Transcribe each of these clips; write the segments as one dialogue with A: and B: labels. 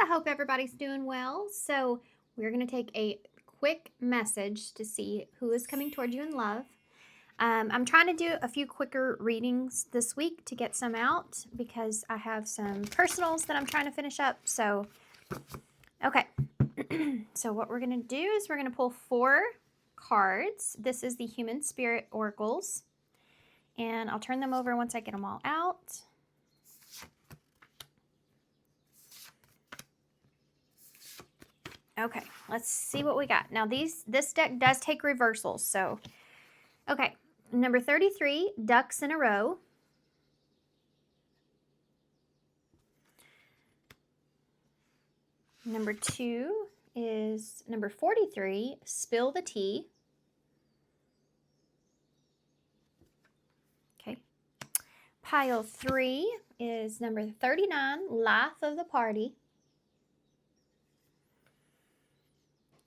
A: hope everybody's doing well. So, we're going to take a quick message to see who is coming toward you in love. I'm trying to do a few quicker readings this week to get some out because I have some personals that I'm trying to finish up. So, okay. So, what we're going to do is we're going to pull 4 cards. This is the Human Spirit Oracles. And I'll turn them over once I get them all out. Okay, let's see what we got. Now this deck does take reversals, so okay. Number 33, ducks in a row. Number 2 is number 43, spill the tea. Okay. Pile 3 is number 39, life of the party.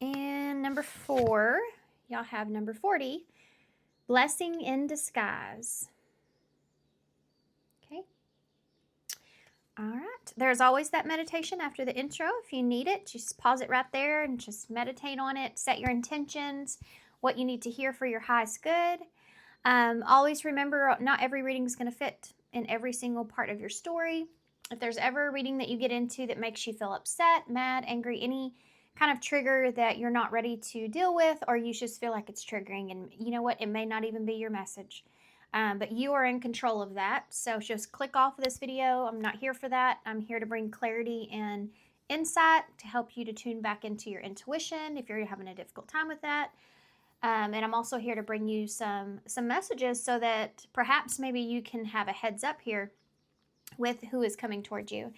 A: And number 4, y'all have number 40, blessing in disguise. Okay. All right. There's always that meditation after the intro. If you need it, just pause it right there and just meditate on it. Set your intentions, what you need to hear for your highest good. Always remember, not every reading is going to fit in every single part of your story. If there's ever a reading that you get into that makes you feel upset, mad, angry, any kind of trigger that you're not ready to deal with, or you just feel like it's triggering, and you know what, it may not even be your message, but you are in control of that. So just click off of this video. I'm not here for that. I'm here to bring clarity and insight to help you to tune back into your intuition if you're having a difficult time with that. And I'm also here to bring you some messages so that perhaps maybe you can have a heads up here with who is coming towards you.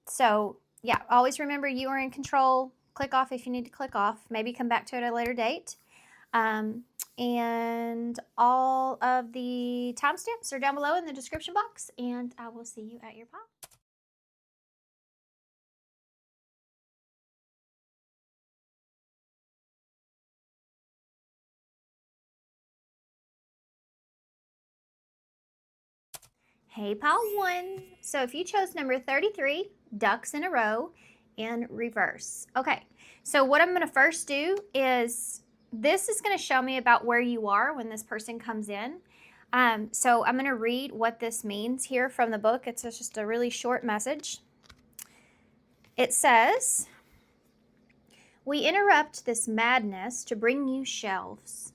A: So yeah, always remember you are in control. Click off if you need to click off. Maybe come back to it at a later date. And all of the timestamps are down below in the description box. And I will see you at your pile. Hey, pile 1. So if you chose number 33, ducks in a row in reverse. Okay, so what I'm going to first do is this is going to show me about where you are when this person comes in. So I'm going to read what this means here from the book. It's just a really short message. It says, "We interrupt this madness to bring you shelves.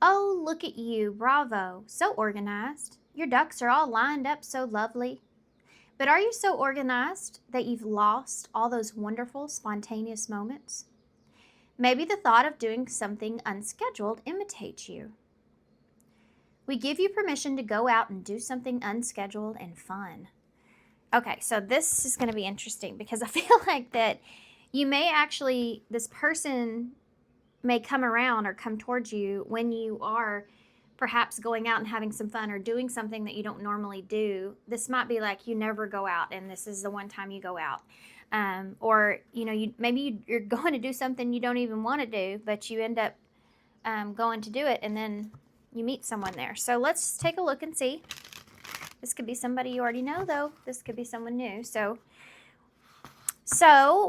A: Oh, look at you, bravo, so organized. Your ducks are all lined up so lovely. But are you so organized that you've lost all those wonderful, spontaneous moments? Maybe the thought of doing something unscheduled imitates you. We give you permission to go out and do something unscheduled and fun." Okay, so this is going to be interesting because I feel like that you may actually, this person may come around or come towards you when you are perhaps going out and having some fun or doing something that you don't normally do. This might be like you never go out and this is the one time you go out. Or, you know, maybe you're going to do something you don't even want to do, but you end up going to do it and then you meet someone there. So let's take a look and see. This could be somebody you already know, though. This could be someone new. So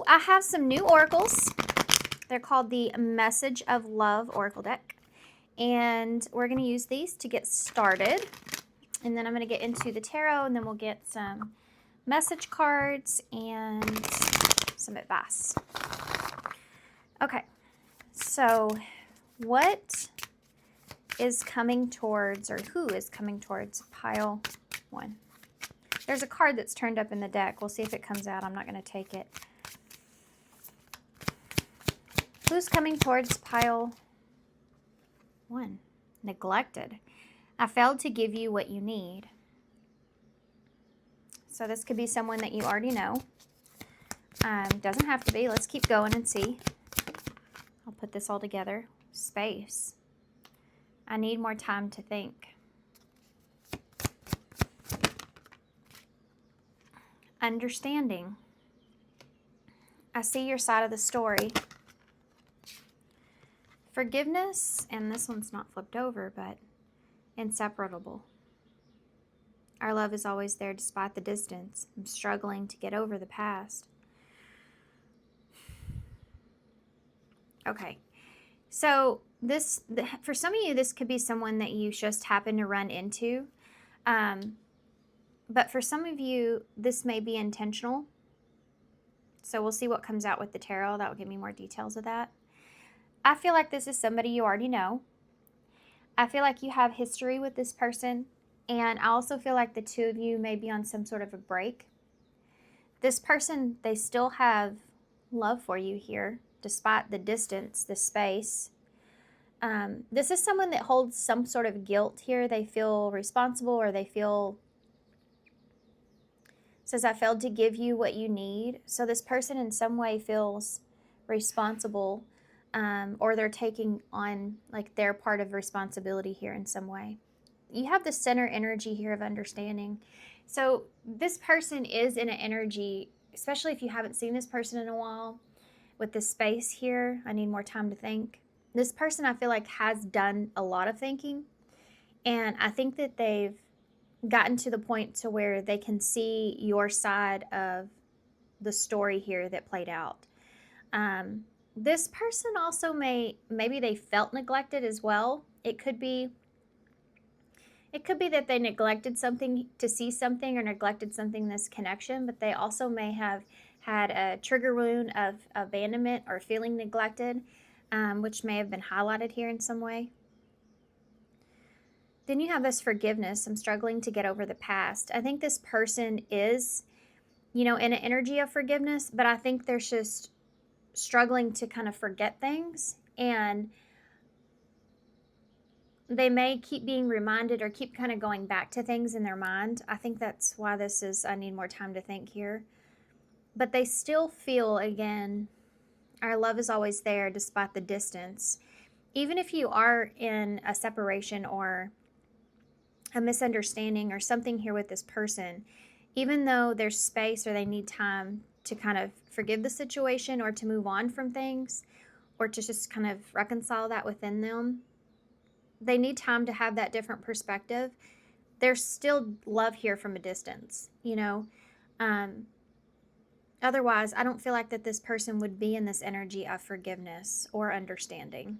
A: I have some new oracles. They're called the Message of Love Oracle deck. And we're going to use these to get started. And then I'm going to get into the tarot, and then we'll get some message cards and some advice. Okay, so what is coming towards, or who is coming towards pile 1? There's a card that's turned up in the deck. We'll see if it comes out. I'm not going to take it. Who's coming towards pile 1? Neglected. I failed to give you what you need. So this could be someone that you already know. Doesn't have to be. Let's keep going and see. I'll put this all together. Space. I need more time to think. Understanding. I see your side of the story. Forgiveness, and this one's not flipped over, but inseparable. Our love is always there despite the distance. I'm struggling to get over the past. Okay. So for some of you, this could be someone that you just happen to run into. But for some of you, this may be intentional. So we'll see what comes out with the tarot. That will give me more details of that. I feel like this is somebody you already know. I feel like you have history with this person. And I also feel like the two of you may be on some sort of a break. This person, they still have love for you here, despite the distance, the space. This is someone that holds some sort of guilt here. They feel responsible, or they feel, says, I failed to give you what you need. So this person in some way feels responsible, or they're taking on like their part of responsibility here in some way. You have the center energy here of understanding. So this person is in an energy, especially if you haven't seen this person in a while, with the space here. I need more time to think. This person, I feel like, has done a lot of thinking, and I think that they've gotten to the point to where they can see your side of the story here that played out. This person also maybe they felt neglected as well. It could be that they neglected something to see something, or neglected something in this connection, but they also may have had a trigger wound of abandonment or feeling neglected, which may have been highlighted here in some way. Then you have this forgiveness. I'm struggling to get over the past. I think this person is, in an energy of forgiveness, but I think they're just struggling to kind of forget things, and they may keep being reminded or keep kind of going back to things in their mind. I think that's why this is, I need more time to think here. But they still feel, again, our love is always there despite the distance. Even if you are in a separation or a misunderstanding or something here with this person, even though there's space or they need time to kind of forgive the situation or to move on from things or to just kind of reconcile that within them, they need time to have that different perspective. There's still love here from a distance, Otherwise, I don't feel like that this person would be in this energy of forgiveness or understanding.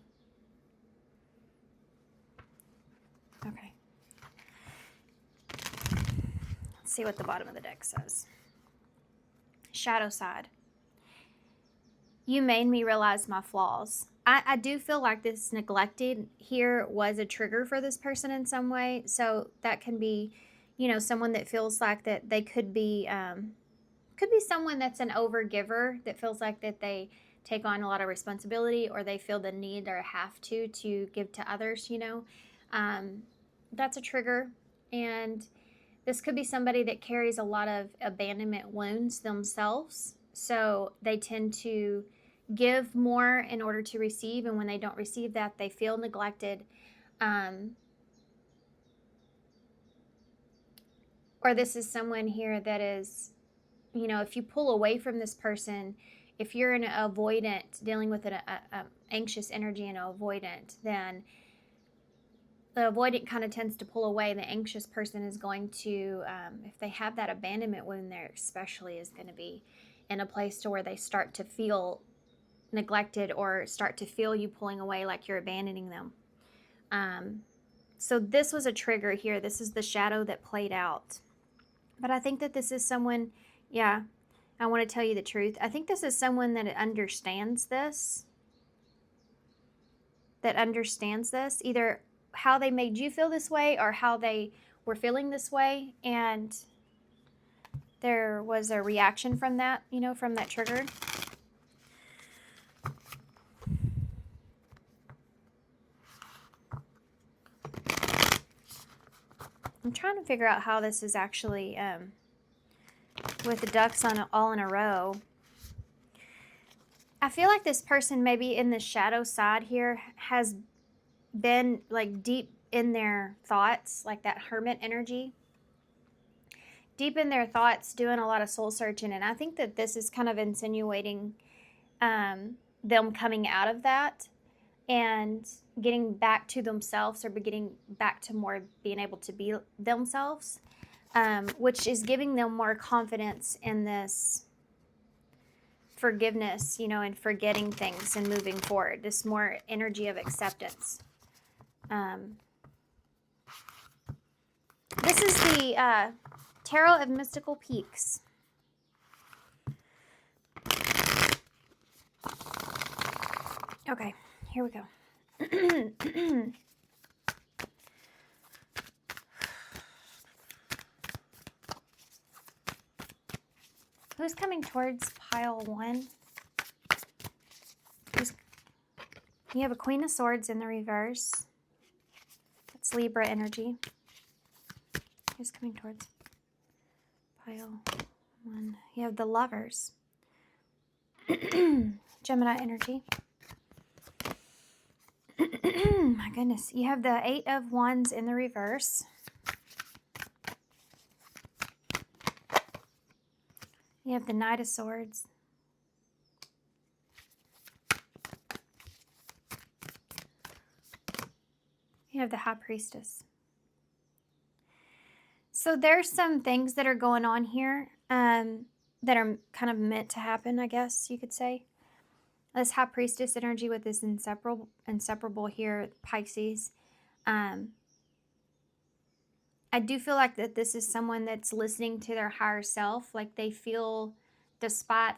A: Okay. Let's see what the bottom of the deck says. Shadow side. You made me realize my flaws. I do feel like this neglected here was a trigger for this person in some way. So that can be, someone that feels like that they could be someone that's an overgiver that feels like that they take on a lot of responsibility, or they feel the need or have to give to others, That's a trigger. And this could be somebody that carries a lot of abandonment wounds themselves. So they tend to give more in order to receive. And when they don't receive that, they feel neglected. Or this is someone here that is, if you pull away from this person, if you're an avoidant, dealing with an anxious energy and an avoidant, then the avoidant kind of tends to pull away. The anxious person is going to, if they have that abandonment wound there especially, is going to be in a place to where they start to feel neglected or start to feel you pulling away like you're abandoning them. So this was a trigger here. This is the shadow that played out. But I think that this is someone, I want to tell you the truth. I think this is someone that understands this, either how they made you feel this way or how they were feeling this way. And there was a reaction from that, from that trigger. I'm trying to figure out how this is actually, with the ducks all in a row. I feel like this person maybe in the shadow side here has been like deep in their thoughts, like that hermit energy. Deep in their thoughts, doing a lot of soul searching. And I think that this is kind of insinuating them coming out of that and getting back to themselves, or getting back to more being able to be themselves, which is giving them more confidence in this forgiveness, you know, and forgetting things and moving forward. This more energy of acceptance. This is the Tarot of Mystical Peaks. Okay, here we go. Who's coming towards pile 1? You have a Queen of Swords in the reverse. That's Libra energy. Who's coming towards pile 1? You have the Lovers. Gemini energy. My goodness. You have the 8 of Wands in the reverse. You have the Knight of Swords. You have the High Priestess. So there's some things that are going on here that are kind of meant to happen, I guess you could say. This High Priestess energy with this inseparable here, Pisces. I do feel like that this is someone that's listening to their higher self. Like they feel, despite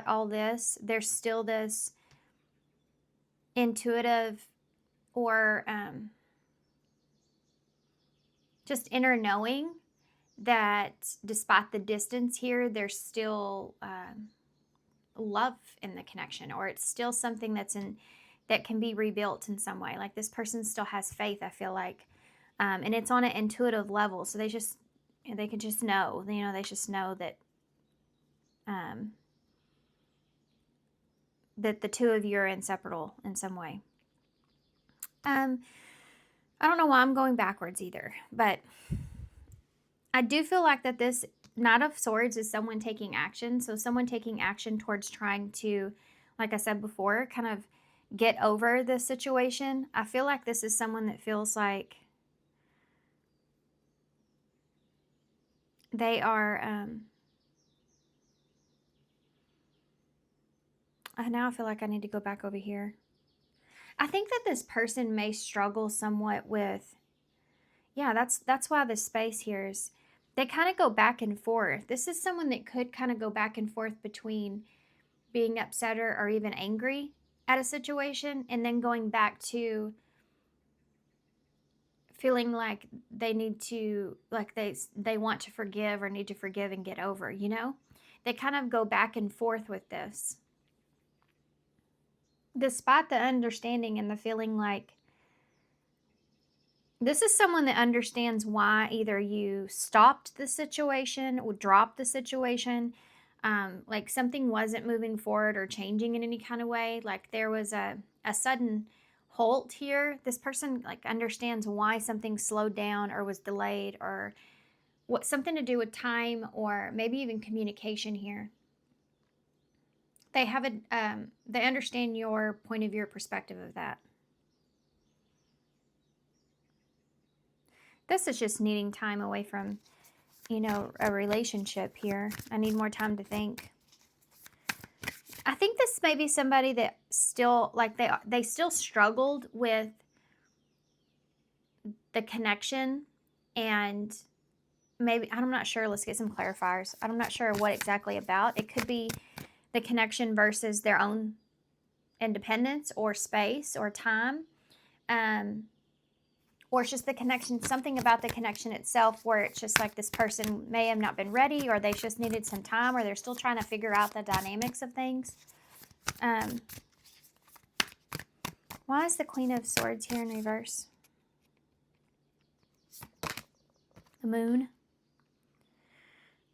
A: all this, there's still this intuitive or just inner knowing that despite the distance here, there's still love in the connection, or it's still something that can be rebuilt in some way. Like this person still has faith, I feel like. And it's on an intuitive level. So they can just know, you know, they just know that, that the two of you are inseparable in some way. I don't know why I'm going backwards either, but I do feel like that this Knight of Swords is someone taking action. So someone taking action towards trying to, like I said before, kind of get over the situation. I feel like this is someone that feels like they are, now I feel like I need to go back over here. I think that this person may struggle somewhat with, yeah, that's why the space here is, they kind of go back and forth. This is someone that could kind of go back and forth between being upset or even angry at a situation and then going back to feeling like they need to, like they want to forgive or need to forgive and get over, you know? They kind of go back and forth with this. Despite the understanding and the feeling like this is someone that understands why either you stopped the situation or dropped the situation, like something wasn't moving forward or changing in any kind of way, like there was a sudden halt here. This person like understands why something slowed down or was delayed, or what, something to do with time or maybe even communication here. They have they understand your point of view or perspective of that. This is just needing time away from, you know, a relationship here. I need more time to think. I think this may be somebody that still, like they still struggled with the connection, and maybe, I'm not sure, let's get some clarifiers. I'm not sure what exactly about. It could be the connection versus their own independence or space or time. Or it's just the connection, something about the connection itself where it's just like this person may have not been ready, or they've just needed some time, or they're still trying to figure out the dynamics of things. Why is the Queen of Swords here in reverse? The Moon.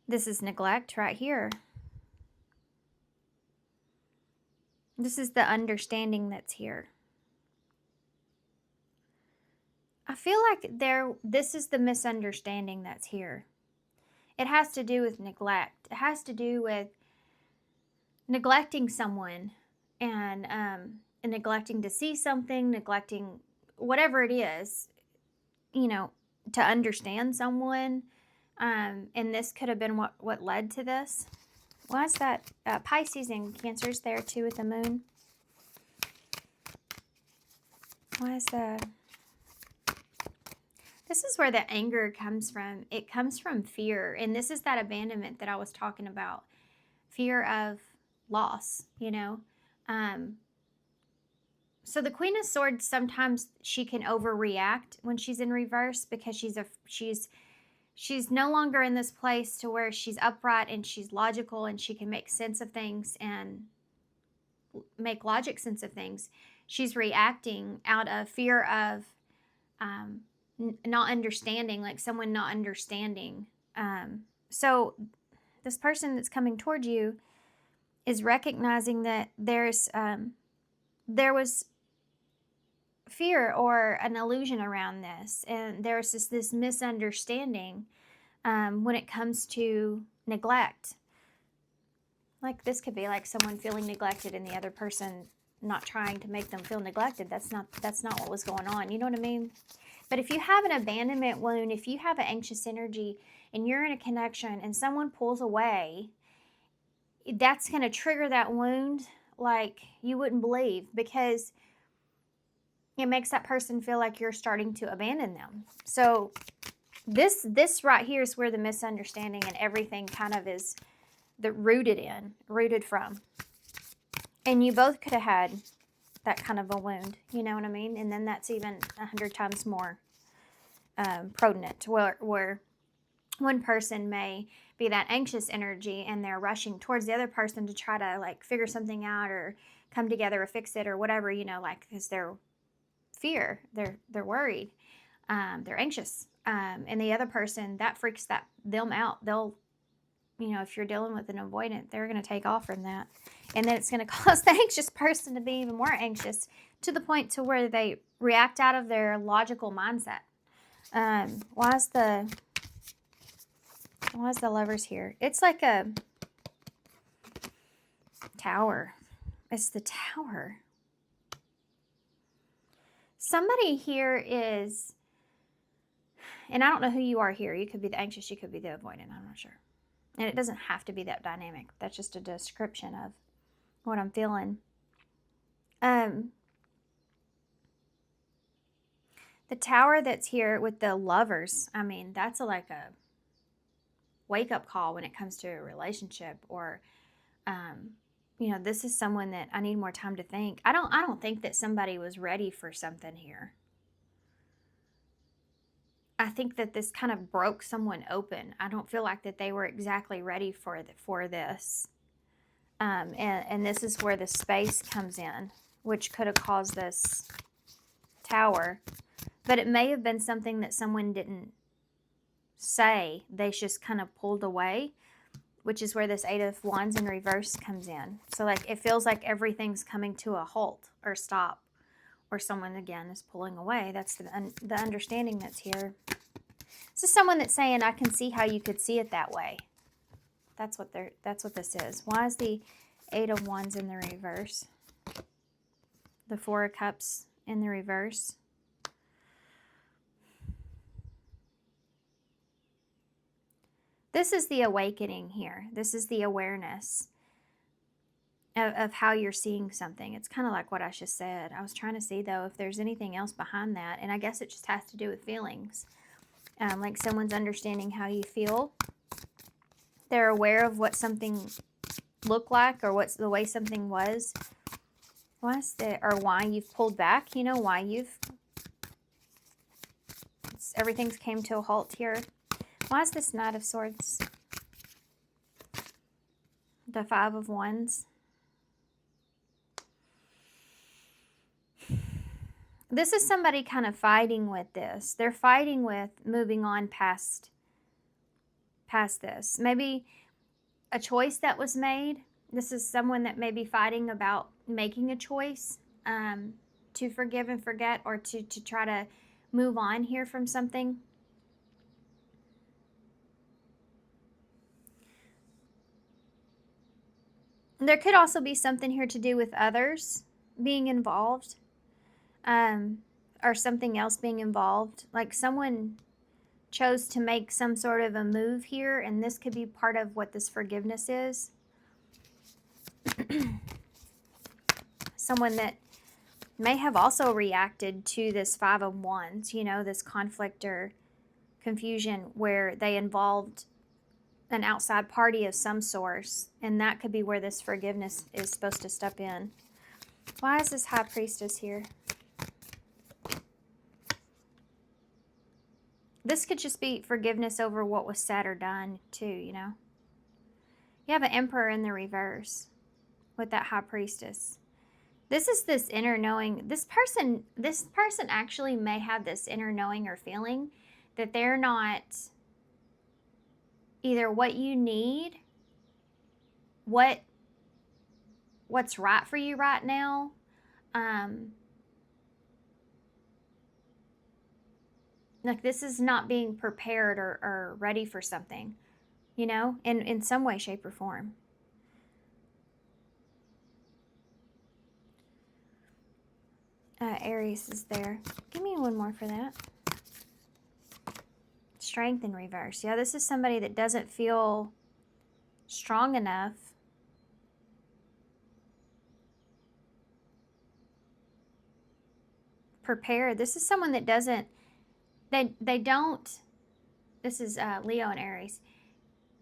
A: This is neglect right here. This is the understanding that's here. I feel like this is the misunderstanding that's here. It has to do with neglect. It has to do with neglecting someone and neglecting to see something, neglecting whatever it is, you know, to understand someone. And this could have been what led to this. Why is that? Pisces and Cancer's there too with the moon. Why is that? This is where the anger comes from. It comes from fear. And this is that abandonment that I was talking about. Fear of loss, you know. So the Queen of Swords, sometimes she can overreact when she's in reverse because she's no longer in this place to where she's upright and she's logical and she can make sense of things and make logic sense of things. She's reacting out of fear of not understanding, like someone not understanding. So this person that's coming toward you is recognizing that there was fear or an illusion around this, and there's this misunderstanding when it comes to neglect. Like this could be like someone feeling neglected and the other person not trying to make them feel neglected. That's not what was going on. You know what I mean? But if you have an abandonment wound, if you have an anxious energy and you're in a connection and someone pulls away, that's going to trigger that wound like you wouldn't believe, because it makes that person feel like you're starting to abandon them. So this right here is where the misunderstanding and everything kind of is rooted from. And you both could have had that kind of a wound, you know what I mean? And then that's even 100 times more prominent, where one person may be that anxious energy and they're rushing towards the other person to try to like figure something out or come together or fix it or whatever, you know, like because they're they're worried, they're anxious, and the other person, that freaks them out. They'll, you know, if you're dealing with an avoidant, they're going to take off from that, and then it's going to cause the anxious person to be even more anxious to the point to where they react out of their logical mindset. Why is the Lovers here? It's like a Tower. It's the Tower. Somebody here is, and I don't know who you are here. You could be the anxious, you could be the avoidant. I'm not sure. And it doesn't have to be that dynamic. That's just a description of what I'm feeling. The Tower that's here with the Lovers, I mean, that's like a wake-up call when it comes to a relationship, or you know, this is someone that I need more time to think. I don't think that somebody was ready for something here. I think that this kind of broke someone open. I don't feel like that they were exactly ready for this. And this is where the space comes in, which could have caused this Tower. But it may have been something that someone didn't say. They just kind of pulled away, which is where this Eight of Wands in reverse comes in. So like it feels like everything's coming to a halt or stop, or someone again is pulling away. That's the understanding that's here. This is someone that's saying, I can see how you could see it that way. That's what this is. Why is the Eight of Wands in the reverse? The Four of Cups in the reverse. This is the awakening here. This is the awareness of how you're seeing something. It's kind of like what I just said. I was trying to see, though, if there's anything else behind that. And I guess it just has to do with feelings. Like someone's understanding how you feel. They're aware of what something looked like, or what's the way something was. Or why you've pulled back. You know, why everything's came to a halt here. Why is this Knight of Swords? The Five of Wands. This is somebody kind of fighting with this. They're fighting with moving on past this. Maybe a choice that was made. This is someone that may be fighting about making a choice to forgive and forget, or to try to move on here from something. There could also be something here to do with others being involved, or something else being involved. Like someone chose to make some sort of a move here, and this could be part of what this forgiveness is. Someone that may have also reacted to this Five of Wands, you know, this conflict or confusion where they involved an outside party of some source, and that could be where this forgiveness is supposed to step in. Why is this High Priestess here? This could just be forgiveness over what was said or done too, you know. You have an Emperor in the reverse with that High Priestess. This is this inner knowing. This person actually may have this inner knowing or feeling that they're not either what you need, what's right for you right now. Like this is not being prepared or ready for something, you know, in some way, shape, or form. Aries is there. Give me one more for that. Strength in reverse. Yeah, this is somebody that doesn't feel strong enough. Prepared. This is someone that doesn't, they don't, this is Leo and Aries.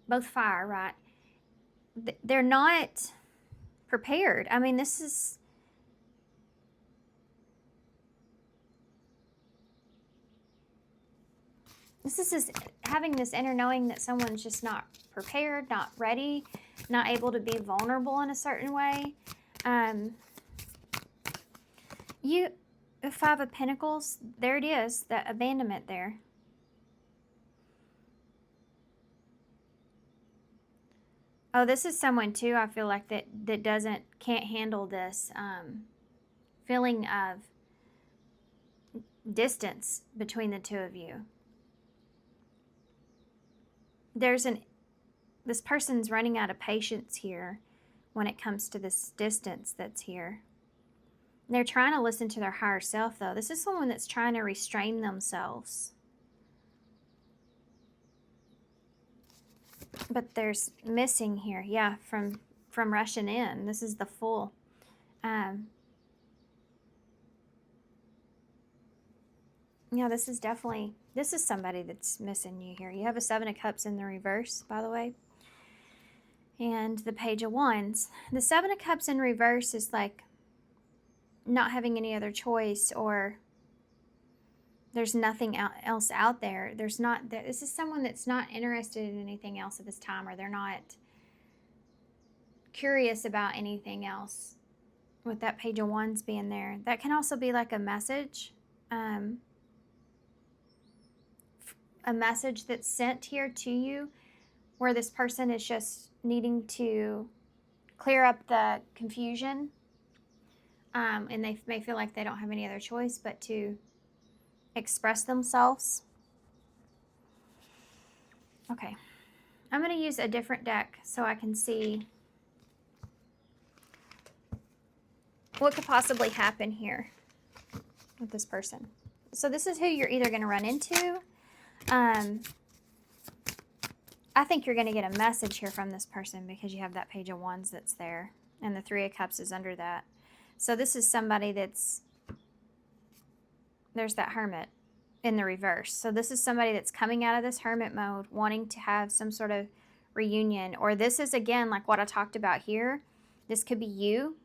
A: Both fire, right? They're not prepared. I mean, this is having this inner knowing that someone's just not prepared, not ready, not able to be vulnerable in a certain way. Five of Pentacles, there it is, that abandonment there. Oh, this is someone too, I feel like that can't handle this feeling of distance between the two of you. This person's running out of patience here when it comes to this distance that's here. They're trying to listen to their higher self, though. This is someone that's trying to restrain themselves. But there's missing here, yeah, from rushing in. This is the Fool. Yeah, this is somebody that's missing you here. You have a Seven of Cups in the reverse, by the way. And the Page of Wands. The Seven of Cups in reverse is like not having any other choice, or there's nothing else out there. This is someone that's not interested in anything else at this time, or they're not curious about anything else with that Page of Wands being there. That can also be like a message. A message that's sent here to you where this person is just needing to clear up the confusion. And they may feel like they don't have any other choice but to express themselves. Okay. I'm going to use a different deck so I can see what could possibly happen here with this person. So this is who you're either going to run into. I think you're going to get a message here from this person because you have that Page of Wands that's there. And the Three of Cups is under that. So this is somebody there's that Hermit in the reverse. So this is somebody that's coming out of this hermit mode, wanting to have some sort of reunion. Or this is, again, like what I talked about here. This could be you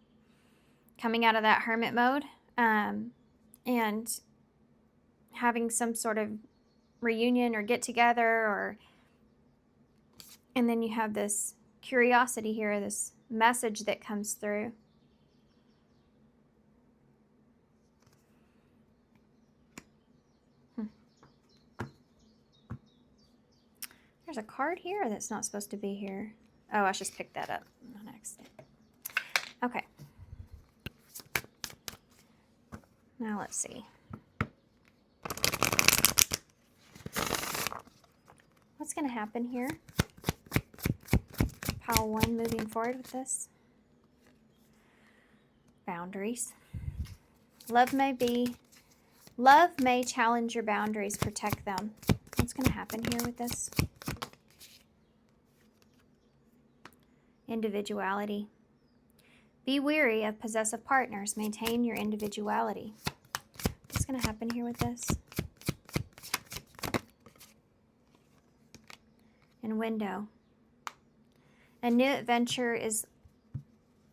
A: coming out of that hermit mode and having some sort of reunion or get together, and then you have this curiosity here, this message that comes through. There's a card here that's not supposed to be here. Oh, I just picked that up on accident. Okay. Now let's see. What's going to happen here? Pile 1 moving forward with this. Boundaries. Love may challenge your boundaries, protect them. What's going to happen here with this? Individuality. Be weary of possessive partners. Maintain your individuality. What's going to happen here with this? And window. A new adventure is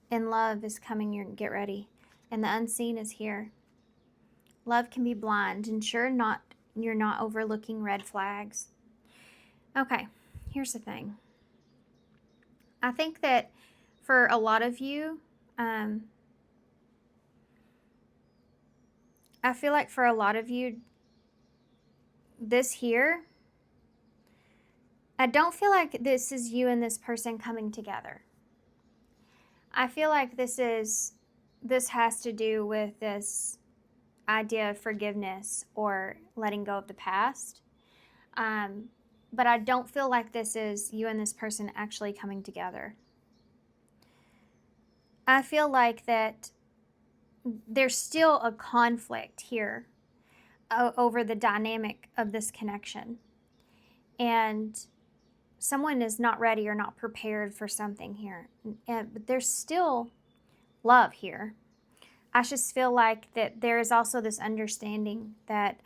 A: in love is coming. Get ready. And the unseen is here. Love can be blind. Ensure you're not overlooking red flags. Okay, here's the thing. I think that for a lot of you, I feel like for a lot of you, this here, I don't feel like this is you and this person coming together. I feel like this has to do with this idea of forgiveness or letting go of the past. But I don't feel like this is you and this person actually coming together. I feel like that there's still a conflict here over the dynamic of this connection. And someone is not ready or not prepared for something here. But there's still love here. I just feel like that there is also this understanding that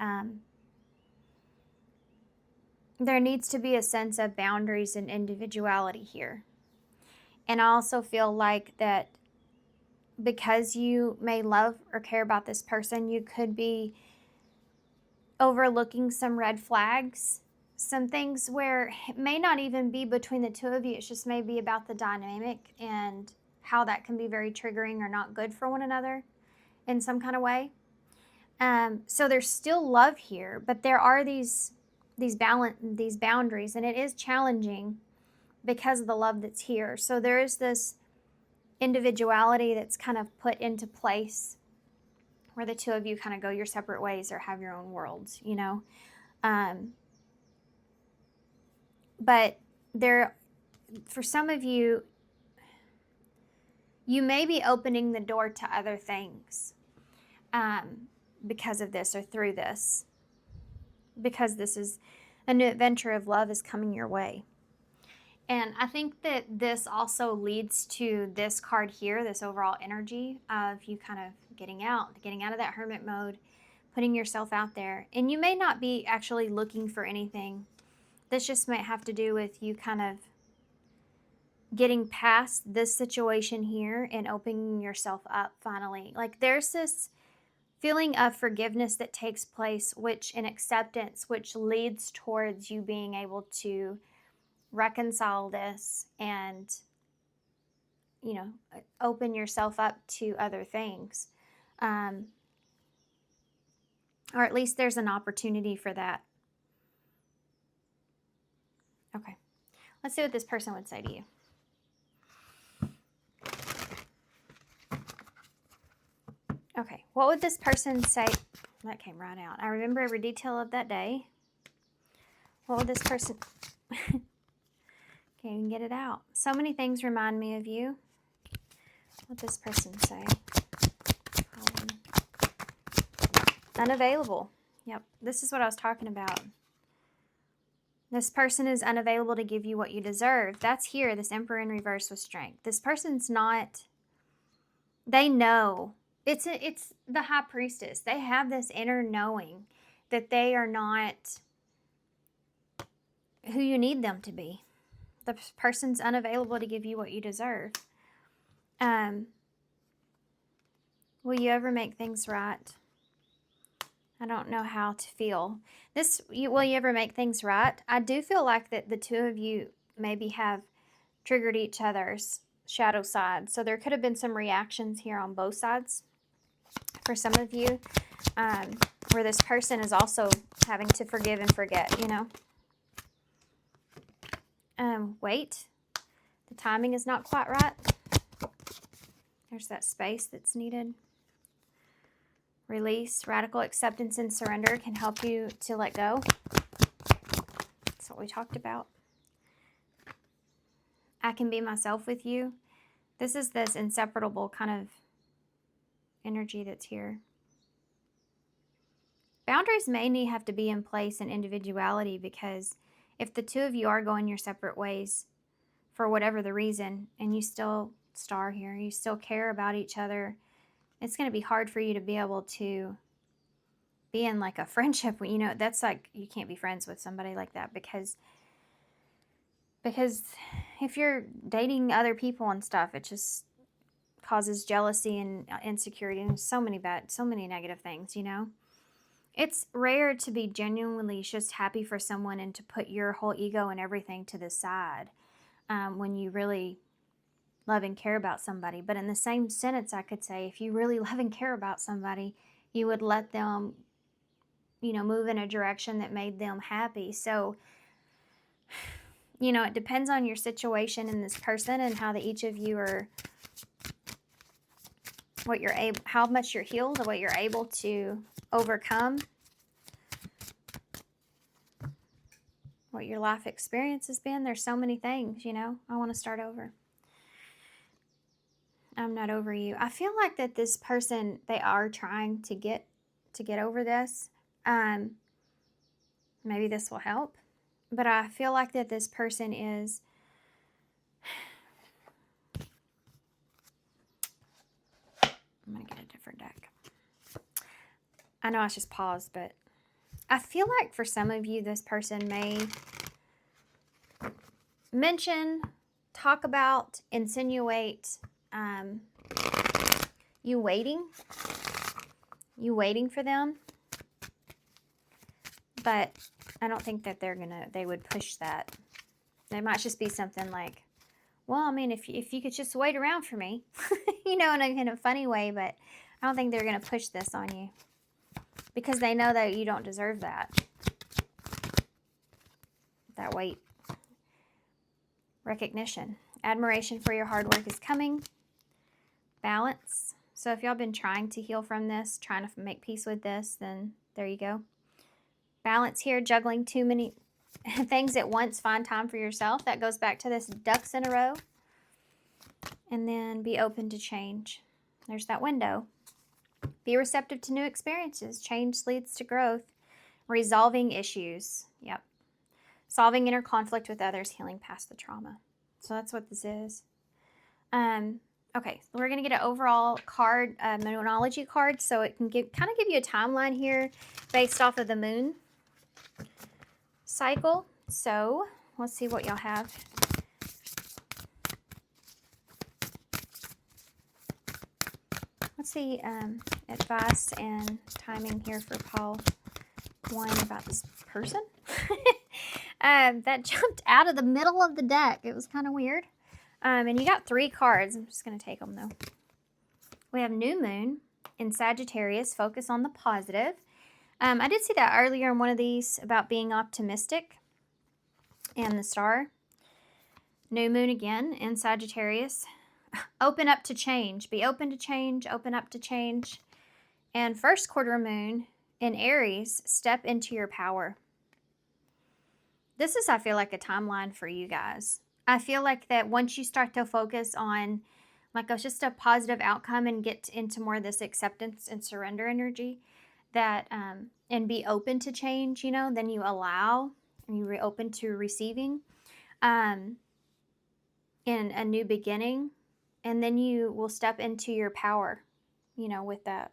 A: there needs to be a sense of boundaries and individuality here. And I also feel like that because you may love or care about this person, you could be overlooking some red flags, some things where it may not even be between the two of you. It's just maybe about the dynamic and how that can be very triggering or not good for one another in some kind of way. So there's still love here, but there are these boundaries, and it is challenging because of the love that's here. So there is this individuality that's kind of put into place where the two of you kind of go your separate ways or have your own worlds, you know. But there, for some of you, you may be opening the door to other things because of this or through this, because this is a new adventure of love is coming your way. And I think that this also leads to this card here, this overall energy of you kind of getting out of that hermit mode, putting yourself out there. And you may not be actually looking for anything. This just might have to do with you kind of getting past this situation here and opening yourself up finally. Like there's this feeling of forgiveness that takes place, and acceptance, which leads towards you being able to reconcile this and, you know, open yourself up to other things. Or at least there's an opportunity for that. Okay, let's see what this person would say to you. Okay, what would this person say? That came right out. I remember every detail of that day. What would this person... Can't even get it out. So many things remind me of you. What does this person say? Unavailable. Yep, this is what I was talking about. This person is unavailable to give you what you deserve. That's here, this Emperor in reverse with strength. This person's not... They know. It's the High Priestess. They have this inner knowing that they are not who you need them to be. The person's unavailable to give you what you deserve. Will you ever make things right? I don't know how to feel. Will you ever make things right? I do feel like that the two of you maybe have triggered each other's shadow side. So there could have been some reactions here on both sides. For some of you, where this person is also having to forgive and forget, you know. Wait. The timing is not quite right. There's that space that's needed. Release, radical acceptance and surrender can help you to let go. That's what we talked about. I can be myself with you. This is this inseparable kind of energy that's here. Boundaries may have to be in place in individuality, because if the two of you are going your separate ways for whatever the reason, and you still star here. You still care about each other. It's going to be hard for you to be able to be in like a friendship. You know, that's like, you can't be friends with somebody like that because if you're dating other people and stuff, it just causes jealousy and insecurity and so many negative things, you know. It's rare to be genuinely just happy for someone and to put your whole ego and everything to the side when you really love and care about somebody. But in the same sentence, I could say, if you really love and care about somebody, you would let them, you know, move in a direction that made them happy. So, you know, it depends on your situation and this person and how each of you are, how much you're healed and what you're able to overcome, what your life experience has been. There's so many things, you know. I want to start over. I'm not over you. I feel like that this person, they are trying to get over this. Maybe this will help. But I feel like that this person is, I'm going to get a different deck. I know I just paused, but I feel like for some of you, this person may mention, talk about, insinuate you waiting for them. But I don't think that they would push that. It might just be something like, well, I mean, if you could just wait around for me, you know, in a funny way, but I don't think they're going to push this on you because they know that you don't deserve that wait. Recognition. Admiration for your hard work is coming. Balance. So if y'all been trying to heal from this, trying to make peace with this, then there you go. Balance here, juggling too many things at once. Find time for yourself. That goes back to this ducks in a row. And then be open to change. There's that window. Be receptive to new experiences. Change leads to growth. Resolving issues. Yep. Solving inner conflict with others. Healing past the trauma. So that's what this is. Okay, we're going to get an overall card, moonology card, so it can kind of give you a timeline here based off of the moon cycle. So let's see what y'all have. Let's see advice and timing here for Paul 1 about this person. That jumped out of the middle of the deck. It was kind of weird. And you got 3 cards. I'm just going to take them, though. We have New Moon in Sagittarius. Focus on the positive. I did see that earlier in one of these about being optimistic. And the star. New Moon again in Sagittarius. Open up to change. Be open to change. Open up to change. And first quarter moon in Aries. Step into your power. This is, I feel like, a timeline for you guys. I feel like that once you start to focus on like just a positive outcome and get into more of this acceptance and surrender energy, that and be open to change, you know, then you allow and you open to receiving in a new beginning, and then you will step into your power, you know, with that.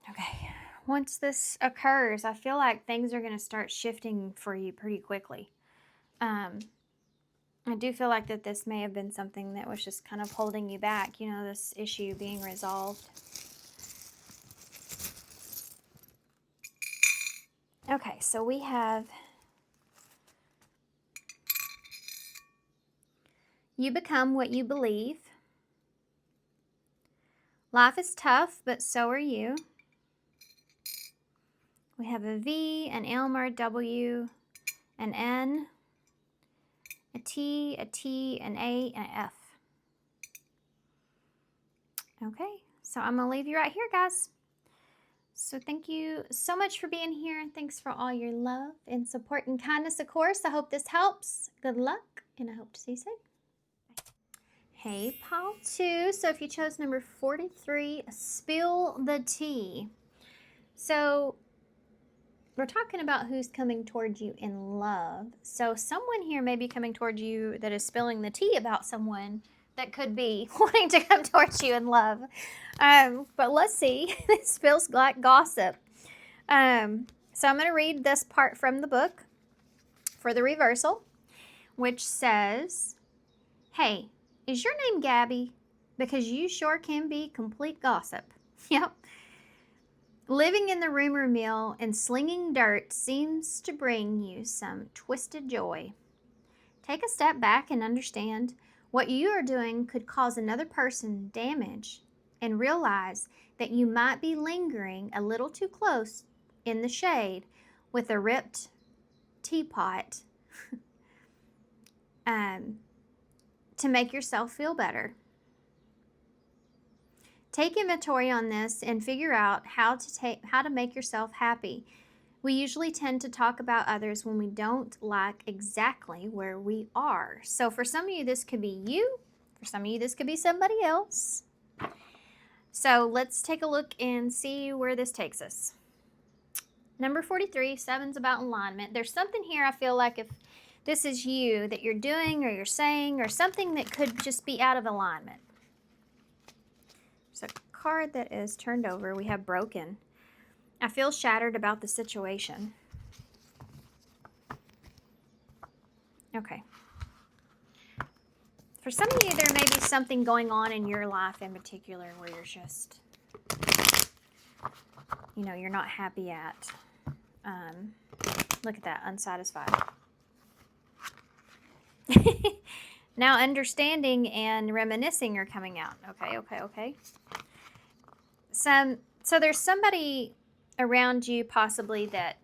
A: Okay. Once this occurs, I feel like things are going to start shifting for you pretty quickly. I do feel like that this may have been something that was just kind of holding you back, you know, this issue being resolved. Okay, so we have you become what you believe. Life is tough, but so are you. We have a V, an M or a W, an N, a T, an A, and an F. Okay, so I'm going to leave you right here, guys. So thank you so much for being here, and thanks for all your love and support and kindness, of course. I hope this helps. Good luck, and I hope to see you soon. Bye. Hey, Pile 2. So if you chose number 43, spill the tea. So we're talking about who's coming towards you in love. So someone here may be coming towards you that is spilling the tea about someone that could be wanting to come towards you in love. But let's see. This feels like gossip. So I'm going to read this part from the book for the reversal, which says, hey, is your name Gabby? Because you sure can be complete gossip. Yep. Living in the rumor mill and slinging dirt seems to bring you some twisted joy. Take a step back and understand what you are doing could cause another person damage, and realize that you might be lingering a little too close in the shade with a ripped teapot to make yourself feel better. Take inventory on this and figure out how to make yourself happy. We usually tend to talk about others when we don't like exactly where we are. So for some of you, this could be you. For some of you, this could be somebody else. So let's take a look and see where this takes us. Number 43, 7's about alignment. There's something here I feel like if this is you that you're doing or you're saying or something that could just be out of alignment. There's a card that is turned over. We have broken. I feel shattered about the situation. Okay. For some of you, there may be something going on in your life in particular where you're just, you're not happy at. Look at that, unsatisfied. Now understanding and reminiscing are coming out. Okay. So there's somebody around you possibly that,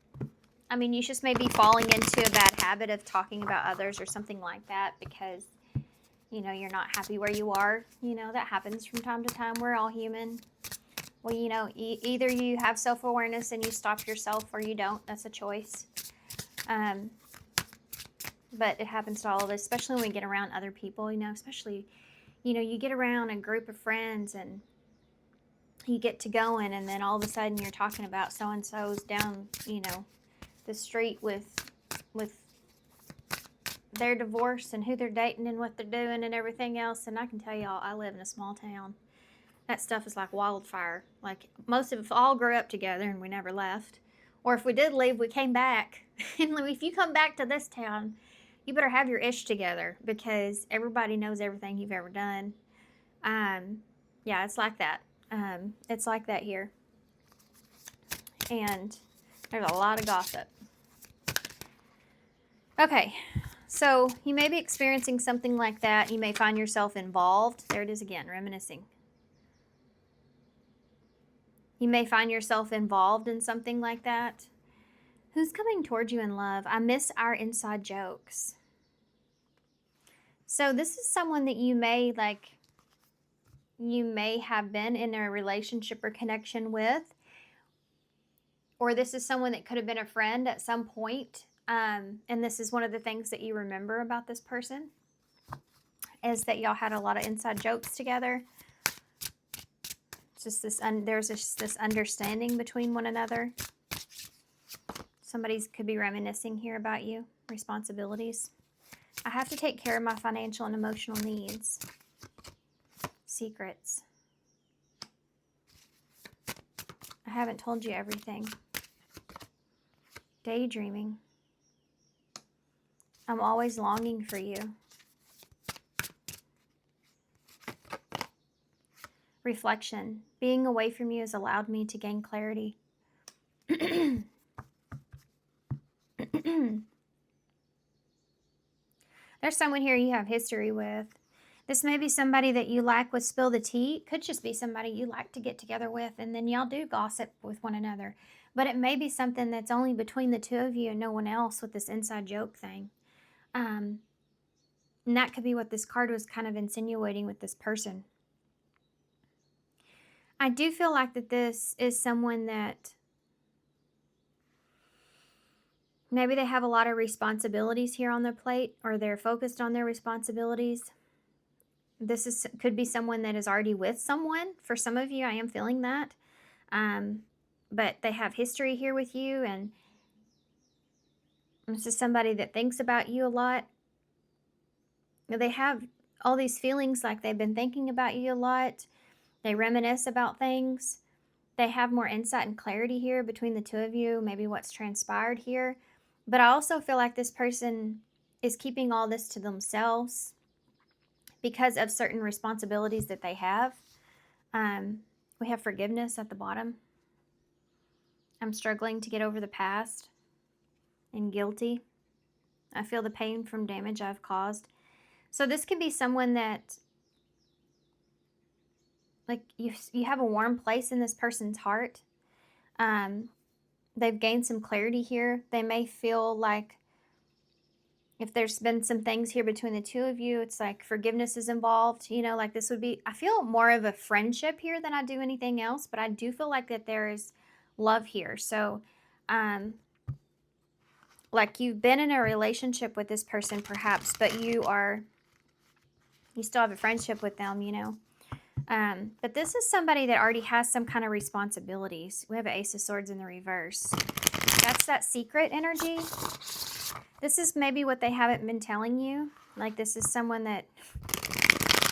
A: you just may be falling into a bad habit of talking about others or something like that because, you're not happy where you are. That happens from time to time. We're all human. Well, either you have self-awareness and you stop yourself or you don't. That's a choice. But it happens to all of us, especially when we get around other people, especially, you get around a group of friends and you get to going and then all of a sudden you're talking about so-and-so's down, the street with their divorce and who they're dating and what they're doing and everything else. And I can tell y'all, I live in a small town. That stuff is like wildfire. Like most of us all grew up together and we never left. Or if we did leave, we came back. And if you come back to this town, you better have your ish together because everybody knows everything you've ever done. Yeah, it's like that. It's like that here. And there's a lot of gossip. Okay, so you may be experiencing something like that. You may find yourself involved. There it is again, reminiscing. You may find yourself involved in something like that. Who's coming towards you in love? I miss our inside jokes. So this is someone that you may have been in a relationship or connection with. Or this is someone that could have been a friend at some point. And this is one of the things that you remember about this person. Is that y'all had a lot of inside jokes together. Just this, there's just this understanding between one another. Somebody could be reminiscing here about you. Responsibilities. I have to take care of my financial and emotional needs. Secrets. I haven't told you everything. Daydreaming. I'm always longing for you. Reflection. Being away from you has allowed me to gain clarity. There's someone here you have history with. This may be somebody that you like with spill the tea. It could just be somebody you like to get together with, and then y'all do gossip with one another. But it may be something that's only between the two of you and no one else with this inside joke thing. And that could be what this card was kind of insinuating with this person. I do feel like that this is someone that maybe they have a lot of responsibilities here on their plate, or they're focused on their responsibilities. This could be someone that is already with someone. For some of you, I am feeling that. But they have history here with you, and This is somebody that thinks about you a lot. They have all these feelings like they've been thinking about you a lot. They reminisce about things. They have more insight and clarity here between the two of you, maybe what's transpired here. But I also feel like this person is keeping all this to themselves because of certain responsibilities that they have. We have forgiveness at the bottom. I'm struggling to get over the past and guilty. I feel the pain from damage I've caused. So this could be someone that, like, you have a warm place in this person's heart. They've gained some clarity here. They may feel like if there's been some things here between the two of you, it's like forgiveness is involved. Like this would be, I feel more of a friendship here than I do anything else, but I do feel like that there is love here. So, like you've been in a relationship with this person perhaps, but you still have a friendship with them. But this is somebody that already has some kind of responsibilities. We have an Ace of Swords in the reverse. That's that secret energy. This is maybe what they haven't been telling you. Like this is someone that,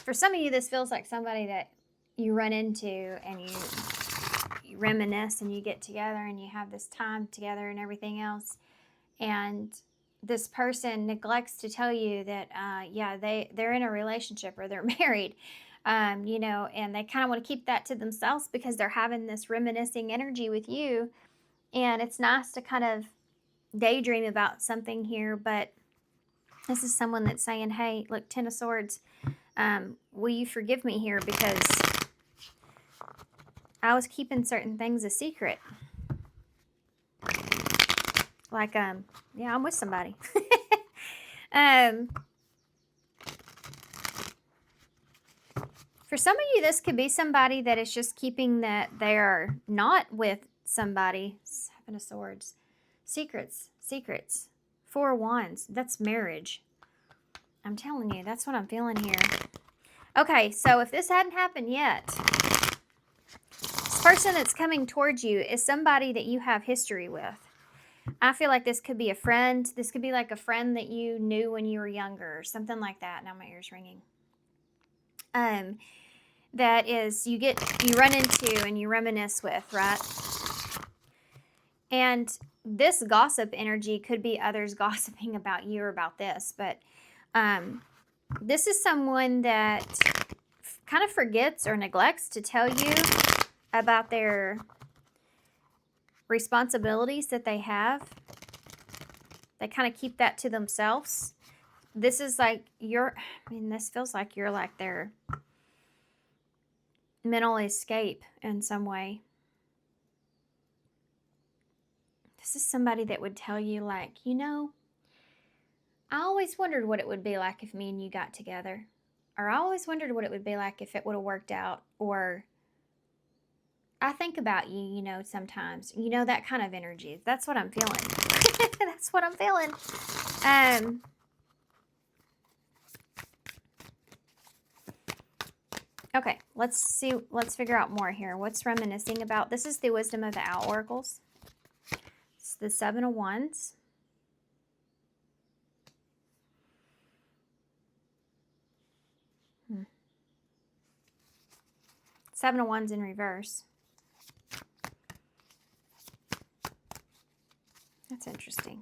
A: for some of you, this feels like somebody that you run into and you reminisce and you get together and you have this time together and everything else. And this person neglects to tell you that, they're in a relationship or they're married, and they kind of want to keep that to themselves because they're having this reminiscing energy with you. And it's nice to kind of daydream about something here, but this is someone that's saying, hey, look, Ten of Swords, will you forgive me here because I was keeping certain things a secret. Like, I'm with somebody. For some of you, this could be somebody that is just keeping that they are not with somebody. Seven of Swords. Secrets. Four of Wands. That's marriage. I'm telling you, that's what I'm feeling here. Okay, so if this hadn't happened yet, this person that's coming towards you is somebody that you have history with. I feel like this could be a friend. This could be like a friend that you knew when you were younger or something like that. Now my ear's ringing. That is, you run into and you reminisce with, right? And this gossip energy could be others gossiping about you or about this, but this is someone that kind of forgets or neglects to tell you about their responsibilities that they have. They kind of keep that to themselves. This is like this feels like you're like their mental escape in some way. This is somebody that would tell you like, I always wondered what it would be like if me and you got together. Or I always wondered what it would be like if it would have worked out. Or I think about you, sometimes. That kind of energy. That's what I'm feeling. That's what I'm feeling. Okay, let's figure out more here. What's reminiscing about? This is the Wisdom of the Owl Oracles. It's the Seven of Wands. Seven of Wands in reverse. That's interesting.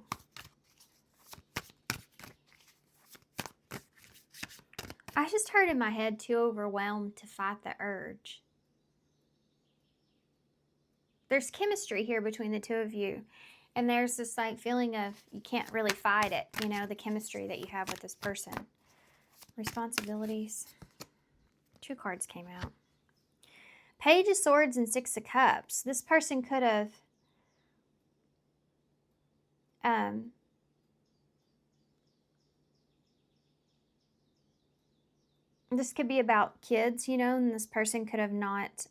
A: I just heard in my head, too overwhelmed to fight the urge. There's chemistry here between the two of you. And there's this like feeling of you can't really fight it, the chemistry that you have with this person. Responsibilities. Two cards came out. Page of Swords and Six of Cups. This person could have this could be about kids, and this person could have not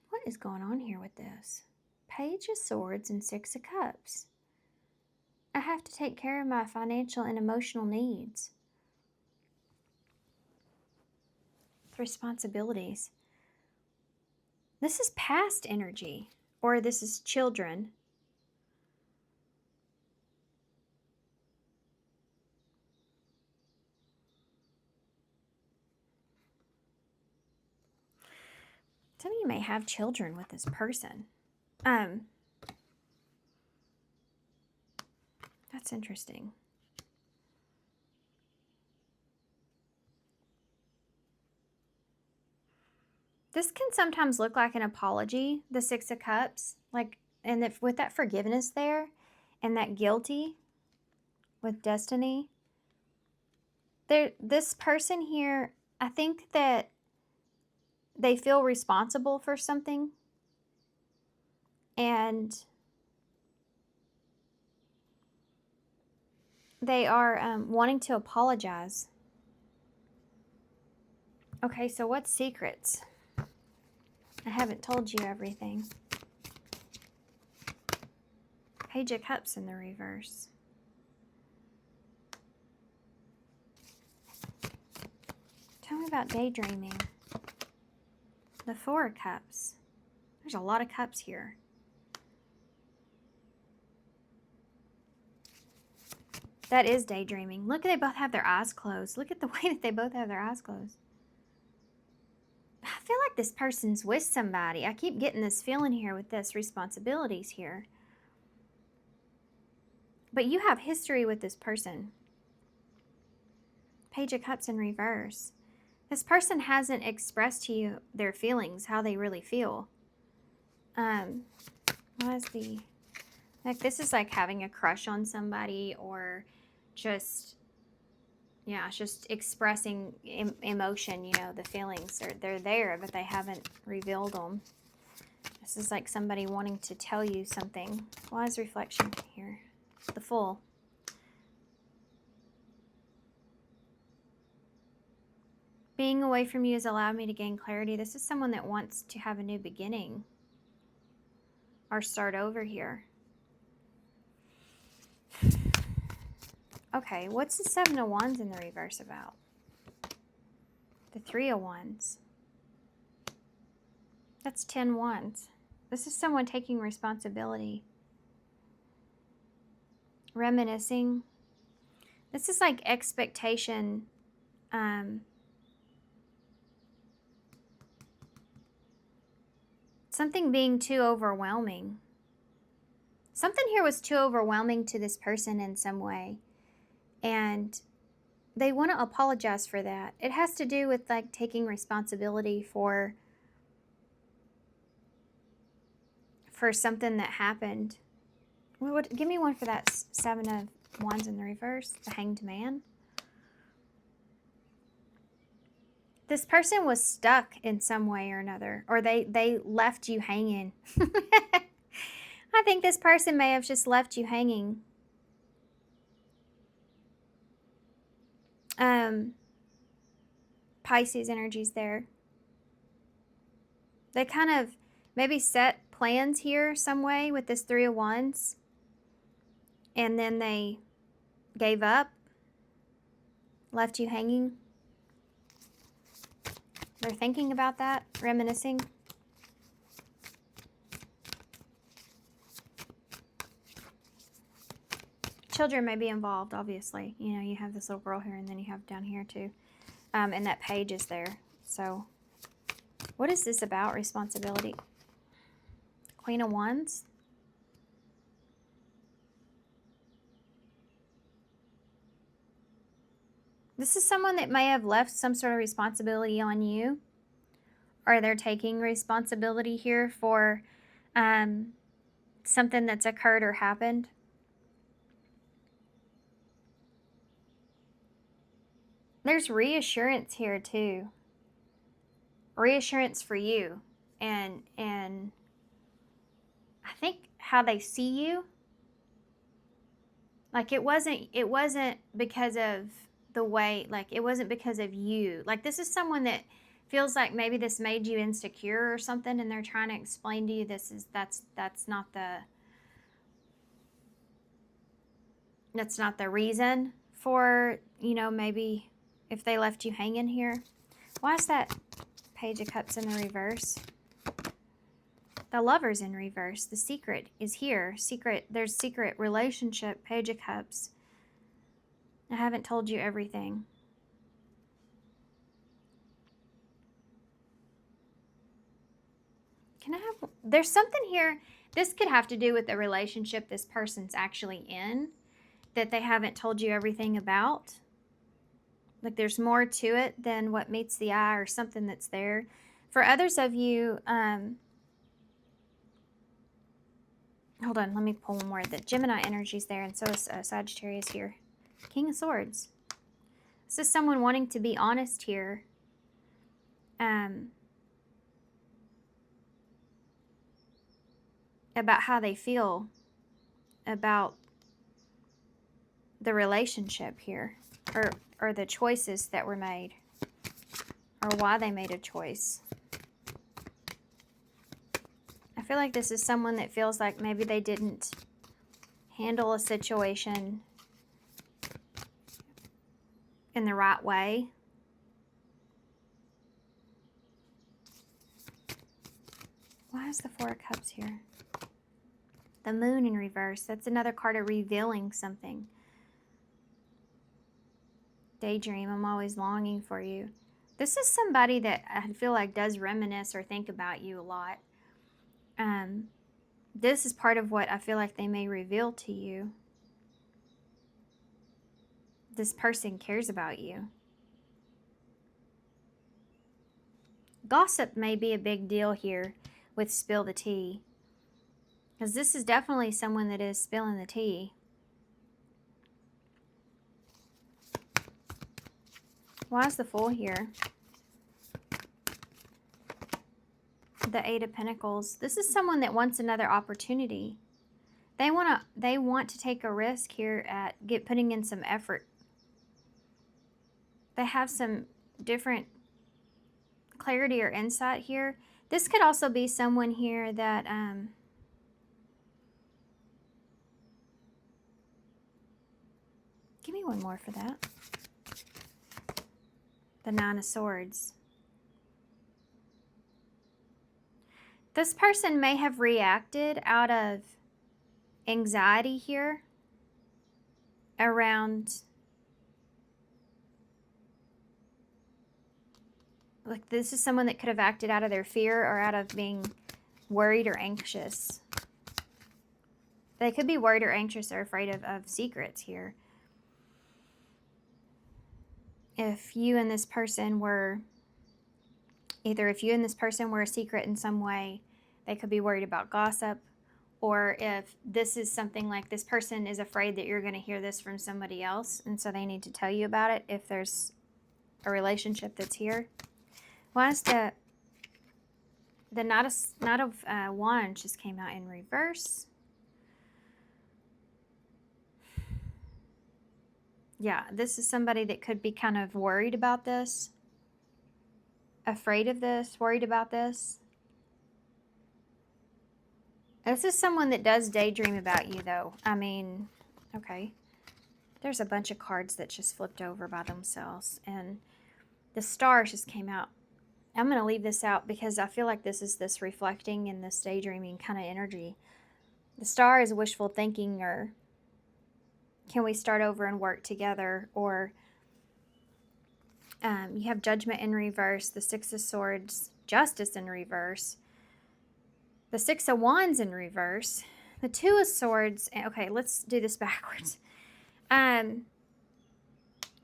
A: what is going on here with this? Page of Swords and Six of Cups. I have to take care of my financial and emotional needs. Responsibilities. This is past energy, or this is children. Some of you may have children with this person. That's interesting. This can sometimes look like an apology, the Six of Cups, like, and if with that forgiveness there and that guilty with destiny. This person here, I think that they feel responsible for something, and they are wanting to apologize. Okay, so what secrets? I haven't told you everything. Page of Cups in the reverse. Tell me about daydreaming. The Four of Cups. There's a lot of cups here. That is daydreaming. Look, they both have their eyes closed. Look at the way that they both have their eyes closed. I feel like this person's with somebody. I keep getting this feeling here with this responsibilities here. But you have history with this person. Page of Cups in reverse. This person hasn't expressed to you their feelings, how they really feel. What is the... Like, this is like having a crush on somebody, or just... Yeah, it's just expressing emotion, you know, the feelings. They're there, but they haven't revealed them. This is like somebody wanting to tell you something. Why is reflection here? The Fool. Being away from you has allowed me to gain clarity. This is someone that wants to have a new beginning or start over here. Okay, what's the Seven of Wands in the reverse about? The Three of Wands. That's 10 Wands. This is someone taking responsibility. Reminiscing. This is like expectation. Something being too overwhelming. Something here was too overwhelming to this person in some way. And they want to apologize for that. It has to do with like taking responsibility for something that happened. Give me one for that Seven of Wands in the reverse, the Hanged Man. This person was stuck in some way or another, or they left you hanging. I think this person may have just left you hanging. Pisces energy's there. They kind of maybe set plans here some way with this Three of Wands, and then they gave up, left you hanging. They're thinking about that, reminiscing. Children may be involved, obviously. You know, you have this little girl here, and then you have down here too. And that page is there. So, what is this about, responsibility? Queen of Wands. This is someone that may have left some sort of responsibility on you, or they're taking responsibility here for something that's occurred or happened. There's reassurance here too. Reassurance for you, and I think how they see you. Like it wasn't because of the way, like it wasn't because of you. Like this is someone that feels like maybe this made you insecure or something, and they're trying to explain to you that's not the reason for, you know, maybe if they left you hanging here. Why is that Page of Cups in the reverse? The Lover's in reverse. The Secret is here. There's secret relationship. Page of Cups. I haven't told you everything. Can I have, there's something here, this could have to do with the relationship this person's actually in that they haven't told you everything about. Like there's more to it than what meets the eye or something that's there. For others of you, hold on, let me pull one more. The Gemini energy's there, and so is Sagittarius here. King of Swords. This is someone wanting to be honest here. About how they feel about the relationship here, or the choices that were made, or why they made a choice. I feel like this is someone that feels like maybe they didn't handle a situation in the right way. Why is the Four of Cups here? The Moon in reverse. That's another card of revealing something. Daydream. I'm always longing for you. This is somebody that I feel like does reminisce or think about you a lot. This is part of what I feel like they may reveal to you. This person cares about you. Gossip may be a big deal here with spill the tea. Because this is definitely someone that is spilling the tea. Why is the Fool here? The Eight of Pentacles. This is someone that wants another opportunity. They want to take a risk here at putting in some effort. They have some different clarity or insight here. This could also be someone here that give me one more for that. The Nine of Swords. This person may have reacted out of anxiety here around, like this is someone that could have acted out of their fear or out of being worried or anxious. They could be worried or anxious or afraid of secrets here. If you and this person were, if you and this person were a secret in some way, they could be worried about gossip. Or if this is something like this person is afraid that you're going to hear this from somebody else, and so they need to tell you about it if there's a relationship that's here. Why is the Knight of Wands just came out in reverse? Yeah, this is somebody that could be kind of worried about this, afraid of this, worried about this. This is someone that does daydream about you, though. I mean, okay. There's a bunch of cards that just flipped over by themselves, and the Stars just came out. I'm going to leave this out because I feel like this is this reflecting and this daydreaming kind of energy. The Star is wishful thinking, or can we start over and work together? Or you have Judgment in reverse, the Six of Swords, Justice in reverse, the Six of Wands in reverse, the Two of Swords. Okay, let's do this backwards.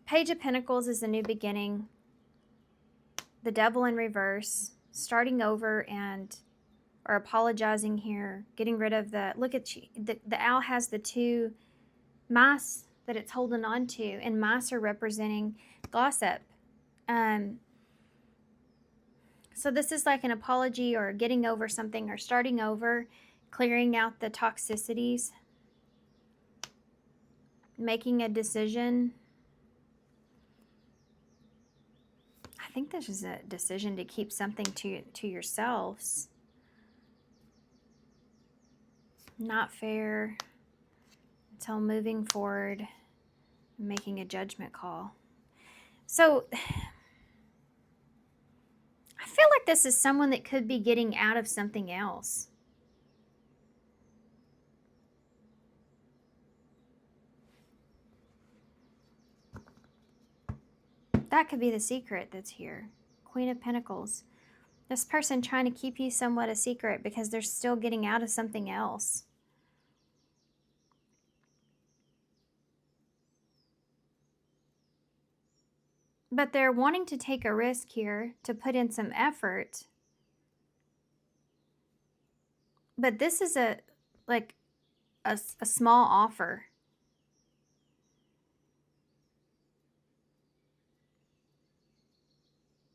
A: Page of Pentacles is a new beginning. The Devil in reverse, starting over or apologizing here, getting rid of look at you, the owl has the two mice that it's holding on to, and mice are representing gossip. So this is like an apology or getting over something or starting over, clearing out the toxicities, making a decision. I think this is a decision to keep something to yourselves. Not fair until moving forward, making a judgment call. So I feel like this is someone that could be getting out of something else. That could be the secret that's here. Queen of Pentacles. This person trying to keep you somewhat a secret because they're still getting out of something else. But they're wanting to take a risk here, to put in some effort. But this is a small offer.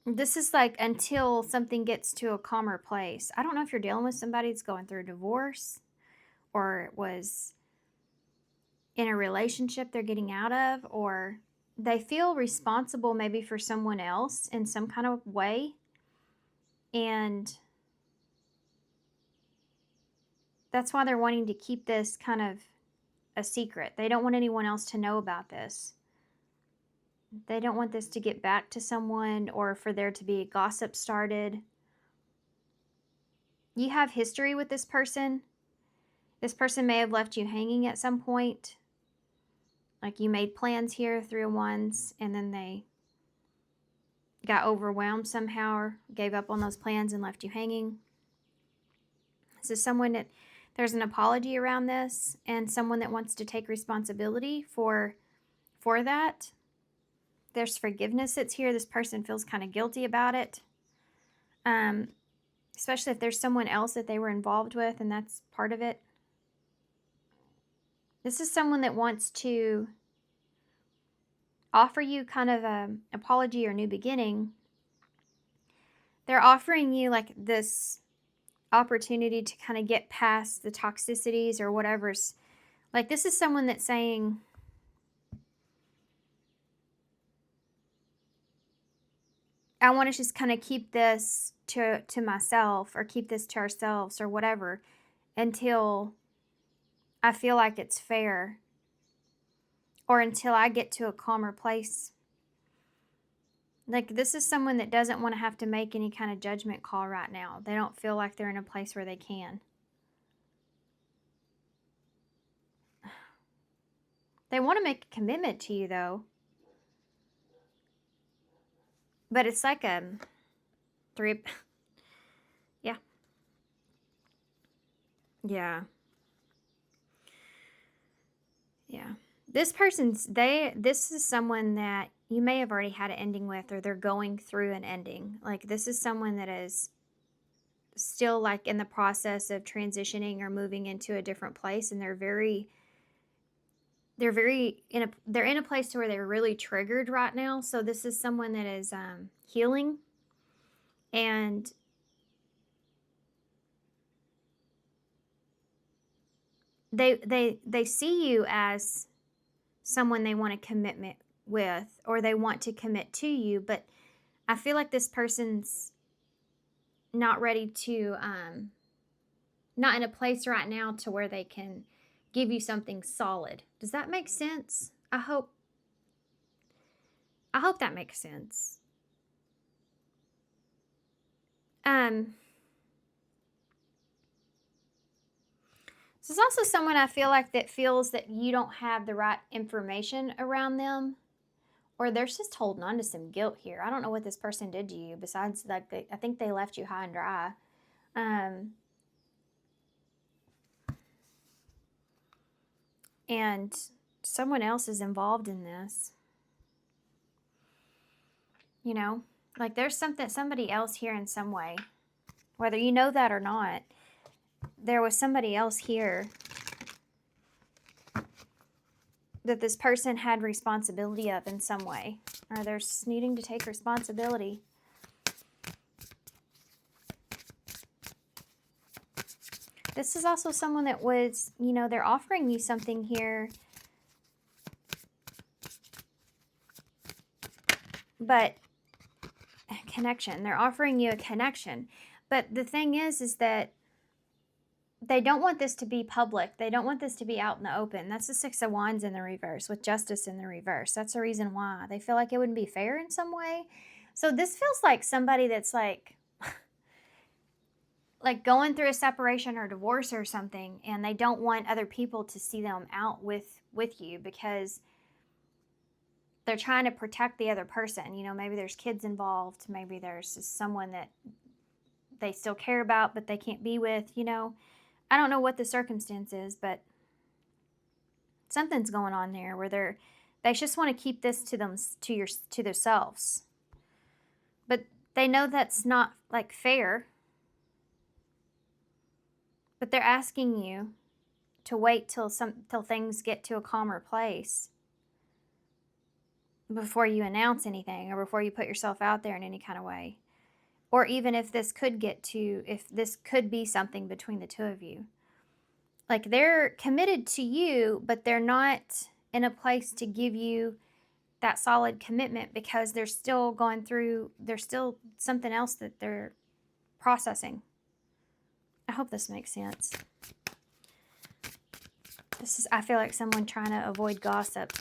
A: This is like until something gets to a calmer place. I don't know if you're dealing with somebody that's going through a divorce or was in a relationship they're getting out of, or they feel responsible maybe for someone else in some kind of way. And that's why they're wanting to keep this kind of a secret. They don't want anyone else to know about this. They don't want this to get back to someone or for there to be gossip started. You have history with this person. This person may have left you hanging at some point. Like you made plans here, 3 of Wands, and then they got overwhelmed somehow or gave up on those plans and left you hanging. This is someone that there's an apology around this and someone that wants to take responsibility for that. There's forgiveness that's here. This person feels kind of guilty about it. Especially if there's someone else that they were involved with and that's part of it. This is someone that wants to offer you kind of an apology or new beginning. They're offering you like this opportunity to kind of get past the toxicities or whatever's. Like this is someone that's saying, I want to just kind of keep this to myself or keep this to ourselves or whatever until I feel like it's fair or until I get to a calmer place. Like this is someone that doesn't want to have to make any kind of judgment call right now. They don't feel like they're in a place where they can. They want to make a commitment to you though. But it's like a 3. Yeah. Yeah. Yeah. This is someone that you may have already had an ending with, or they're going through an ending. Like this is someone that is still like in the process of transitioning or moving into a different place, and they're in a place to where they're really triggered right now. So this is someone that is healing, and they see you as someone they want a commitment with, or they want to commit to you. But I feel like this person's not ready to not in a place right now to where they can give you something solid. Does that make sense? I hope that makes sense. This is also someone I feel like that feels that you don't have the right information around them, or they're just holding on to some guilt here. I don't know what this person did to you besides like I think they left you high and dry. And someone else is involved in this. You know, like there's somebody else here in some way, whether you know that or not. There was somebody else here that this person had responsibility of in some way, or they're needing to take responsibility. This is also someone that was, you know, they're offering you something here, but a connection. They're offering you a connection. But the thing is that they don't want this to be public. They don't want this to be out in the open. That's the 6 of Wands in the reverse with Justice in the reverse. That's the reason why. They feel like it wouldn't be fair in some way. So this feels like somebody that's like going through a separation or divorce or something, and they don't want other people to see them out with you because they're trying to protect the other person. You know, maybe there's kids involved. Maybe there's just someone that they still care about, but they can't be with, you know. I don't know what the circumstance is, but something's going on there where they just want to keep this to them, to themselves. But they know that's not like fair. But they're asking you to wait till things get to a calmer place before you announce anything or before you put yourself out there in any kind of way. Or even if this could be something between the two of you. Like, they're committed to you, but they're not in a place to give you that solid commitment because there's still something else that they're processing. I hope this makes sense. I feel like someone trying to avoid gossip.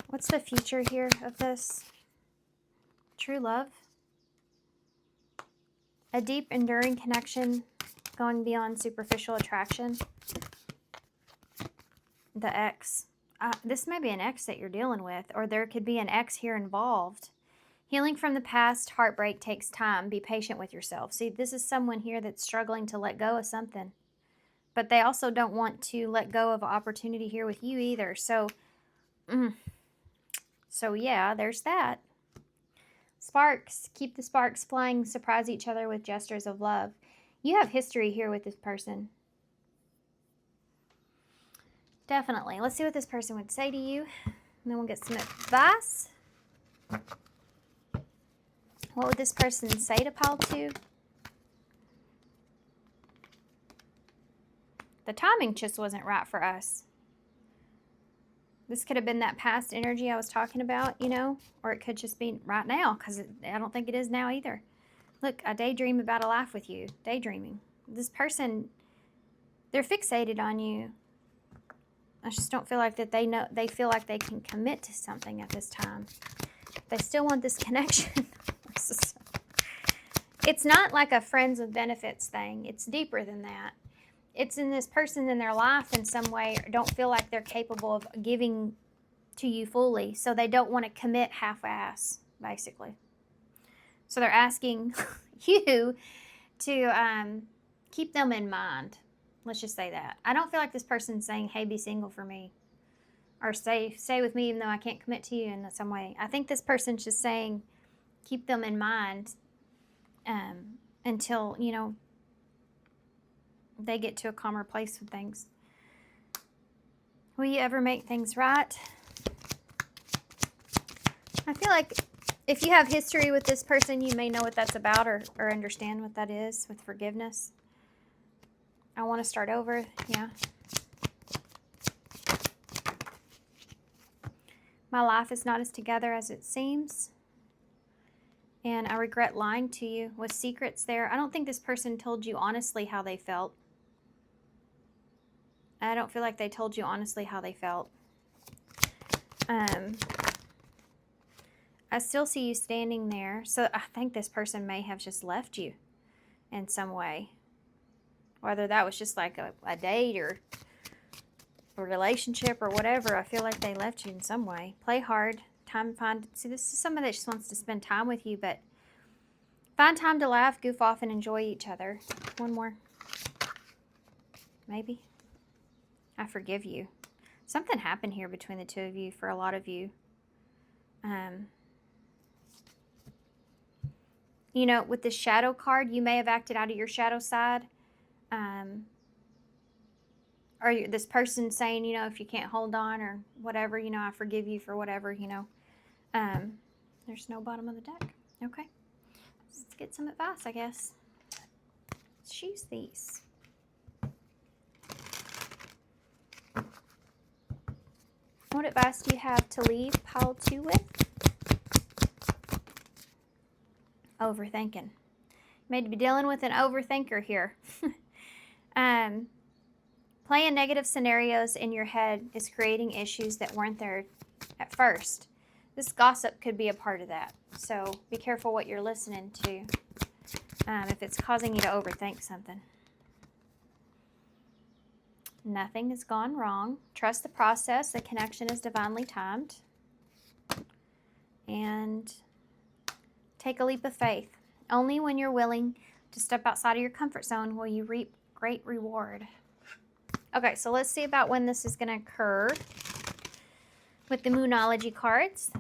A: What's the future here of this? True love. A deep, enduring connection going beyond superficial attraction. The ex. This may be an ex that you're dealing with, or there could be an ex here involved. Healing from the past, heartbreak takes time. Be patient with yourself. See, this is someone here that's struggling to let go of something. But they also don't want to let go of an opportunity here with you either. So yeah, there's that. Sparks. Keep the sparks flying. Surprise each other with gestures of love. You have history here with this person. Definitely. Let's see what this person would say to you. And then we'll get some advice. What would this person say to pile 2? The timing just wasn't right for us. This could have been that past energy I was talking about, you know, or it could just be right now, because I don't think it is now either. Look, I daydream about a life with you. Daydreaming. This person, they're fixated on you. I just don't feel like that they feel like they can commit to something at this time. They still want this connection. It's not like a friends with benefits thing. It's deeper than that. It's in this person in their life in some way don't feel like they're capable of giving to you fully. So they don't want to commit half-ass, basically. So they're asking you to keep them in mind. Let's just say that. I don't feel like this person's saying, hey, be single for me. Or stay with me even though I can't commit to you in some way. I think this person's just saying, keep them in mind until, you know, they get to a calmer place with things. Will you ever make things right? I feel like if you have history with this person, you may know what that's about or understand what that is with forgiveness. I want to start over. Yeah. My life is not as together as it seems. And I regret lying to you with secrets there. I don't think this person told you honestly how they felt. I don't feel like they told you honestly how they felt. I still see you standing there. So I think this person may have just left you in some way. Whether that was just like a date or a relationship or whatever. I feel like they left you in some way. Play hard. See, this is someone that just wants to spend time with you, but find time to laugh, goof off, and enjoy each other. One more. Maybe. I forgive you. Something happened here between the two of you for a lot of you. You know, with the shadow card, you may have acted out of your shadow side. Or this person saying, you know, if you can't hold on or whatever, you know, I forgive you for whatever, you know. There's no bottom of the deck. Okay. Let's get some advice, I guess. Let's choose these. What advice do you have to leave pile 2 with? Overthinking. You may be dealing with an overthinker here. Playing negative scenarios in your head is creating issues that weren't there at first. This gossip could be a part of that. So be careful what you're listening to if it's causing you to overthink something. Nothing has gone wrong. Trust the process. The connection is divinely timed. And take a leap of faith. Only when you're willing to step outside of your comfort zone will you reap great reward. Okay, so let's see about when this is going to occur with the Moonology cards.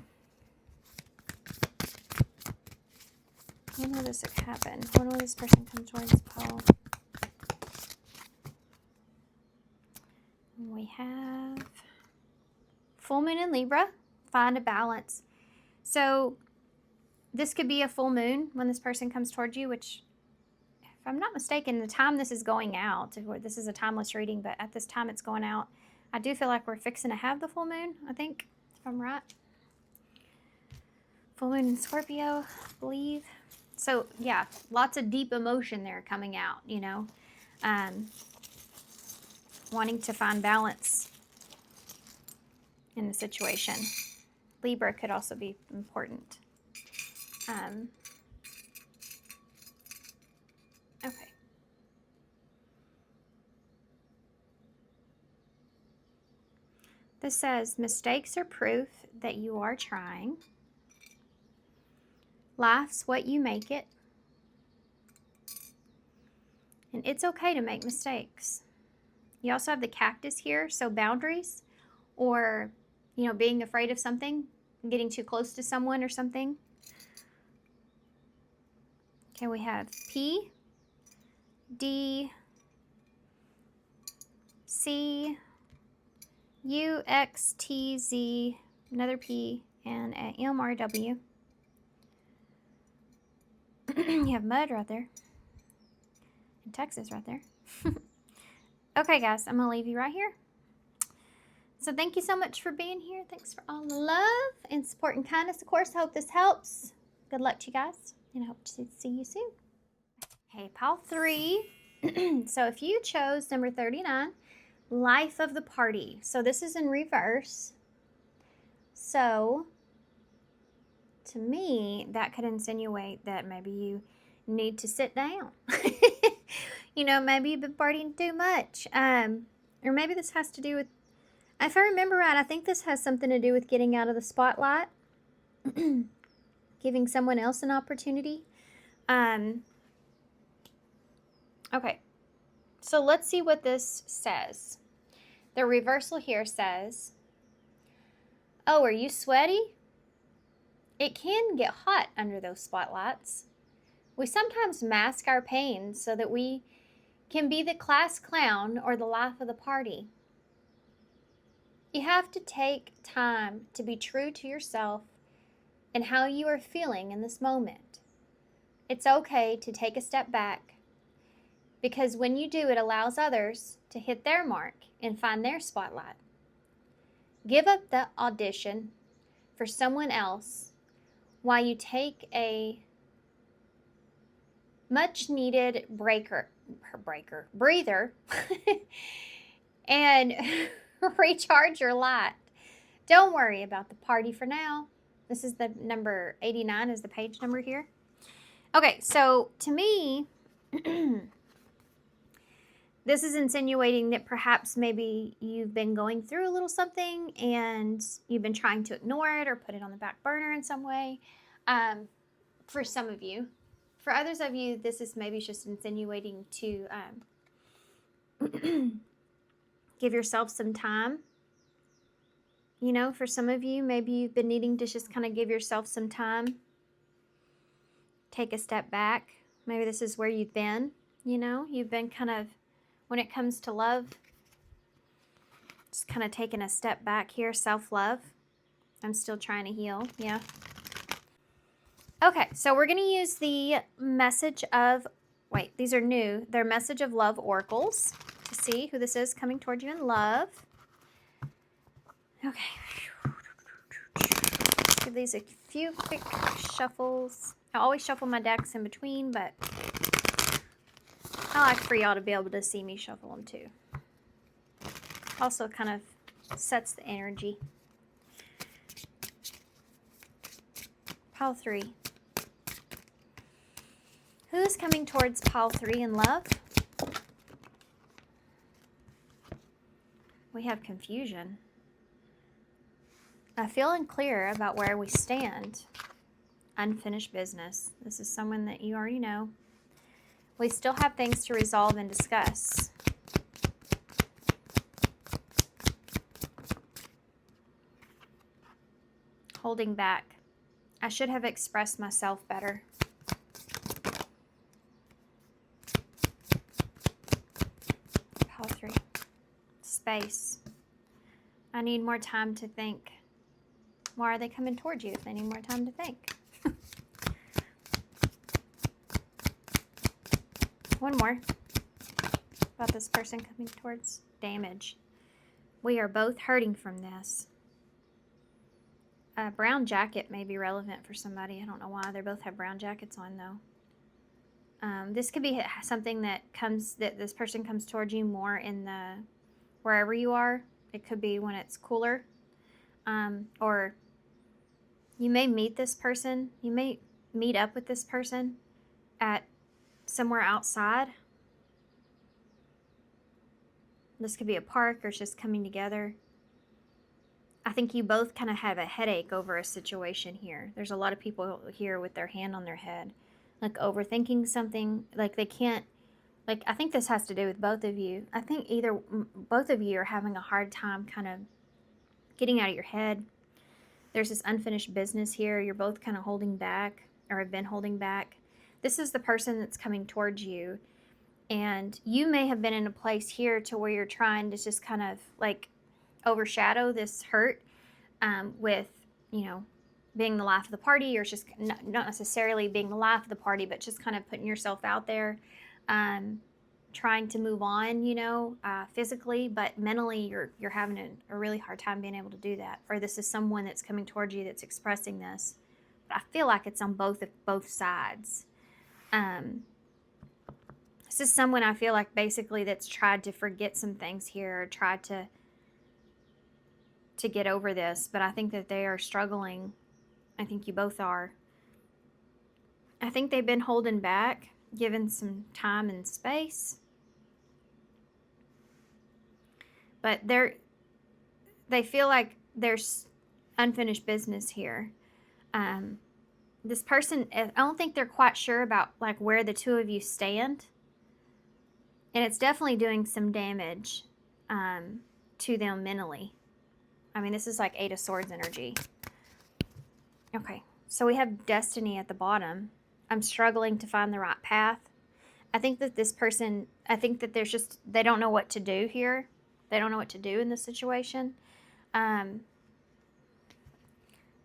A: When will this happen? When will this person come towards Paul? We have full moon in Libra. Find a balance. So this could be a full moon when this person comes towards you, which, if I'm not mistaken, the time this is going out, this is a timeless reading, but at this time it's going out, I do feel like we're fixing to have the full moon, I think, if I'm right. Full moon in Scorpio, I believe. So, yeah, lots of deep emotion there coming out, you know. Wanting to find balance in the situation. Libra could also be important. Okay. This says, mistakes are proof that you are trying. Life's what you make it. And it's okay to make mistakes. You also have the cactus here, so boundaries, or, you know, being afraid of something, getting too close to someone or something. Okay, we have P, D, C, U, X, T, Z, another P, and a M, R, W. You have mud right there. And Texas right there. Okay, guys, I'm going to leave you right here. So thank you so much for being here. Thanks for all the love and support and kindness. Of course, I hope this helps. Good luck to you guys, and I hope to see you soon. Hey, pile 3. So if you chose number 39, life of the party. So this is in reverse. So to me, that could insinuate that maybe you need to sit down. You know, maybe you've been partying too much. Or maybe this has to do with, if I remember right, I think this has something to do with getting out of the spotlight. Giving someone else an opportunity. Okay. So let's see what this says. The reversal here says, oh, are you sweaty? It can get hot under those spotlights. We sometimes mask our pain so that we can be the class clown or the life of the party. You have to take time to be true to yourself and how you are feeling in this moment. It's okay to take a step back, because when you do, it allows others to hit their mark and find their spotlight. Give up the audition for someone else while you take a much needed breather and recharge your light. Don't worry about the party for now. This is the number 89 is the page number here. Okay, so to me, this is insinuating that perhaps maybe you've been going through a little something and you've been trying to ignore it or put it on the back burner in some way. For some of you. For others of you, this is maybe just insinuating to give yourself some time. You know, for some of you, maybe you've been needing to just kind of give yourself some time. Take a step back. Maybe this is where you've been, you know. You've been kind of, when it comes to love, just kind of taking a step back here. Self-love. I'm still trying to heal, yeah. Okay, so we're going to use the message of, wait, these are new. They're message of love oracles to see who this is coming toward you in love. Okay. Give these a few quick shuffles. I always shuffle my decks in between, but I like for y'all to be able to see me shuffle them too. Also kind of sets the energy. Pile 3. Who's coming towards pile 3 in love? We have confusion. I feel unclear about where we stand. Unfinished business. This is someone that you already know. We still have things to resolve and discuss. Holding back. I should have expressed myself better. Pile 3. Space. I need more time to think. Why are they coming towards you if they need more time to think? One more about this person coming towards. Damage. We are both hurting from this. A brown jacket may be relevant for somebody. I don't know why. They both have brown jackets on, though. This could be something that this person comes towards you more in the wherever you are. It could be when it's cooler, or you may meet this person. You may meet up with this person at somewhere outside. This could be a park, or it's just coming together. I think you both kind of have a headache over a situation here. There's a lot of people here with their hand on their head, like overthinking something, like they can't, like I think this has to do with both of you. I think both of you are having a hard time kind of getting out of your head. There's this unfinished business here. You're both kind of holding back, or have been holding back. This is the person that's coming towards you, and you may have been in a place here to where you're trying to just kind of like overshadow this hurt with, being the life of the party, or just not necessarily being the life of the party, but just kind of putting yourself out there, trying to move on, physically, but mentally you're having a really hard time being able to do that. Or this is someone that's coming towards you that's expressing this. But I feel like it's on both sides. This is someone I feel like basically that's tried to forget some things here, or tried to get over this, but I think that they are struggling. I think you both are. I think they've been holding back, given some time and space. But they feel like there's unfinished business here. This person, I don't think they're quite sure about like where the two of you stand. And it's definitely doing some damage to them mentally. I mean, this is like 8 of Swords energy. Okay, so we have destiny at the bottom. I'm struggling to find the right path. I think that this person, they don't know what to do here. They don't know what to do in this situation. They're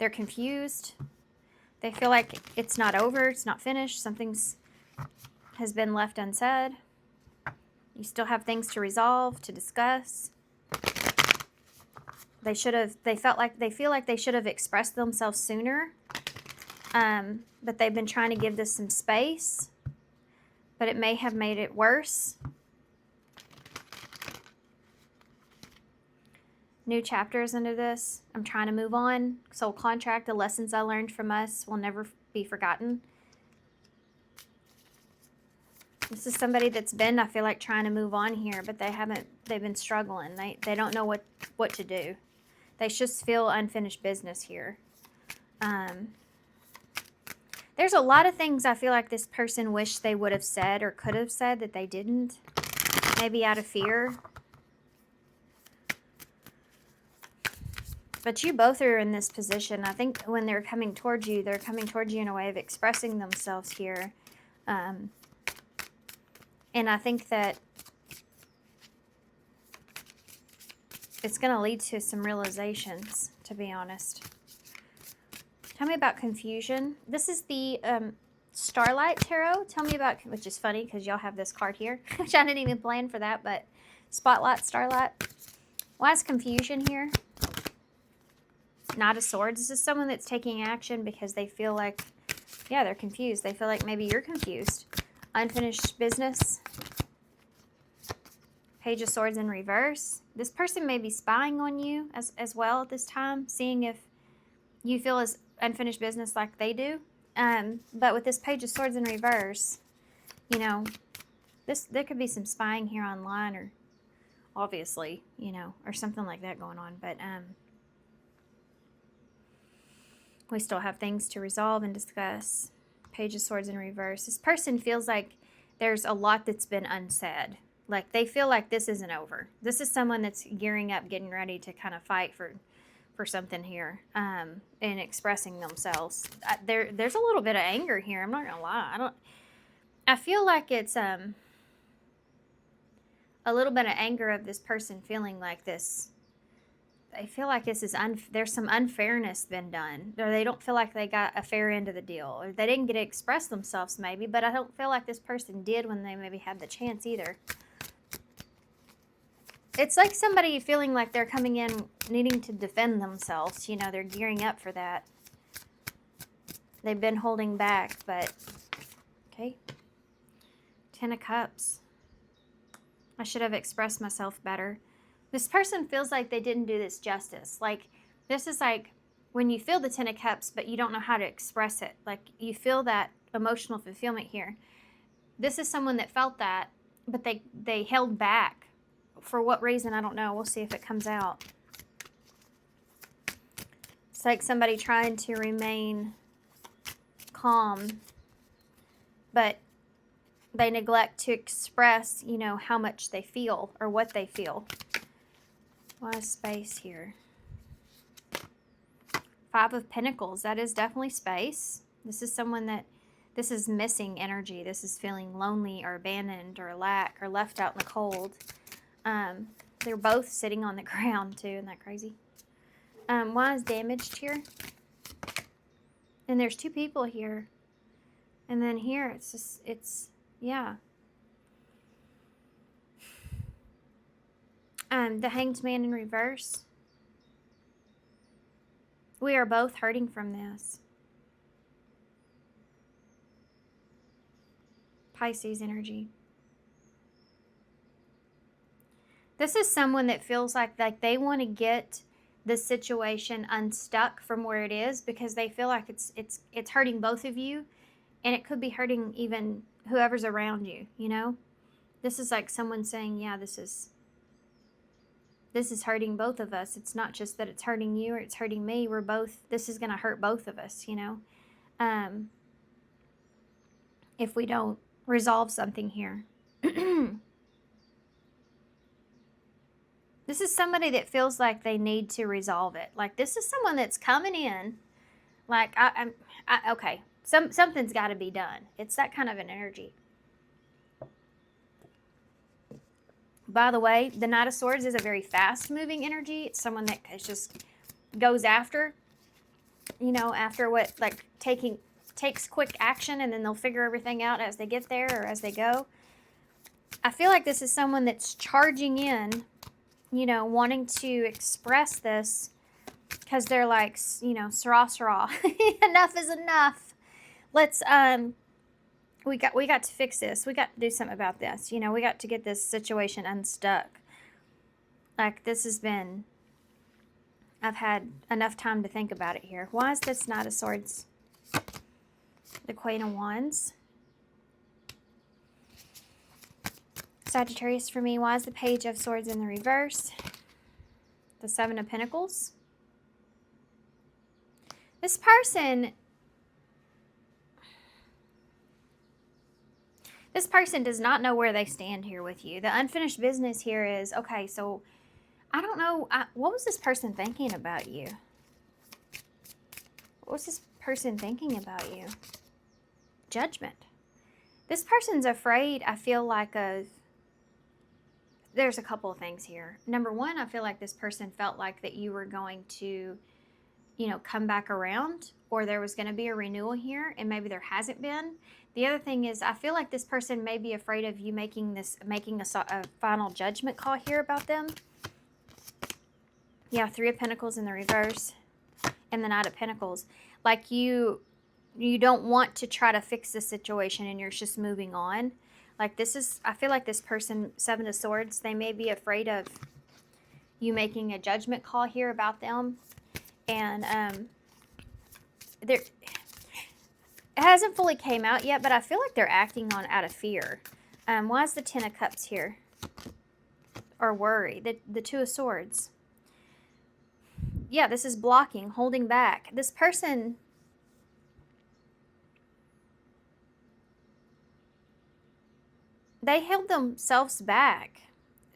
A: confused. They feel like it's not over, it's not finished, has been left unsaid. You still have things to resolve, to discuss. They feel like they should have expressed themselves sooner. But they've been trying to give this some space, but it may have made it worse. New chapters into this. I'm trying to move on. Soul contract, the lessons I learned from us will never be forgotten. This is somebody that's been, I feel like, trying to move on here, but they've been struggling. They don't know what to do. They just feel unfinished business here. There's a lot of things I feel like this person wished they would have said or could have said that they didn't. Maybe out of fear. But you both are in this position. I think when they're coming towards you in a way of expressing themselves here. And I think that it's going to lead to some realizations, to be honest. Tell me about confusion. This is the Starlight Tarot. Tell me about, which is funny because y'all have this card here, which I didn't even plan for that, but Spotlight, Starlight. Why is confusion here? Knight of Swords. This is someone that's taking action because they feel like, yeah, they're confused. They feel like maybe you're confused. Unfinished business. Page of Swords in reverse. This person may be spying on you as well at this time, seeing if you feel as unfinished business like they do. But with this Page of Swords in reverse, there could be some spying here online, obviously, you know, or something like that going on. But we still have things to resolve and discuss. Page of Swords in reverse. This person feels like there's a lot that's been unsaid. Like they feel like this isn't over. This is someone that's gearing up, getting ready to kind of fight for something here, and expressing themselves. There's a little bit of anger here. I'm not gonna lie. I feel like it's a little bit of anger of this person feeling like this. They feel like this is there's some unfairness been done, or they don't feel like they got a fair end of the deal, or they didn't get to express themselves maybe. But I don't feel like this person did when they maybe had the chance either. It's like somebody feeling like they're coming in needing to defend themselves. You know, they're gearing up for that. They've been holding back, but... Okay. 10 of Cups. I should have expressed myself better. This person feels like they didn't do this justice. Like, this is like when you feel the 10 of Cups, but you don't know how to express it. Like, you feel that emotional fulfillment here. This is someone that felt that, but they held back. For what reason, I don't know. We'll see if it comes out. It's like somebody trying to remain calm, but they neglect to express, you know, how much they feel or what they feel. Why is space here? 5 of Pentacles. That is definitely space. This is someone that, this is missing energy. This is feeling lonely or abandoned or lack or left out in the cold. They're both sitting on the ground too. Isn't that crazy? Why is damaged here? And there's 2 people here. And then here it's just, yeah. The Hanged Man in reverse. We are both hurting from this. Pisces energy. This is someone that feels like they want to get the situation unstuck from where it is because they feel like it's hurting both of you, and it could be hurting even whoever's around you, you know? This is like someone saying, yeah, this is hurting both of us. It's not just that it's hurting you or it's hurting me. We're both, this is going to hurt both of us, you know? If we don't resolve something here. This is somebody that feels like they need to resolve it. Like, this is someone that's coming in, like, okay, something's got to be done. It's that kind of an energy. By the way, the Knight of Swords is a very fast-moving energy. It's someone that just goes after, you know, after what, like, takes quick action, and then they'll figure everything out as they get there or as they go. I feel like this is someone that's charging in, you know, wanting to express this because they're like, you know, sarah, enough is enough. Let's, we got to fix this. We got to do something about this. You know, we got to get this situation unstuck. Like, this has been, I've had enough time to think about it here. Why is this Knight of Swords? The Queen of Wands. Sagittarius for me. Why is the Page of Swords in the reverse? The 7 of Pentacles. This person does not know where they stand here with you. The unfinished business here is, okay, so I don't know. What was this person thinking about you? What was this person thinking about you? Judgment. This person's afraid, I feel like, of... There's a couple of things here. Number one, I feel like this person felt like that you were going to, you know, come back around, or there was going to be a renewal here, and maybe there hasn't been. The other thing is, I feel like this person may be afraid of you making a final judgment call here about them. Yeah, 3 of Pentacles in the reverse, and the Knight of Pentacles. Like you don't want to try to fix the situation, and you're just moving on. Like, this is, I feel like this person, 7 of Swords, they may be afraid of you making a judgment call here about them. And it hasn't fully came out yet, but I feel like they're acting on out of fear. Why is the 10 of Cups here? or worry. The Two of Swords. Yeah, this is blocking, holding back. This person, they held themselves back.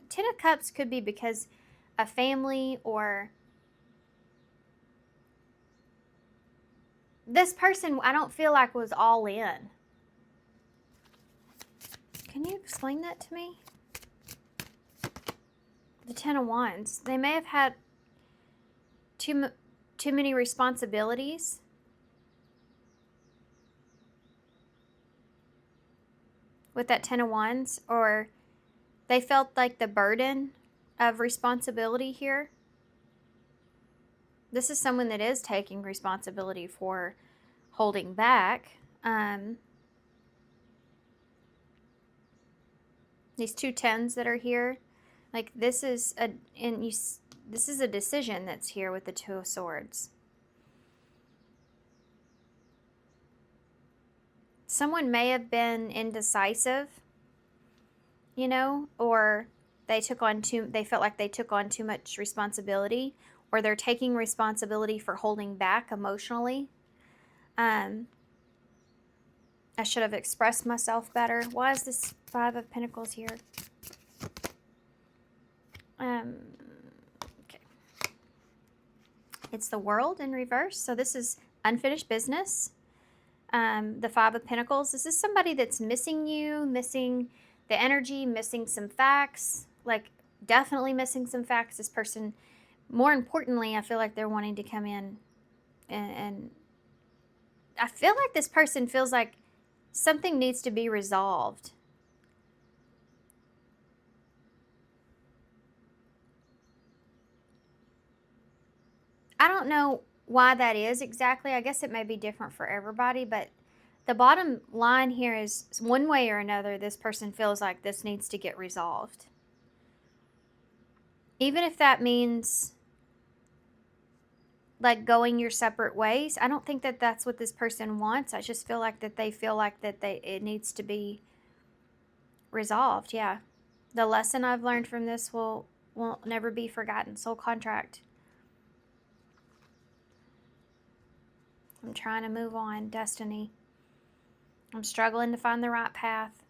A: Ten of Cups could be because a family, or this person, I don't feel like was all in. Can you explain that to me? The Ten of Wands. They may have had too many responsibilities. With that Ten of Wands, or they felt like the burden of responsibility here. This is someone that is taking responsibility for holding back. These two tens that are here, like this is this is a decision that's here with the Two of Swords. Someone may have been indecisive, you know, or they felt like they took on too much responsibility, or they're taking responsibility for holding back emotionally. I should have expressed myself better. Why is this Five of Pentacles here? Okay. It's the World in reverse. So this is unfinished business. The Five of Pentacles. This is somebody that's missing you, missing the energy, missing some facts. Like, definitely missing some facts. This person, more importantly, I feel like they're wanting to come in and I feel like this person feels like something needs to be resolved. I don't know why that is exactly. I guess it may be different for everybody, but the bottom line here is one way or another, this person feels like this needs to get resolved. Even if that means like going your separate ways. I don't think that that's what this person wants. I just feel like that they feel like that it needs to be resolved. Yeah. The lesson I've learned from this will never be forgotten. Soul contract. I'm trying to move on. Destiny. I'm struggling to find the right path.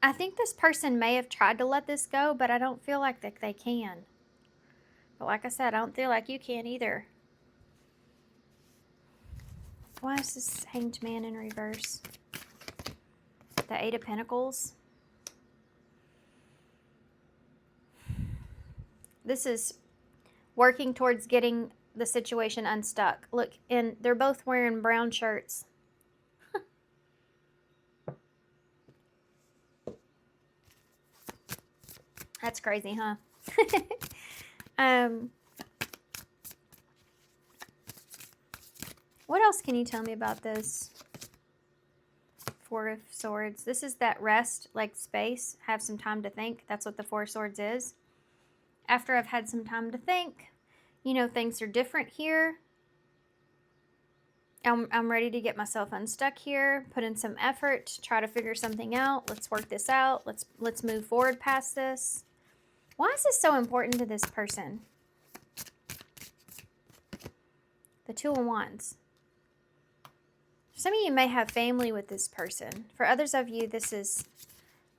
A: I think this person may have tried to let this go, but I don't feel like that they can. But like I said, I don't feel like you can either. Why is this Hanged Man in reverse? The Eight of Pentacles. This is working towards getting the situation unstuck. Look, and they're both wearing brown shirts. That's crazy, huh? What else can you tell me about this? Four of Swords. This is that rest, like space, have some time to think. That's what the Four of Swords is. After I've had some time to think, you know, things are different here. I'm ready to get myself unstuck here, put in some effort, try to figure something out. Let's work this out. Let's move forward past this. Why is this so important to this person? The Two of Wands. Some of you may have family with this person. For others of you, this is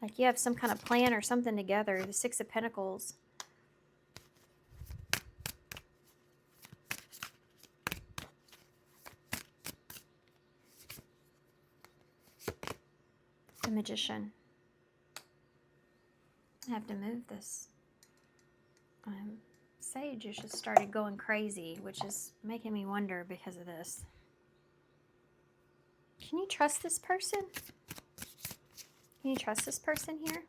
A: like you have some kind of plan or something together. The Six of Pentacles. The Magician. I have to move this. Sage has just started going crazy, which is making me wonder because of this. Can you trust this person? Can you trust this person here?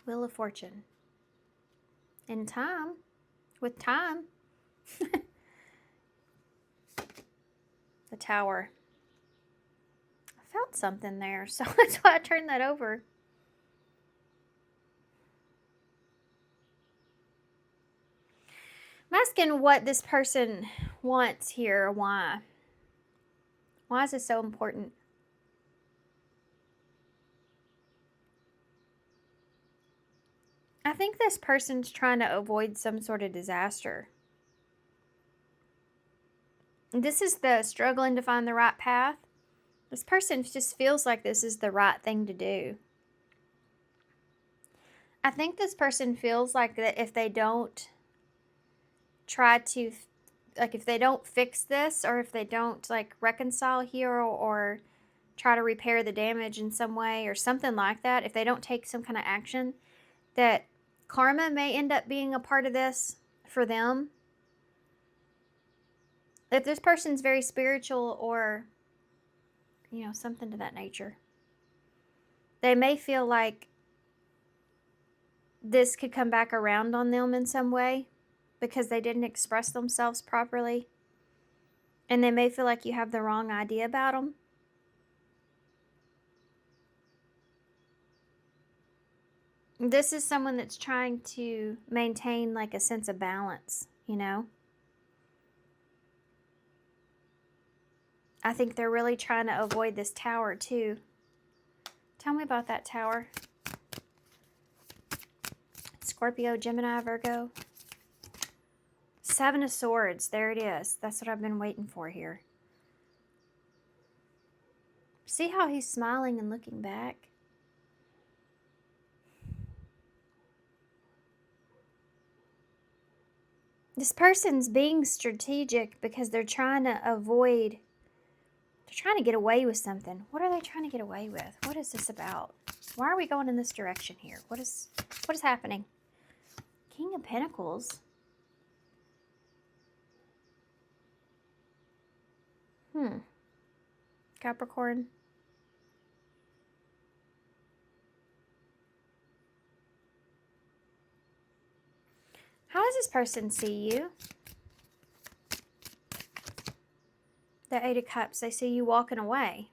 A: Wheel of Fortune. In time. With time. The Tower. I felt something there, so that's why I turned that over. I'm asking what this person wants here. Why? Why is this so important? I think this person's trying to avoid some sort of disaster. This is the struggling to find the right path. This person just feels like this is the right thing to do. I think this person feels like that if they don't try to, like if they don't fix this, or if they don't like reconcile here, or try to repair the damage in some way or something like that, if they don't take some kind of action, that karma may end up being a part of this for them. If this person's very spiritual or, you know, something to that nature, they may feel like this could come back around on them in some way because they didn't express themselves properly. And they may feel like you have the wrong idea about them. This is someone that's trying to maintain like a sense of balance, you know? I think they're really trying to avoid this tower too. Tell me about that tower. Scorpio, Gemini, Virgo. Seven of Swords. There it is. That's what I've been waiting for here. See how he's smiling and looking back? This person's being strategic because they're trying to avoid, they're trying to get away with something. What are they trying to get away with? What is this about? Why are we going in this direction here? What is happening? King of Pentacles. Capricorn. How does this person see you? The Eight of Cups. They see you walking away.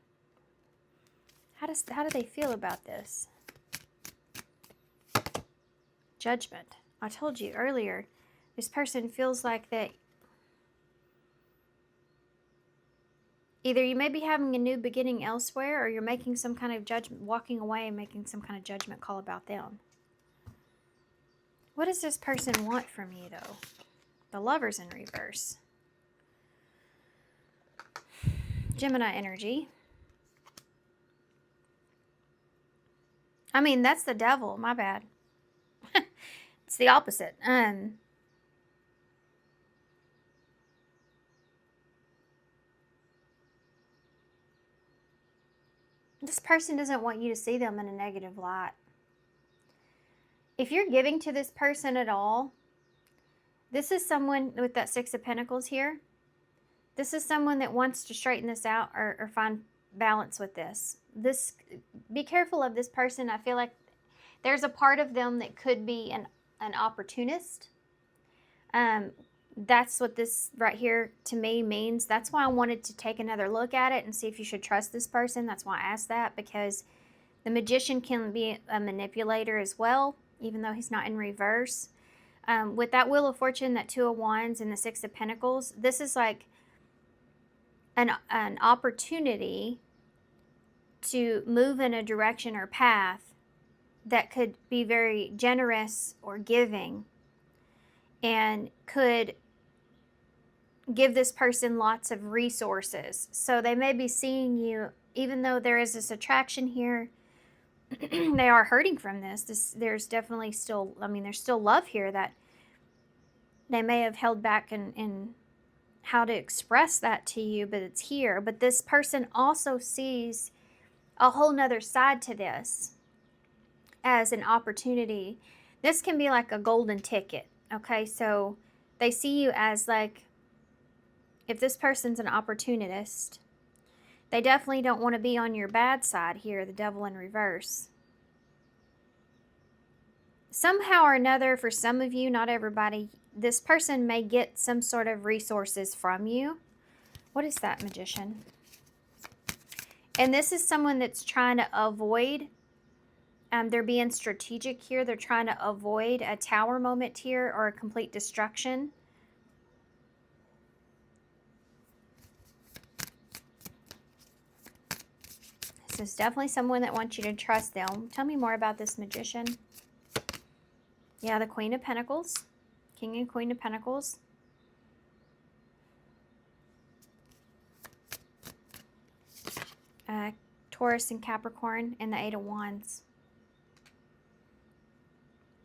A: How do they feel about this? Judgment. I told you earlier, this person feels like that either you may be having a new beginning elsewhere, or you're making some kind of judgment, walking away and making some kind of judgment call about them. What does this person want from you, though? The Lover's in reverse. Gemini energy. I mean, that's the devil. My bad. It's the opposite. This person doesn't want you to see them in a negative light. If you're giving to this person at all, this is someone with that Six of Pentacles here. This is someone that wants to straighten this out, or find balance with this. Be careful of this person. I feel like there's a part of them that could be an opportunist. That's what this right here to me means. That's why I wanted to take another look at it and see if you should trust this person. That's why I asked that, because the Magician can be a manipulator as well, even though he's not in reverse. With that Wheel of Fortune, that Two of Wands, and the Six of Pentacles, this is like an opportunity to move in a direction or path that could be very generous or giving, and could give this person lots of resources. So they may be seeing you, even though there is this attraction here, they are hurting from this. There's definitely still, I mean, there's still love here that they may have held back in how to express that to you, but it's here. But this person also sees a whole nother side to this as an opportunity. This can be like a golden ticket, okay? So they see you as like, if this person's an opportunist, they definitely don't want to be on your bad side here, the Devil in reverse. Somehow or another, for some of you, not everybody, this person may get some sort of resources from you. What is that, Magician? And this is someone that's trying to avoid, they're being strategic here. They're trying to avoid a tower moment here or a complete destruction. This is definitely someone that wants you to trust them. Tell me more about this Magician. Yeah, the Queen of Pentacles. King and Queen of Pentacles. Taurus and Capricorn, and the Eight of Wands.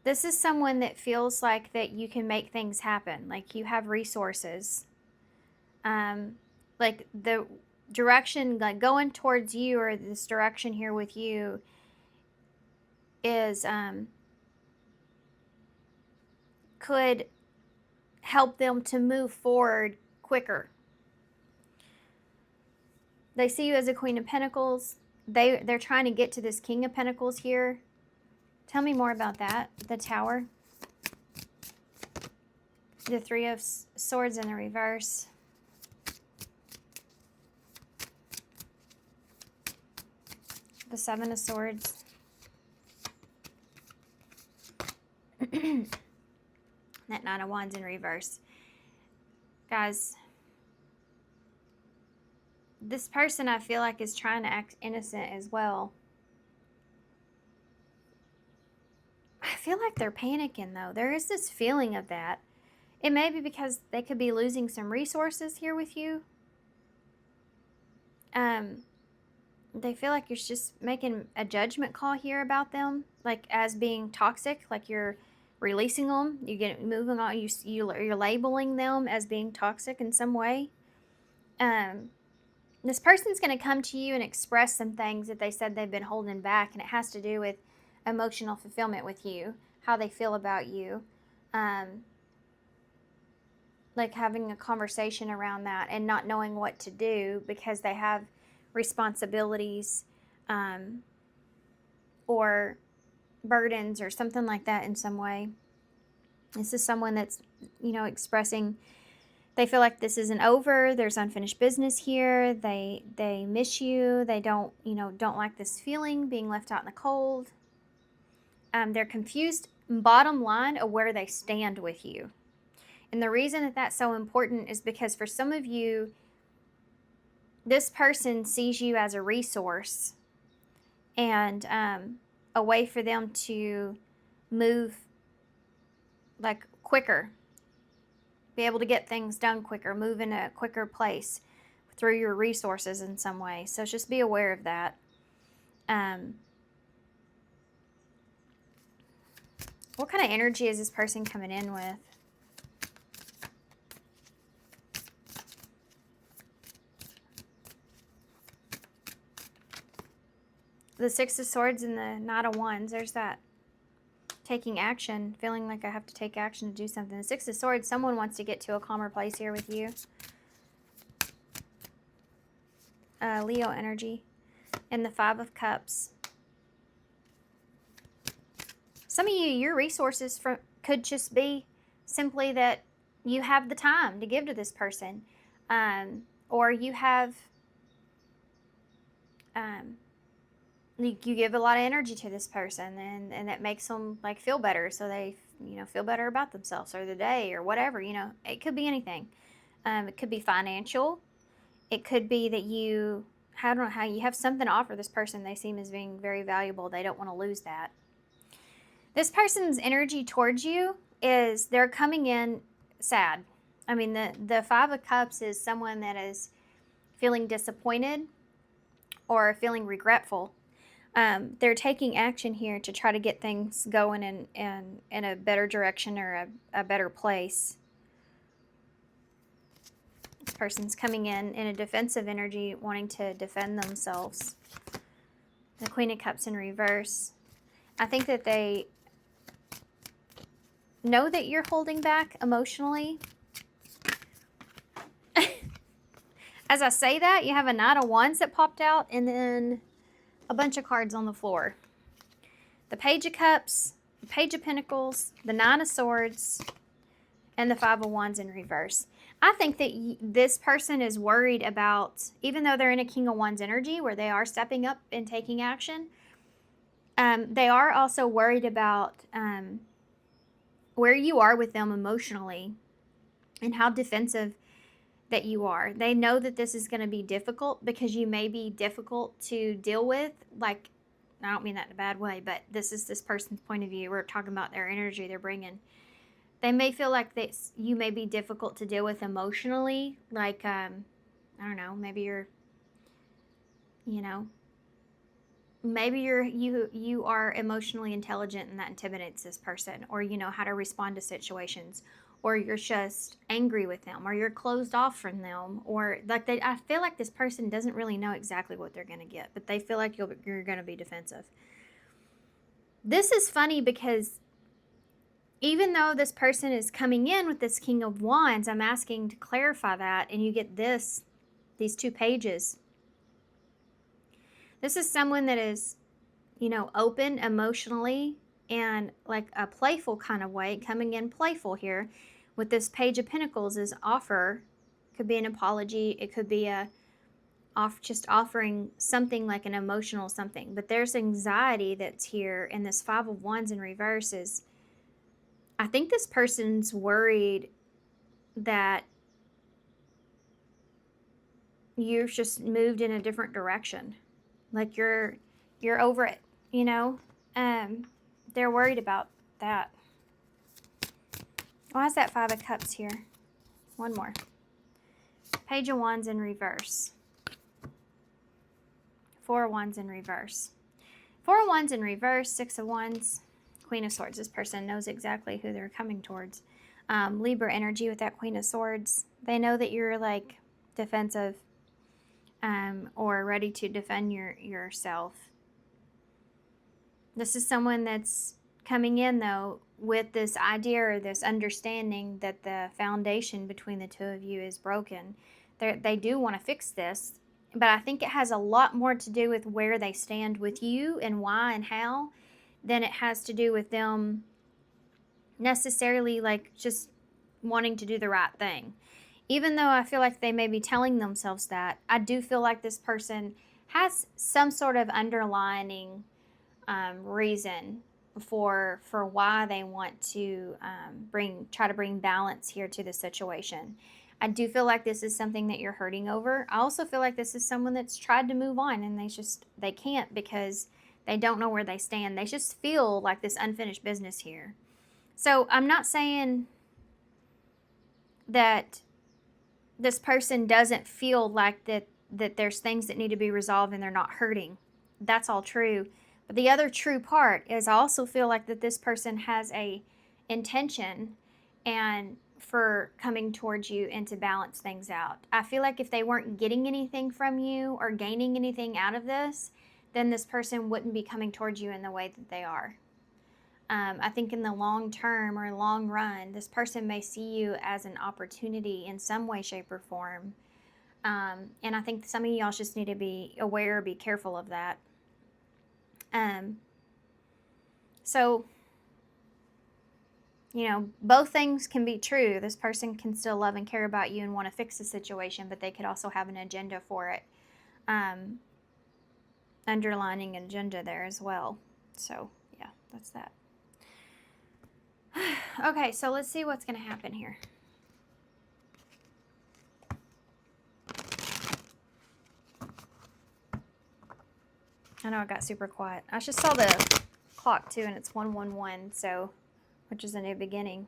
A: This is someone that feels like that you can make things happen, like you have resources. Like the direction, like going towards you, or this direction here with you is could help them to move forward quicker. They see you as a Queen of Pentacles. They're trying to get to this King of Pentacles here. Tell me more about that. The Tower. The Three of Swords in the reverse. The Seven of Swords. That Nine of Wands in reverse. Guys, this person I feel like is trying to act innocent as well. I feel like they're panicking though. There is this feeling of that. It may be because they could be losing some resources here with you. They feel like you're just making a judgment call here about them, like as being toxic, like you're releasing them, you get moving on, you're labeling them as being toxic in some way. This person's going to come to you and express some things that they said they've been holding back, and it has to do with emotional fulfillment with you, how they feel about you, like having a conversation around that and not knowing what to do because they have responsibilities or burdens or something like that in some way. This is someone that's, expressing they feel like this isn't over. There's unfinished business here. They miss you. They don't like this feeling, being left out in the cold. They're confused, bottom line, of where they stand with you. And the reason that that's so important is because for some of you, this person sees you as a resource and a way for them to move like quicker, be able to get things done quicker, move in a quicker place through your resources in some way. So just be aware of that. What kind of energy is this person coming in with? The Six of Swords and the Knight of Wands. There's that taking action, feeling like I have to take action to do something. The Six of Swords, someone wants to get to a calmer place here with you. Leo energy. And the Five of Cups. Some of you, your resources could just be simply that you have the time to give to this person. Or you have... you give a lot of energy to this person, and that makes them like feel better, so they feel better about themselves or the day or whatever. It could be anything. It could be financial. It could be that you have something to offer this person. They seem as being very valuable. They don't want to lose that. This person's energy towards you is they're coming in sad. I mean, the Five of Cups is someone that is feeling disappointed or feeling regretful. They're taking action here to try to get things going in a better direction or a better place. This person's coming in a defensive energy, wanting to defend themselves. The Queen of Cups in reverse. I think that they know that you're holding back emotionally. As I say that, you have a Knight of Wands that popped out, and then a bunch of cards on the floor. The Page of Cups, the Page of Pentacles, the Nine of Swords, and the Five of Wands in reverse. I think that this person is worried about, even though they're in a King of Wands energy where they are stepping up and taking action, they are also worried about where you are with them emotionally and how defensive that you are. They know that this is going to be difficult because you may be difficult to deal with, like I don't mean that in a bad way, but this is this person's point of view. We're talking about their energy they're bringing. They may feel like you may be difficult to deal with emotionally. Like, I don't know, maybe you're, you know, maybe you are emotionally intelligent and that intimidates this person, or you know how to respond to situations, or you're just angry with them, or you're closed off from them, or like I feel like this person doesn't really know exactly what they're going to get, but they feel like you're going to be defensive. This is funny because even though this person is coming in with this King of Wands, I'm asking to clarify that, and you get these 2 pages. This is someone that is, you know, open emotionally and like a playful kind of way, coming in playful here with this Page of Pentacles is offer. Could be an apology. It could be just offering something like an emotional something. But there's anxiety that's here, and this 5 of Wands in reverse is, I think this person's worried that you've just moved in a different direction. Like you're over it, you know? They're worried about that. Why is that 5 of Cups here? One more. Page of Wands in reverse. 4 of Wands in reverse. 4 of Wands in reverse, 6 of Wands, Queen of Swords. This person knows exactly who they're coming towards. Libra energy with that Queen of Swords. They know that you're like defensive or ready to defend yourself. This is someone that's coming in, though, with this idea or this understanding that the foundation between the 2 of you is broken. They do want to fix this, but I think it has a lot more to do with where they stand with you and why and how than it has to do with them necessarily like just wanting to do the right thing. Even though I feel like they may be telling themselves that, I do feel like this person has some sort of underlining reason for why they want to try to bring balance here to the situation. I do feel like this is something that you're hurting over. I also feel like this is someone that's tried to move on and they can't because they don't know where they stand. They just feel like this unfinished business here. So I'm not saying that this person doesn't feel like that there's things that need to be resolved and they're not hurting. That's all true. But the other true part is I also feel like that this person has a intention and for coming towards you and to balance things out. I feel like if they weren't getting anything from you or gaining anything out of this, then this person wouldn't be coming towards you in the way that they are. I think in the long term or long run, this person may see you as an opportunity in some way, shape, or form. And I think some of y'all just need to be aware, be careful of that. So, you know, both things can be true. This person can still love and care about you and want to fix the situation, but they could also have an agenda for it. Underlining an agenda there as well. So, yeah, that's that. Okay, so let's see what's going to happen here. I know I got super quiet. I just saw the clock too, and it's 111, so which is a new beginning.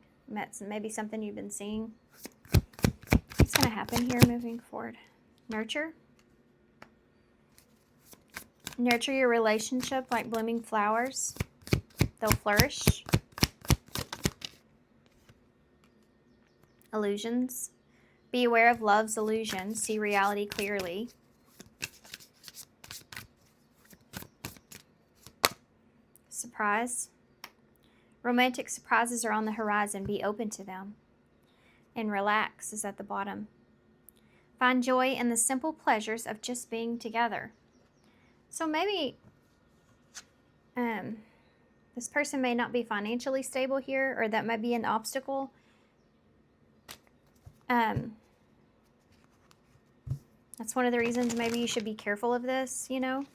A: Maybe something you've been seeing. What's going to happen here moving forward? Nurture. Nurture your relationship like blooming flowers. They'll flourish. Illusions. Be aware of love's illusions. See reality clearly. Surprise. Romantic surprises are on the horizon. Be open to them. And relax is at the bottom. Find joy in the simple pleasures of just being together. So maybe this person may not be financially stable here, or that might be an obstacle. That's one of the reasons maybe you should be careful of this, you know.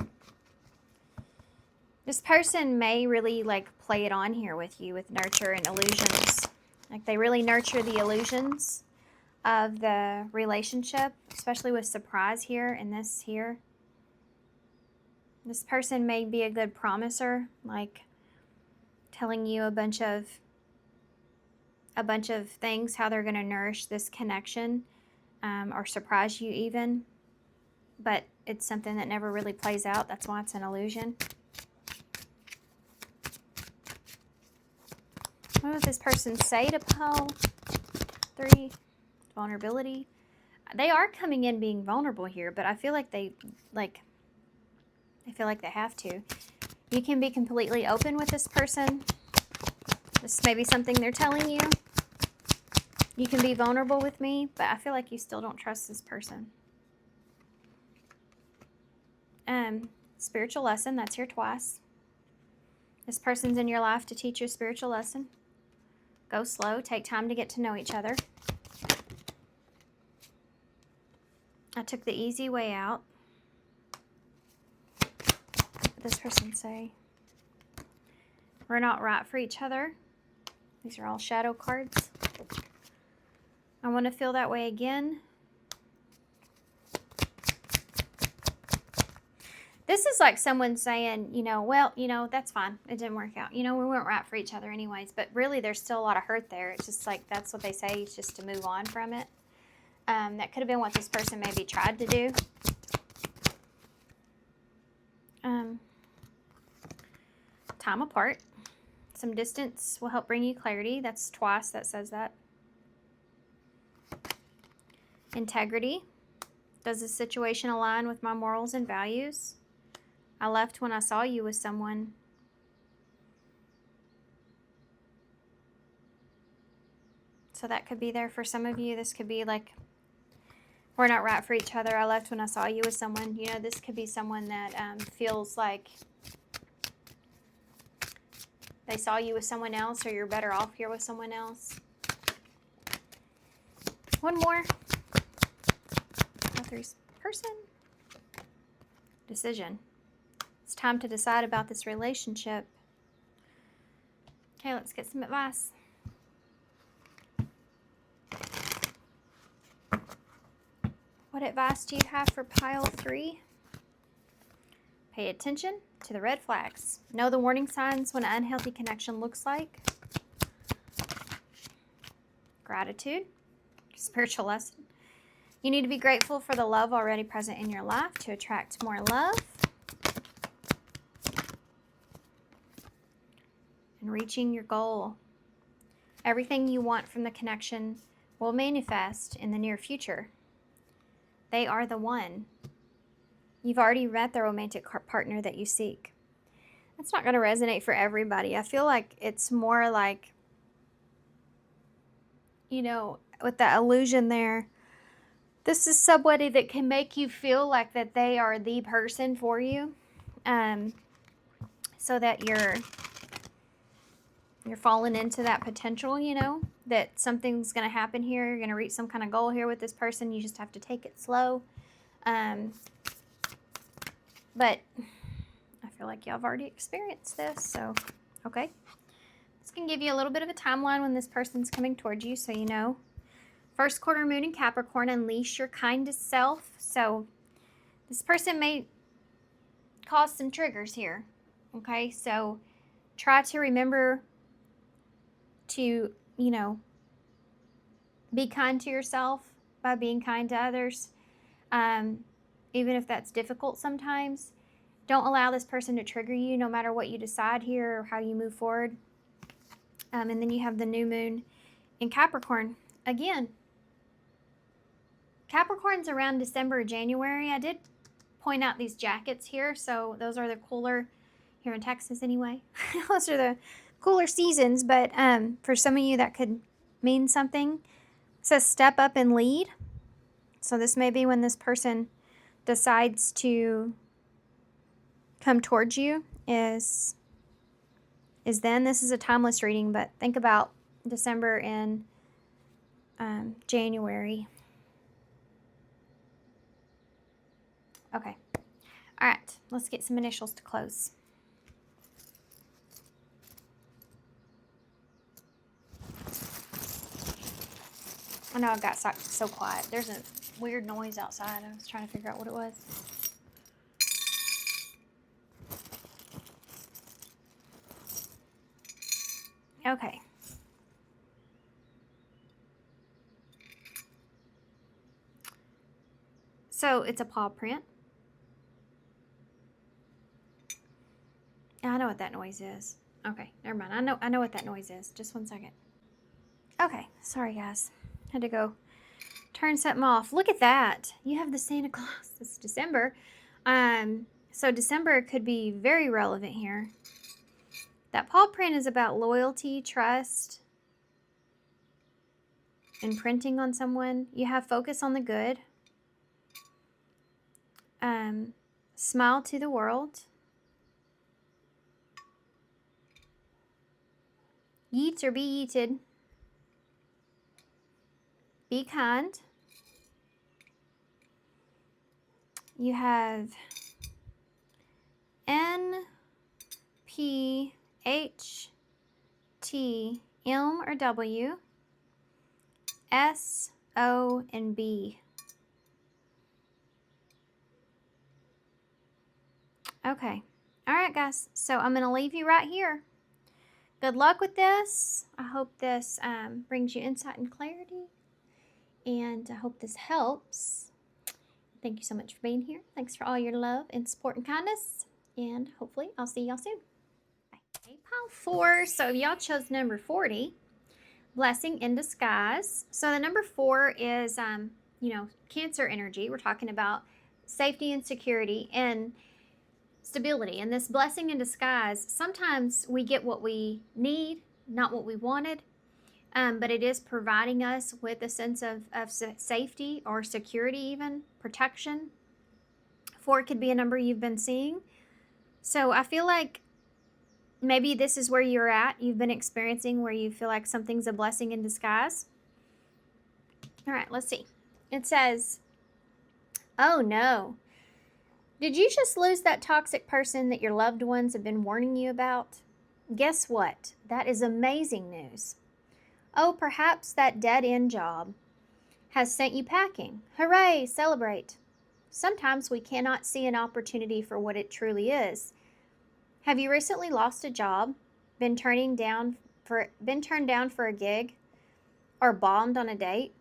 A: This person may really like play it on here with you with nurture and illusions. Like they really nurture the illusions of the relationship, especially with surprise here and this here. This person may be a good promiser, like telling you a bunch of things, how they're going to nourish this connection, or surprise you even. But it's something that never really plays out. That's why it's an illusion. What would this person say to pile 3? Vulnerability. They are coming in being vulnerable here, but I feel like they have to. You can be completely open with this person. This may be something they're telling you. You can be vulnerable with me, but I feel like you still don't trust this person. Spiritual lesson, that's here twice. This person's in your life to teach you a spiritual lesson. Go slow, take time to get to know each other. I took the easy way out. What did this person say? We're not right for each other. These are all shadow cards. I want to feel that way again. This is like someone saying, well, that's fine. It didn't work out. We weren't right for each other anyways. But really, there's still a lot of hurt there. It's just like, that's what they say. It's just to move on from it. That could have been what this person maybe tried to do. Time apart. Some distance will help bring you clarity. That's twice that says that. Integrity. Does this situation align with my morals and values? I left when I saw you with someone. So that could be there for some of you. This could be like, we're not right for each other. I left when I saw you with someone. This could be someone that feels like they saw you with someone else, or you're better off here with someone else. One more. Author's person. Decision. It's time to decide about this relationship. Okay, let's get some advice. What advice do you have for pile 3? Pay attention to the red flags. Know the warning signs when an unhealthy connection looks like. Gratitude. Spiritual lesson. You need to be grateful for the love already present in your life to attract more love. And reaching your goal. Everything you want from the connection will manifest in the near future. They are the one. You've already met the romantic partner that you seek. That's not going to resonate for everybody. I feel like it's more like, with the illusion there, this is somebody that can make you feel like that they are the person for you, so that you're falling into that potential, that something's going to happen here. You're going to reach some kind of goal here with this person. You just have to take it slow. But I feel like y'all have already experienced this, so okay. This can give you a little bit of a timeline when this person's coming towards you, so you know. First quarter moon in Capricorn, unleash your kindest self. So this person may cause some triggers here, okay? So try to remember to, be kind to yourself by being kind to others. Even if that's difficult sometimes. Don't allow this person to trigger you no matter what you decide here or how you move forward. And then you have the new moon in Capricorn. Again, Capricorn's around December or January. I did point out these jackets here, so those are the cooler, here in Texas anyway. Those are the cooler seasons, but for some of you that could mean something. It says step up and lead. So this may be when this person decides to come towards you is then. This is a timeless reading, but think about December and January. Okay. All right. Let's get some initials to close. I know I got so quiet. There's a weird noise outside. I was trying to figure out what it was. Okay. So it's a paw print. I know what that noise is. Okay, never mind. I know what that noise is. Just one second. Okay, sorry guys. Had to go turn something off. Look at that. You have the Santa Claus. It's December. So December could be very relevant here. That paw print is about loyalty, trust, imprinting on someone. You have focus on the good. Smile to the world. Yeet or be yeeted. Be kind. You have N, P, H, T, M or W, S, O, and B. Okay. All right, guys. So I'm going to leave you right here. Good luck with this. I hope this brings you insight and clarity. And I hope this helps. Thank you so much for being here. Thanks for all your love and support and kindness. And hopefully I'll see y'all soon. Bye. Okay, pile 4. So y'all chose number 40. Blessing in disguise. So the number 4 is, Cancer energy. We're talking about safety and security and stability. And this blessing in disguise, sometimes we get what we need, not what we wanted, but it is providing us with a sense of safety or security, even protection. 4 could be a number you've been seeing. So I feel like maybe this is where you're at. You've been experiencing where you feel like something's a blessing in disguise. All right, let's see. It says, oh no. Did you just lose that toxic person that your loved ones have been warning you about? Guess what? That is amazing news. Oh, perhaps that dead-end job has sent you packing. Hooray, celebrate. Sometimes we cannot see an opportunity for what it truly is. Have you recently lost a job, been turned down for a gig, or bombed on a date?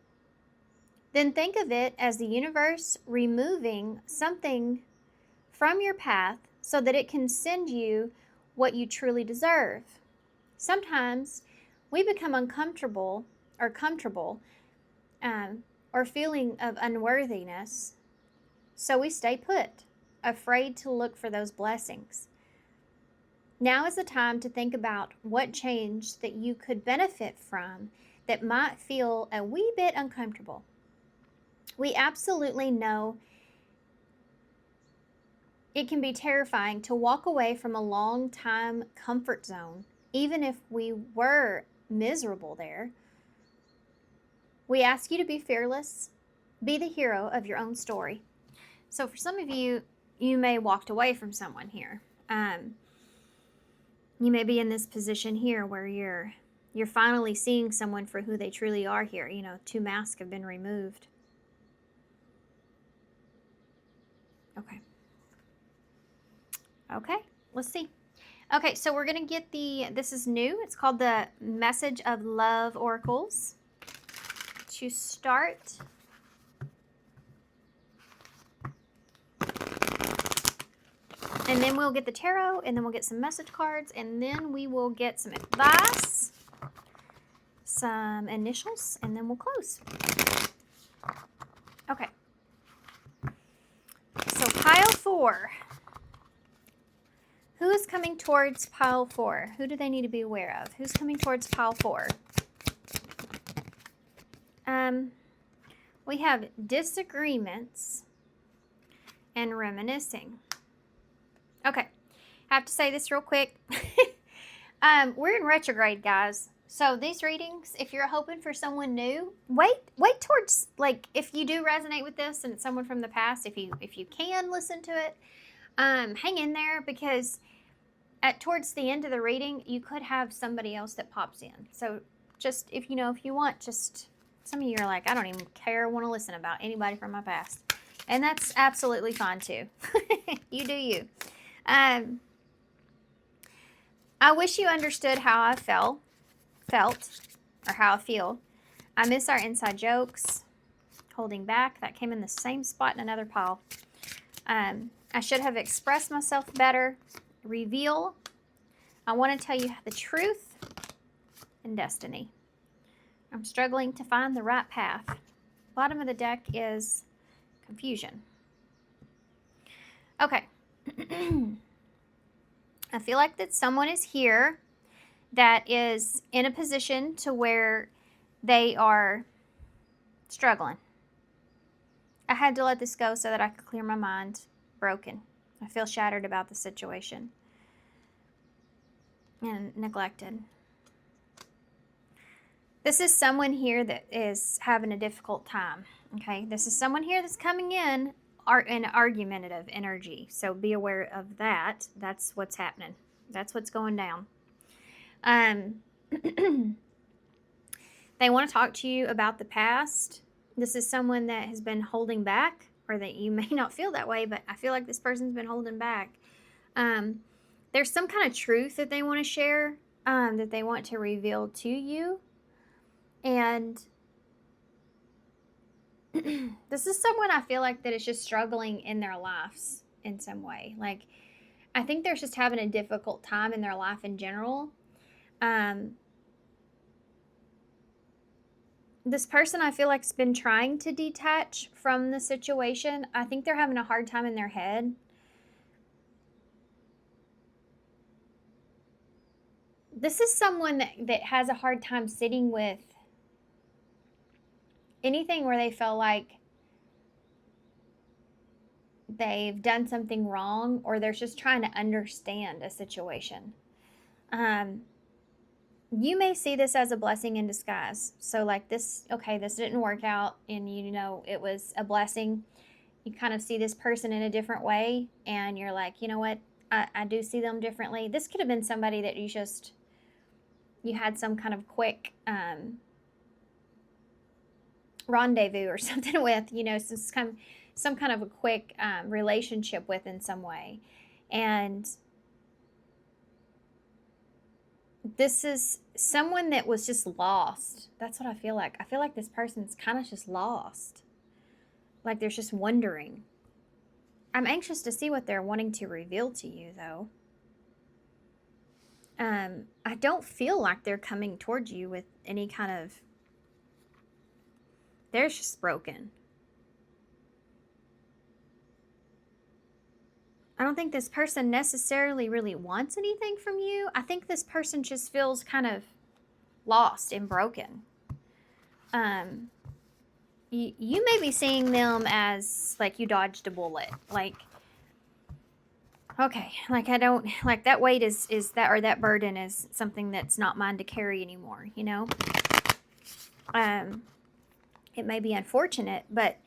A: Then think of it as the universe removing something from your path so that it can send you what you truly deserve. Sometimes we become uncomfortable or comfortable or feeling of unworthiness, so we stay put, afraid to look for those blessings. Now is the time to think about what change that you could benefit from that might feel a wee bit uncomfortable. We absolutely know it can be terrifying to walk away from a long-time comfort zone, even if we were miserable there. We ask you to be fearless, be the hero of your own story. So for some of you, you may have walked away from someone here. You may be in this position here where you're finally seeing someone for who they truly are here. 2 masks have been removed. Okay, let's see. Okay, so we're going to get this is new. It's called the Message of Love Oracles. To start, and then we'll get the tarot, and then we'll get some message cards, and then we will get some advice, some initials, and then we'll close. Okay. So pile 4. Who is coming towards pile 4? Who do they need to be aware of? Who's coming towards pile 4? We have disagreements and reminiscing. Okay, I have to say this real quick. We're in retrograde, guys. So these readings, if you're hoping for someone new, wait towards, like, if you do resonate with this and it's someone from the past, if you can listen to it, hang in there, because towards the end of the reading, you could have somebody else that pops in. So just, if you want, just, some of you are like, I don't even care, want to listen about anybody from my past. And that's absolutely fine too. You do you. I wish you understood how I felt felt or how I feel. I miss our inside jokes. Holding back. That came in the same spot in another pile. I should have expressed myself better. Reveal. I want to tell you the truth. And destiny. I'm struggling to find the right path. Bottom of the deck is confusion. Okay. I feel like that someone is here that is in a position to where they are struggling. I had to let this go so that I could clear my mind. Broken. I feel shattered about the situation. And neglected. This is someone here that is having a difficult time. Okay? This is someone here that's coming in argumentative energy. So be aware of that. That's what's happening. That's what's going down. They want to talk to you about the past. This is someone that has been holding back, or that you may not feel that way, but I feel like this person's been holding back. There's some kind of truth that they want to share, that they want to reveal to you. And this is someone I feel like that is just struggling in their lives in some way. Like, I think they're just having a difficult time in their life in general. This person I feel like has been trying to detach from the situation. I think they're having a hard time in their head. This is someone that has a hard time sitting with anything where they feel like they've done something wrong, or they're just trying to understand a situation. You may see this as a blessing in disguise. So like this, okay, this didn't work out, and you know it was a blessing. You kind of see this person in a different way, and you're like, you know what, I do see them differently. This could have been somebody that you had some kind of quick rendezvous or something with, you know, some kind of a quick relationship with in some way. And this is someone that was just lost. That's what I feel like. I feel like this person's kind of just lost. Like they're just wondering. I'm anxious to see what they're wanting to reveal to you, though. I don't feel like they're coming towards you with any kind of... They're just broken. I don't think this person necessarily really wants anything from you. I think this person just feels kind of lost and broken. You may be seeing them as like you dodged a bullet. Like, okay, like I don't, like that weight is that, or that burden is something that's not mine to carry anymore, you know? It may be unfortunate, but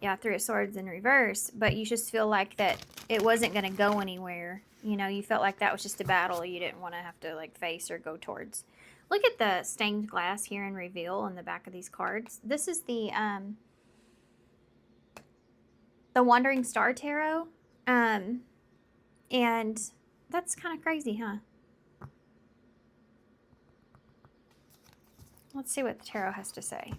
A: yeah, Three of Swords in reverse, but you just feel like that it wasn't going to go anywhere. You know, you felt like that was just a battle you didn't want to have to like face or go towards. Look at the stained glass here in reveal on the back of these cards. This is the Wandering Star Tarot. And that's kind of crazy, huh? Let's see what the tarot has to say.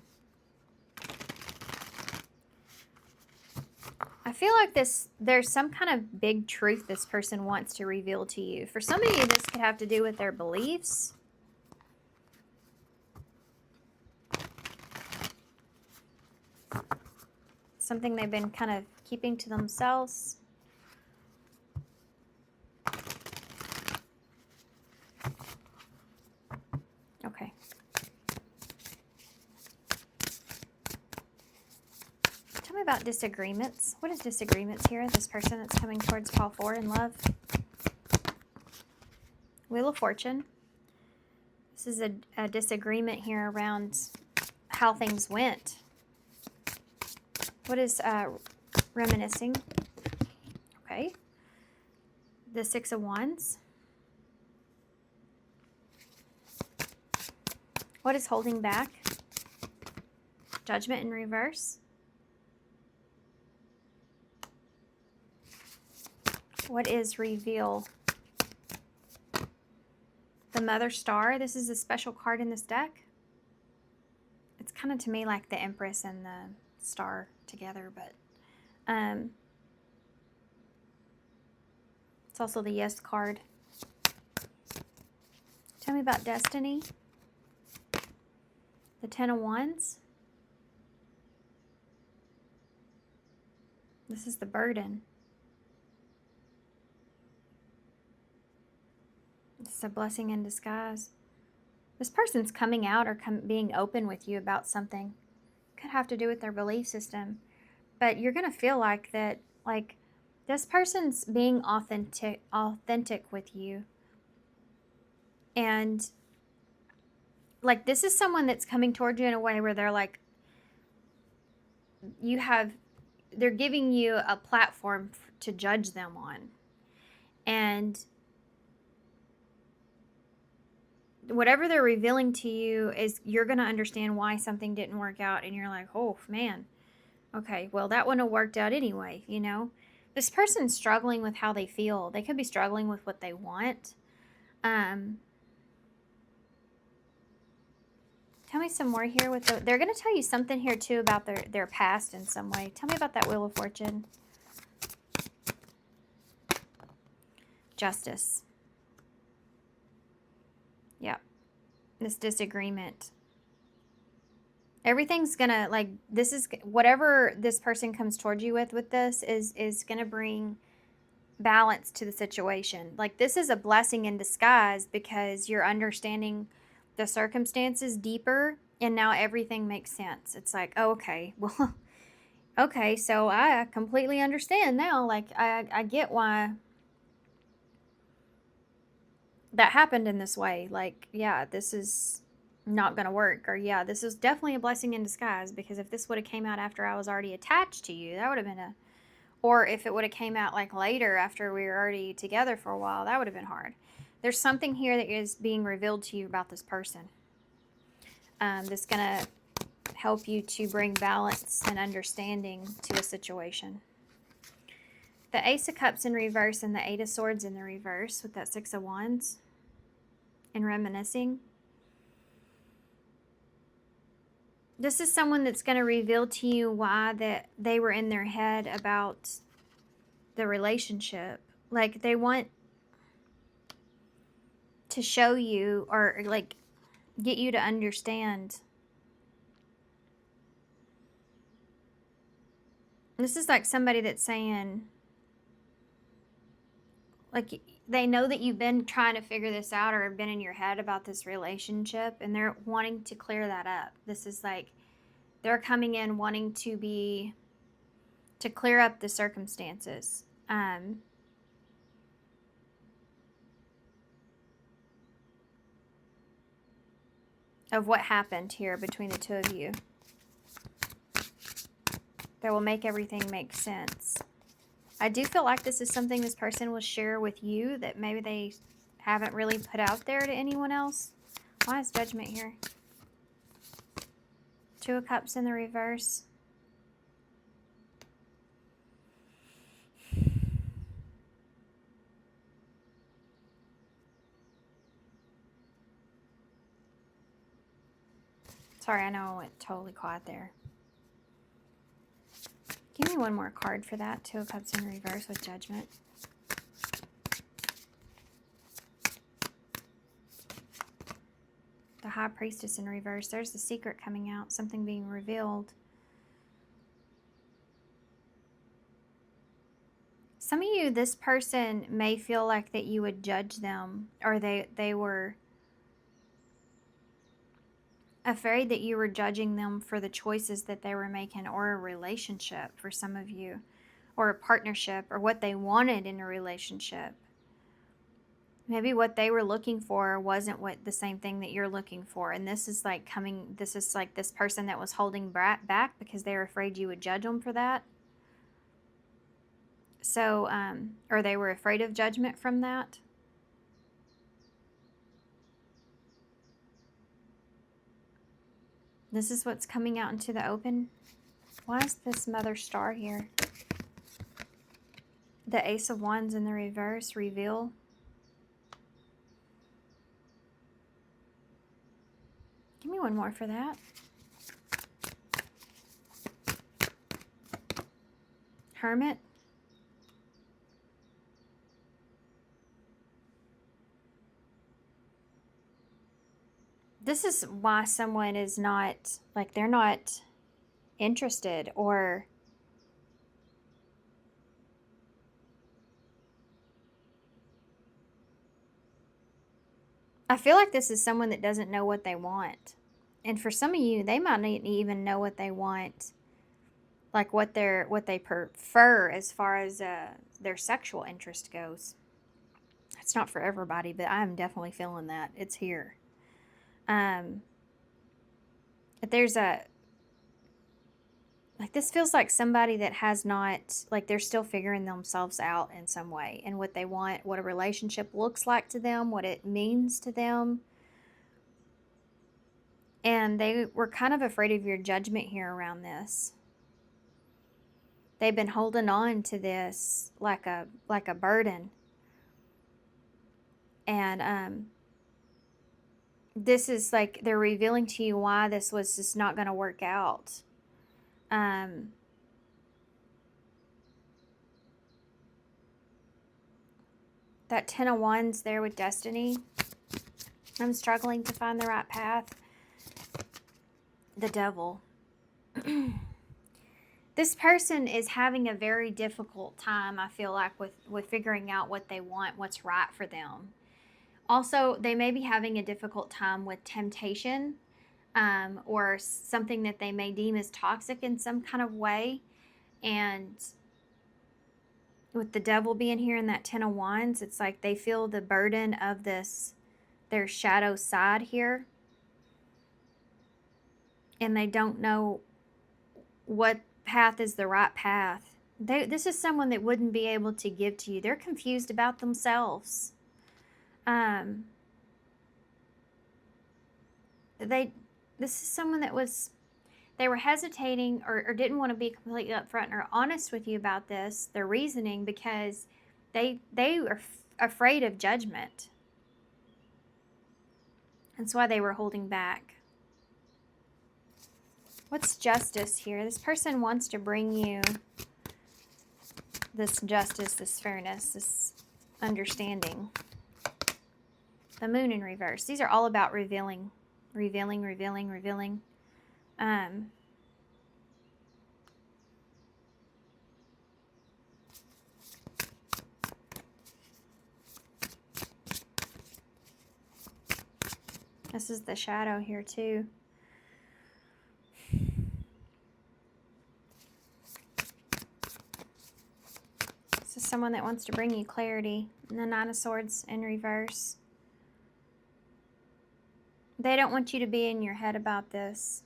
A: I feel like there's some kind of big truth this person wants to reveal to you. For some of you, this could have to do with their beliefs. Something they've been kind of keeping to themselves. Okay. Tell me about disagreements. What is disagreements here? This person that's coming towards Paul 4 in love. Wheel of Fortune. This is a disagreement here around how things went. What is reminiscing? Okay. The Six of Wands. What is holding back? Judgment in reverse. What is reveal? The Mother Star. This is a special card in this deck. It's kind of to me like the Empress and the Star together, but it's also the Yes card. Tell me about destiny. The Ten of Wands. This is the burden. It's a blessing in disguise. This person's coming out or being open with you about something. Could have to do with their belief system. But you're going to feel like that, like, this person's being authentic with you. And, like, this is someone that's coming toward you in a way where they're like, they're giving you a platform to judge them on. And whatever they're revealing to you is you're going to understand why something didn't work out. And you're like, oh, man. Okay, well, that wouldn't have worked out anyway, you know? This person's struggling with how they feel. They could be struggling with what they want. Tell me some more here with they're going to tell you something here too about their past in some way. Tell me about that Wheel of Fortune. Justice. Yep. This disagreement. Everything's going to, like, this is, whatever this person comes towards you with this is going to bring balance to the situation. Like, this is a blessing in disguise because you're understanding the circumstances deeper, and now everything makes sense. It's like, oh, okay, well, okay, so I completely understand now. Like, I get why that happened in this way. Like, yeah, this is not gonna work, or yeah, this is definitely a blessing in disguise, because if this would have came out after I was already attached to you, that would have been or if it would have came out like later after we were already together for a while, that would have been hard. There's something here that is being revealed to you about this person. That's going to help you to bring balance and understanding to a situation. The Ace of Cups in reverse and the Eight of Swords in the reverse with that Six of Wands and reminiscing. This is someone that's going to reveal to you why that they were in their head about the relationship. Like, they want to show you, or like get you to understand. This is like somebody that's saying, like, they know that you've been trying to figure this out or have been in your head about this relationship, and they're wanting to clear that up. This is like they're coming in wanting to clear up the circumstances. Of what happened here between the two of you. That will make everything make sense. I do feel like this is something this person will share with you that maybe they haven't really put out there to anyone else. Why is Judgment here? Two of Cups in the reverse. Sorry, I know I went totally quiet there. Give me one more card for that. Two of Cups in reverse with Judgment. The High Priestess in reverse. There's the secret coming out. Something being revealed. Some of you, this person may feel like that you would judge them, or they were afraid that you were judging them for the choices that they were making, or a relationship for some of you, or a partnership, or what they wanted in a relationship. Maybe what they were looking for wasn't the same thing that you're looking for. And this is like this person that was holding back because they were afraid you would judge them for that. So, or they were afraid of judgment from that. This is what's coming out into the open. Why is this Mother Star here? The Ace of Wands in the reverse, reveal. more for that. Hermit. This is why someone is not, like, they're not interested, or I feel like this is someone that doesn't know what they want. And for some of you, they might not even know what they want, like what they prefer as far as their sexual interest goes. It's not for everybody, but I'm definitely feeling that. It's here. But there's like, this feels like somebody that has not, like, they're still figuring themselves out in some way, and what they want, what a relationship looks like to them, what it means to them. And they were kind of afraid of your judgment here around this. They've been holding on to this like a burden. And this is like, they're revealing to you why this was just not going to work out. That 10 of Wands there with Destiny. I'm struggling to find the right path. The Devil. This person is having a very difficult time, I feel like, with figuring out what they want, what's right for them. Also, they may be having a difficult time with temptation, or something that they may deem as toxic in some kind of way. And with the Devil being here in that 10 of Wands, it's like they feel the burden of this, their shadow side here. And they don't know what path is the right path. This is someone that wouldn't be able to give to you. They're confused about themselves. This is someone that they were hesitating, or didn't want to be completely upfront or honest with you about this, their reasoning, because they are afraid of judgment. That's why they were holding back. What's justice here? This person wants to bring you this justice, this fairness, this understanding. The Moon in reverse. These are all about revealing. Revealing. This is the shadow here too. This is someone that wants to bring you clarity. And the 9 of Swords in reverse. They don't want you to be in your head about this.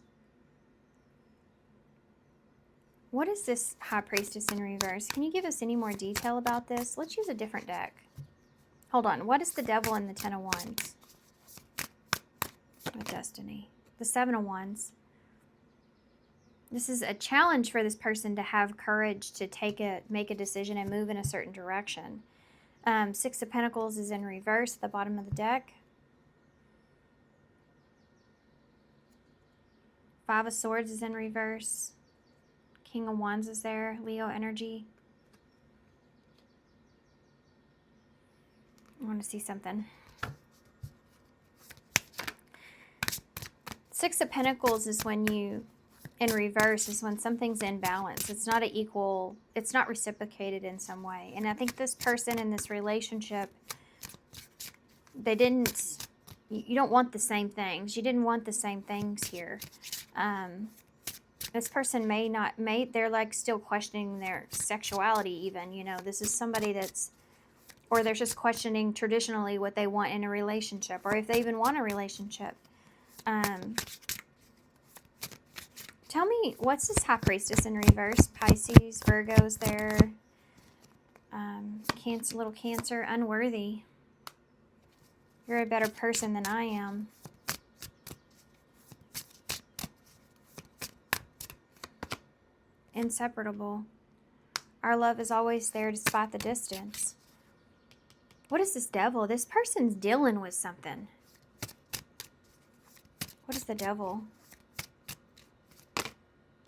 A: What is this High Priestess in reverse? Can you give us any more detail about this? Let's use a different deck. Hold on. What is the Devil in the 10 of Wands? With Destiny. The 7 of Wands. This is a challenge for this person to have courage to make a decision and move in a certain direction. 6 of Pentacles is in reverse at the bottom of the deck. 5 of Swords is in reverse. King of Wands is there. Leo energy. I want to see something. 6 of Pentacles is when you, in reverse, is when something's in balance. It's not it's not reciprocated in some way. And I think this person in this relationship, you don't want the same things. You didn't want the same things here. This person they're like still questioning their sexuality even, this is somebody or they're just questioning traditionally what they want in a relationship, or if they even want a relationship. Tell me, what's this High Priestess in reverse? Pisces, Virgo's there. Cancer, little Cancer, unworthy. You're a better person than I am. Inseparable. Our love is always there despite the distance. What is this Devil? This person's dealing with something. What is the devil?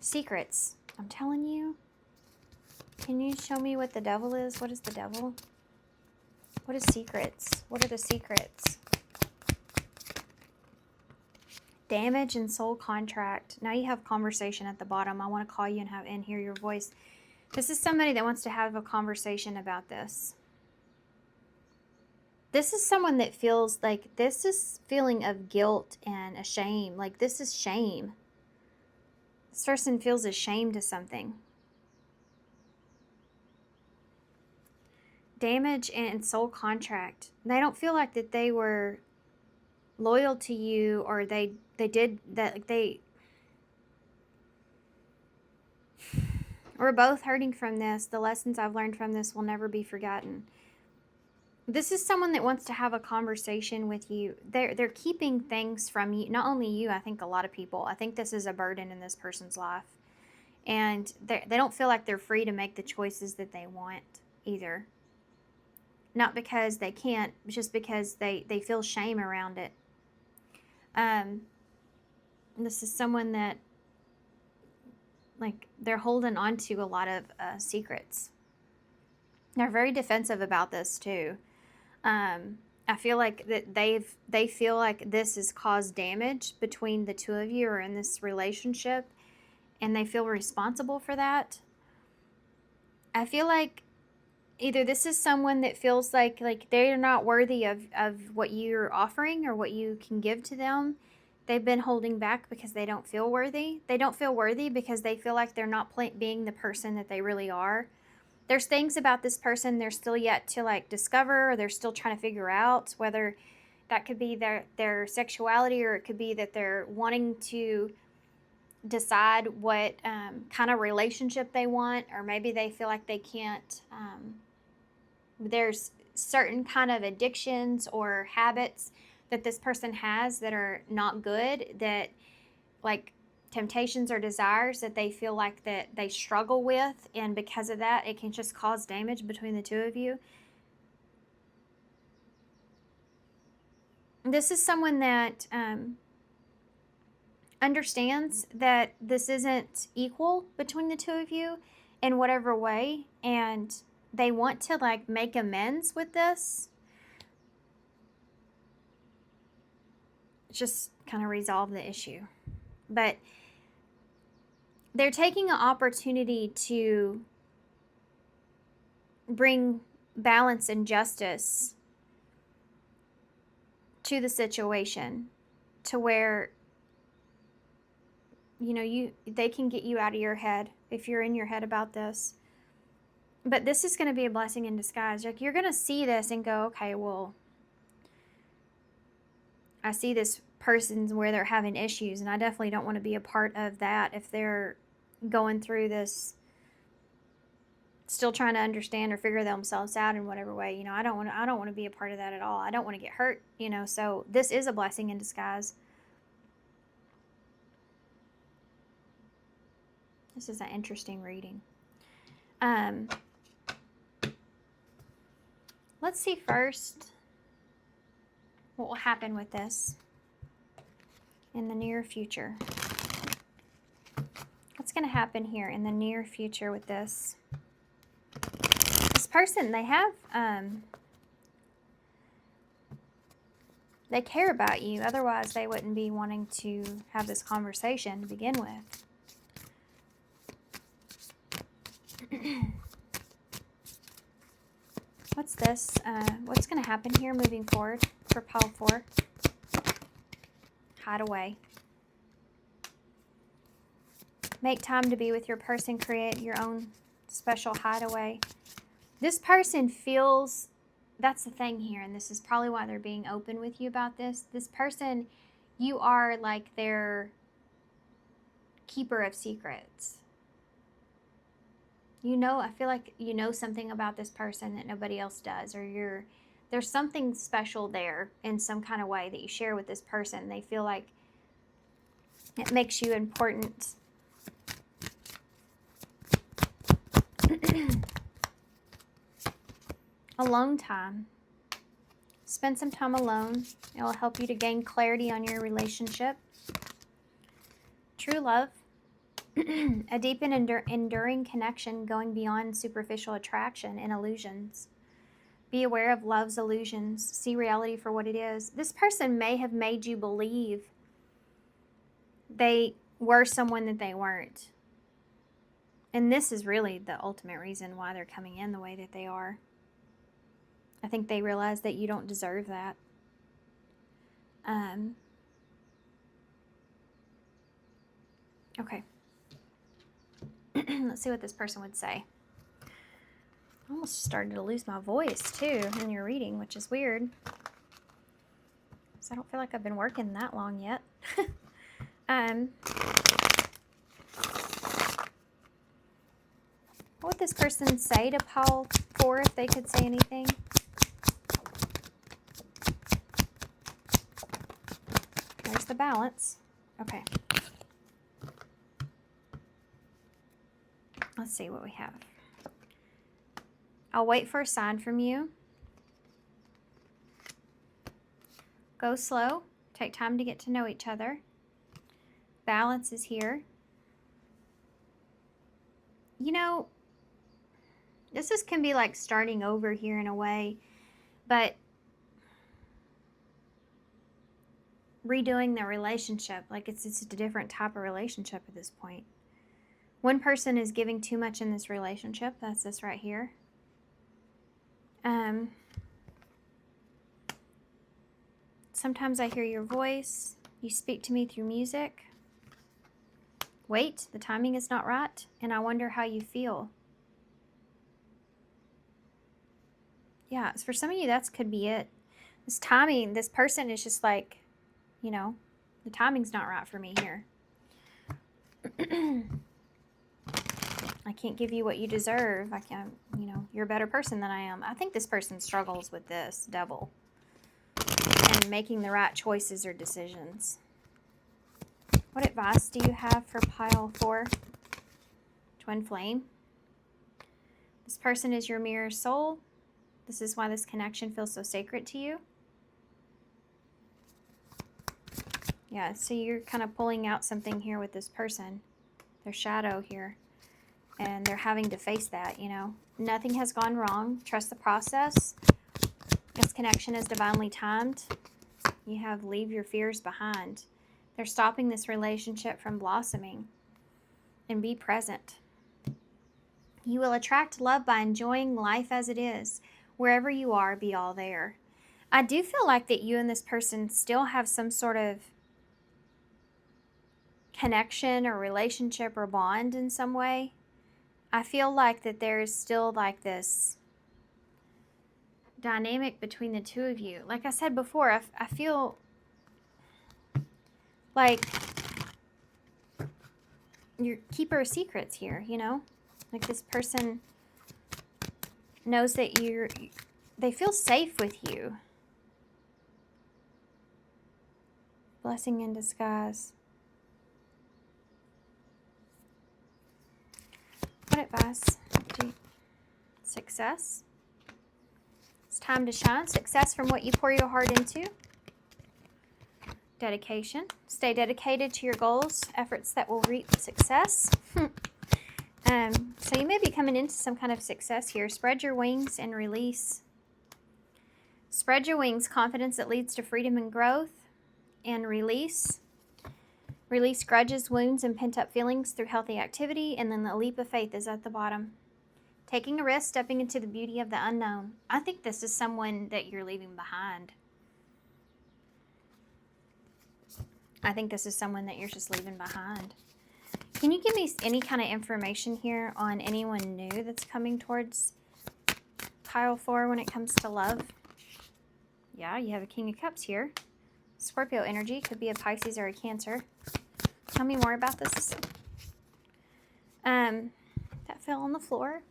A: Secrets. I'm telling you. Can you show me what the devil is? What is the devil? What is secrets? What are the secrets? Damage and soul contract. Now you have conversation at the bottom. I want to call you and hear your voice. This is somebody that wants to have a conversation about this. This is someone that feels like this is feeling of guilt and a shame. Like this is shame. This person feels ashamed of something. Damage and soul contract. They don't feel like that they were loyal to you, or they did that, like they we're both hurting from this. The lessons I've learned from this will never be forgotten. This is someone that wants to have a conversation with you. They're keeping things from you. Not only you, I think a lot of people. I think this is a burden in this person's life. And they don't feel like they're free to make the choices that they want either. Not because they can't, just because they feel shame around it. This is someone that, like, they're holding on to a lot of secrets. They're very defensive about this too. I feel like that they feel like this has caused damage between the two of you or in this relationship, and they feel responsible for that. I feel like either this is someone that feels like they're not worthy of what you're offering or what you can give to them. They've been holding back because they don't feel worthy. They don't feel worthy because they feel like they're not being the person that they really are. There's things about this person they're still yet to like discover, or they're still trying to figure out, whether that could be their sexuality, or it could be that they're wanting to decide what kind of relationship they want, or maybe they feel like they can't. There's certain kind of addictions or habits that this person has that are not good, that like temptations or desires that they feel like that they struggle with, and because of that it can just cause damage between the two of you. This is someone that understands that this isn't equal between the two of you in whatever way, and they want to like make amends with this. Just kind of resolve the issue. But they're taking an opportunity to bring balance and justice to the situation, to where they can get you out of your head if you're in your head about this. But this is going to be a blessing in disguise. Like, you're going to see this and go, okay, well, I see this person's where they're having issues, and I definitely don't want to be a part of that if they're going through this, still trying to understand or figure themselves out in whatever way. I don't want to be a part of that at all. I don't want to get hurt, so this is a blessing in disguise. This is an interesting reading. Let's see first what will happen with this in the near future. What's going to happen here in the near future with this? This person, they have, they care about you. Otherwise, they wouldn't be wanting to have this conversation to begin with. What's this? What's going to happen here moving forward for pile 4? Hide away. Make time to be with your person. Create your own special hideaway. This person feels, that's the thing here, and this is probably why they're being open with you about this. This person, you are like their keeper of secrets. I feel like you know something about this person that nobody else does, or there's something special there in some kind of way that you share with this person. They feel like it makes you important. Alone time. Spend some time alone. It will help you to gain clarity on your relationship. True love. A deep and enduring connection going beyond superficial attraction and illusions. Be aware of love's illusions. See reality for what it is. This person may have made you believe they were someone that they weren't. And this is really the ultimate reason why they're coming in the way that they are. I think they realize that you don't deserve that. Okay. Let's see what this person would say. I almost started to lose my voice too in your reading, which is weird. So I don't feel like I've been working that long yet. What would this person say to pile 4 if they could say anything? There's the balance. Okay. Let's see what we have. I'll wait for a sign from you. Go slow. Take time to get to know each other. Balance is here. You know, this can be like starting over here in a way, but redoing the relationship, like it's a different type of relationship at this point. One person is giving too much in this relationship. That's this right here. Sometimes I hear your voice. You speak to me through music. Wait, the timing is not right, and I wonder how you feel. Yeah, for some of you, that could be it. This timing, this person is just like, you know, the timing's not right for me here. I can't give you what you deserve. I can't, you know, you're a better person than I am. I think this person struggles with this devil and making the right choices or decisions. What advice do you have for pile 4? Twin flame. This person is your mirror soul. This is why this connection feels so sacred to you. Yeah, so you're kind of pulling out something here with this person. Their shadow here. And they're having to face that, you know. Nothing has gone wrong. Trust the process. This connection is divinely timed. You have leave your fears behind. They're stopping this relationship from blossoming. And be present. You will attract love by enjoying life as it is. Wherever you are, be all there. I do feel like that you and this person still have some sort of connection or relationship or bond in some way. I feel like that there is still like this dynamic between the two of you. Like I said before, I feel like you're keeper of secrets here, you know? Like this person knows that they feel safe with you. Blessing in disguise. What advice? Success. It's time to shine. Success from what you pour your heart into. Dedication. Stay dedicated to your goals, efforts that will reap success. So you may be coming into some kind of success here. Spread your wings and release. Spread your wings. Confidence that leads to freedom and growth. And release. Release grudges, wounds, and pent-up feelings through healthy activity. And then the leap of faith is at the bottom. Taking a risk, stepping into the beauty of the unknown. I think this is someone that you're leaving behind. I think this is someone that you're just leaving behind. Can you give me any kind of information here on anyone new that's coming towards pile 4 when it comes to love? Yeah, you have a King of Cups here. Scorpio energy. Could be a Pisces or a Cancer. Tell me more about this. That fell on the floor,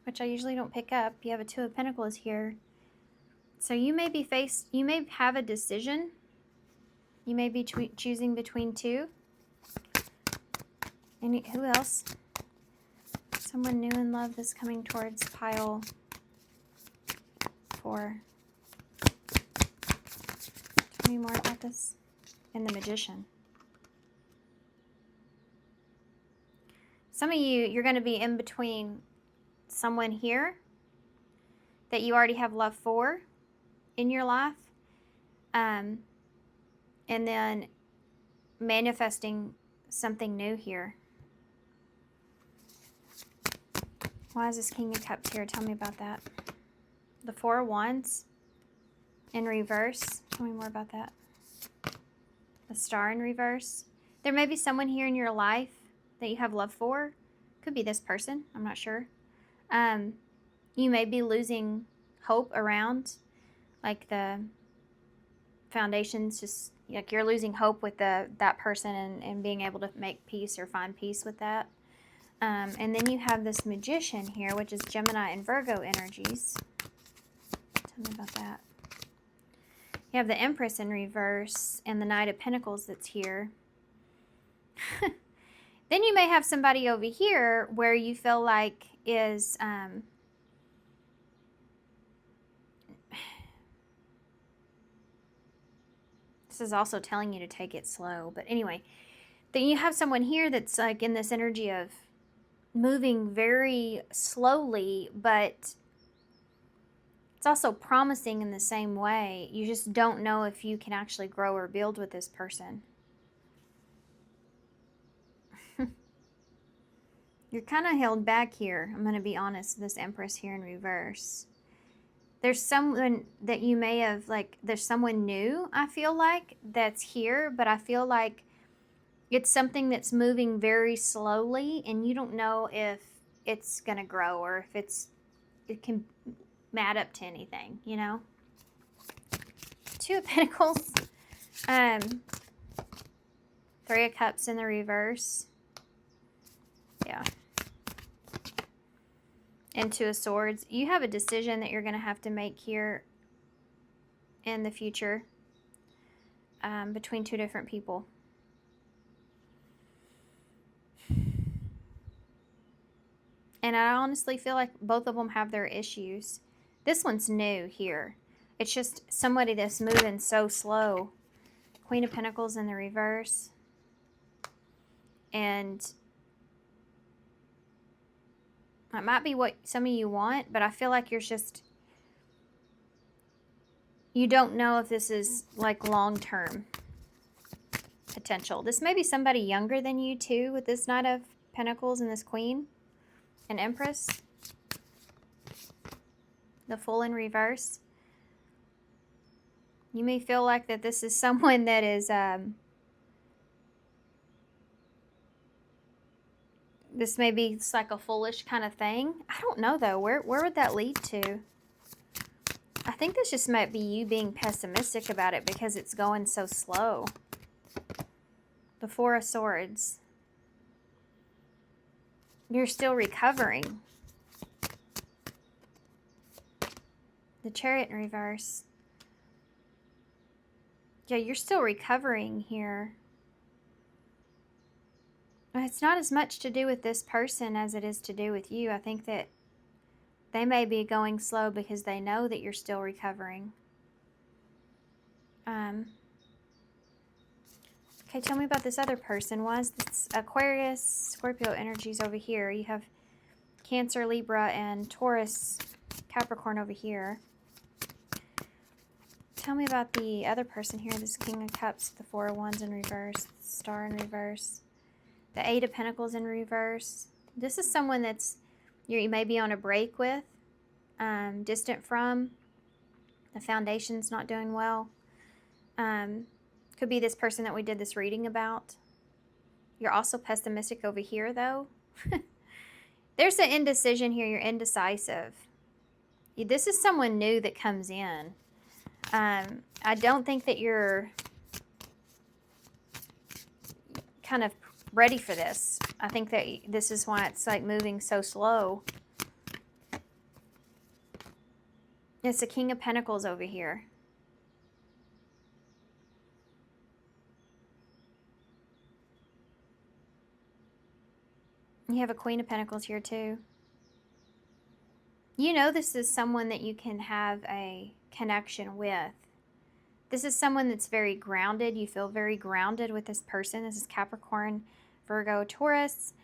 A: which I usually don't pick up. You have a Two of Pentacles here. So you may be you may have a decision. You may be choosing between two. Who else? Someone new in love that's coming towards pile 4. Tell me more about this. And the Magician. Some of you, you're going to be in between someone here that you already have love for in your life, and then manifesting something new here. Why is this King of Cups here? Tell me about that. The Four of Wands in reverse. Tell me more about that. The Star in reverse. There may be someone here in your life that you have love for. Could be this person. I'm not sure. You may be losing hope around, like the foundations, just like you're losing hope with that person and being able to make peace or find peace with that. And then you have this Magician here, which is Gemini and Virgo energies. Tell me about that. You have the Empress in reverse and the Knight of Pentacles that's here. Then you may have somebody over here where you feel like is this is also telling you to take it slow. But anyway, then you have someone here that's like in this energy of moving very slowly, but it's also promising in the same way. You just don't know if you can actually grow or build with this person. You're kind of held back here. I'm going to be honest, this Empress here in reverse. There's someone that you may have, like, there's someone new, I feel like, that's here, but I feel like it's something that's moving very slowly, and you don't know if it's going to grow or if it can add up to anything, you know? Two of Pentacles. Three of Cups in the reverse. Yeah. And Two of Swords. You have a decision that you're going to have to make here in the future between two different people. And I honestly feel like both of them have their issues. This one's new here. It's just somebody that's moving so slow. Queen of Pentacles in the reverse. And it might be what some of you want, but I feel like you're just, you don't know if this is like long-term potential. This may be somebody younger than you too, with this Knight of Pentacles and this Queen and Empress. The Fool in reverse. You may feel like that this is someone that is this may be like a foolish kind of thing. I don't know though. Where would that lead to? I think this just might be you being pessimistic about it because it's going so slow. The Four of Swords. You're still recovering. The Chariot in reverse. Yeah, you're still recovering here. It's not as much to do with this person as it is to do with you. I think that they may be going slow because they know that you're still recovering. Okay, tell me about this other person. Why is this Aquarius, Scorpio energies over here? You have Cancer, Libra, and Taurus, Capricorn over here. Tell me about the other person here. This King of Cups, the Four of Wands in reverse, Star in reverse. The Eight of Pentacles in reverse. This is someone that's you may be on a break with, distant from. The foundation's not doing well. Could be this person that we did this reading about. You're also pessimistic over here, though. There's an indecision here. You're indecisive. This is someone new that comes in. I don't think that you're kind of ready for this. I think that this is why it's like moving so slow. It's the King of Pentacles over here. You have a Queen of Pentacles here too. You know this is someone that you can have a connection with. This is someone that's very grounded. You feel very grounded with this person. This is Capricorn, Virgo, Taurus.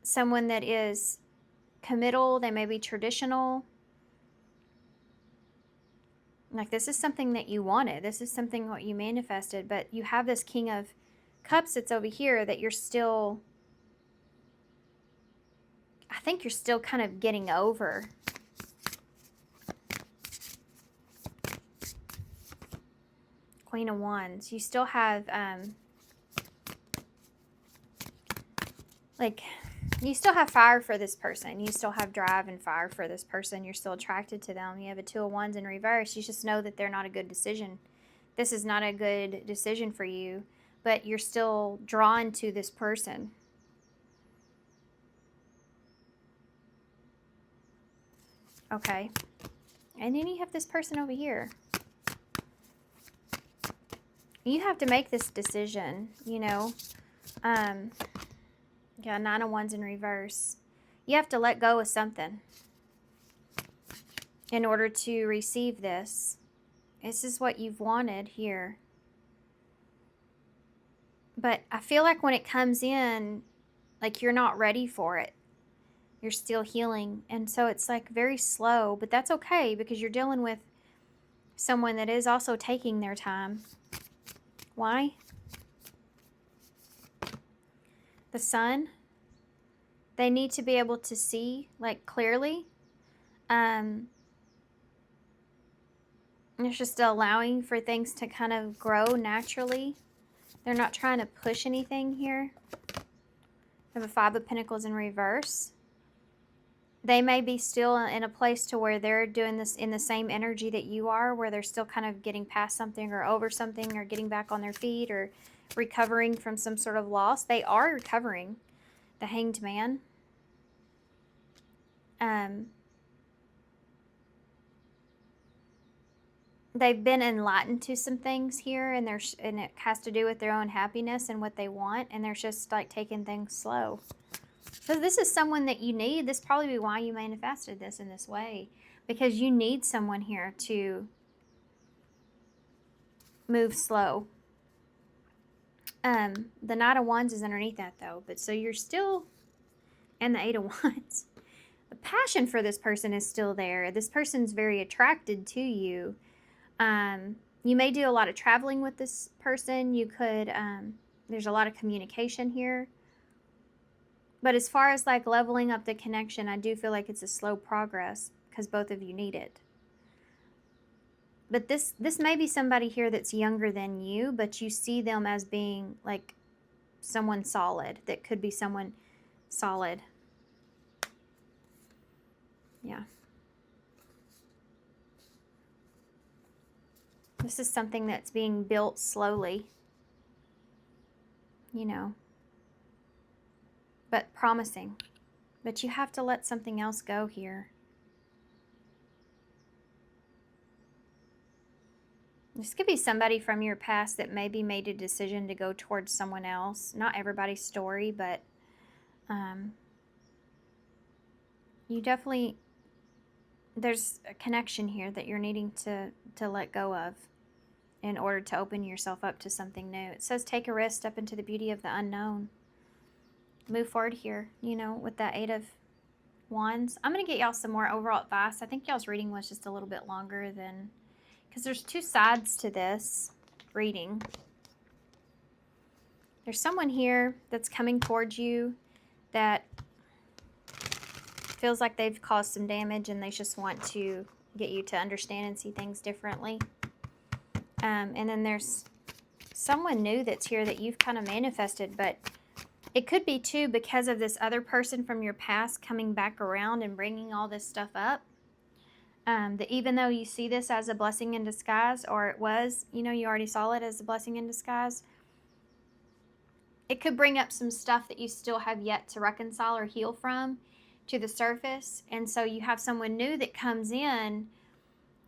A: Someone that is committal. They may be traditional. Like, this is something that you wanted. This is something what you manifested. But you have this King of Cups that's over here that you're still, I think you're still kind of getting over. Queen of Wands. You still have, you still have fire for this person. You still have drive and fire for this person. You're still attracted to them. You have a Two of Wands in reverse. You just know that they're not a good decision. This is not a good decision for you, but you're still drawn to this person. Okay. And then you have this person over here. You have to make this decision, you know. Yeah, Nine of Wands in reverse. You have to let go of something in order to receive this. This is what you've wanted here. But I feel like when it comes in, like, you're not ready for it. You're still healing. And so it's like very slow, but that's okay because you're dealing with someone that is also taking their time. Why? The Sun. They need to be able to see, like, clearly. It's just allowing for things to kind of grow naturally. They're not trying to push anything here. I have a Five of Pentacles in reverse. They may be still in a place to where they're doing this in the same energy that you are, where they're still kind of getting past something or over something or getting back on their feet or recovering from some sort of loss. They are recovering. The Hanged Man. They've been enlightened to some things here, and it has to do with their own happiness and what they want, and they're just like taking things slow. So this is someone that you need. This is probably why you manifested this in this way, because you need someone here to move slow. The Knight of Wands is underneath that though, but so you're still, and the Eight of Wands. The passion for this person is still there. This person's very attracted to you. You may do a lot of traveling with this person. You could, there's a lot of communication here. But as far as like leveling up the connection, I do feel like it's a slow progress because both of you need it. But this may be somebody here that's younger than you, but you see them as being like someone solid. That could be someone solid. Yeah. This is something that's being built slowly, you know, but promising. But you have to let something else go here. This could be somebody from your past that maybe made a decision to go towards someone else. Not everybody's story, but you definitely, there's a connection here that you're needing to let go of in order to open yourself up to something new. It says take a risk, step into the beauty of the unknown. Move forward here, you know, with that Eight of Wands. I'm going to get y'all some more overall advice. I think y'all's reading was just a little bit longer than, because there's two sides to this reading. There's someone here that's coming towards you that feels like they've caused some damage and they just want to get you to understand and see things differently. And then there's someone new that's here that you've kind of manifested, but it could be too because of this other person from your past coming back around and bringing all this stuff up. That even though you see this as a blessing in disguise, or it was, you know, you already saw it as a blessing in disguise, it could bring up some stuff that you still have yet to reconcile or heal from to the surface. And so you have someone new that comes in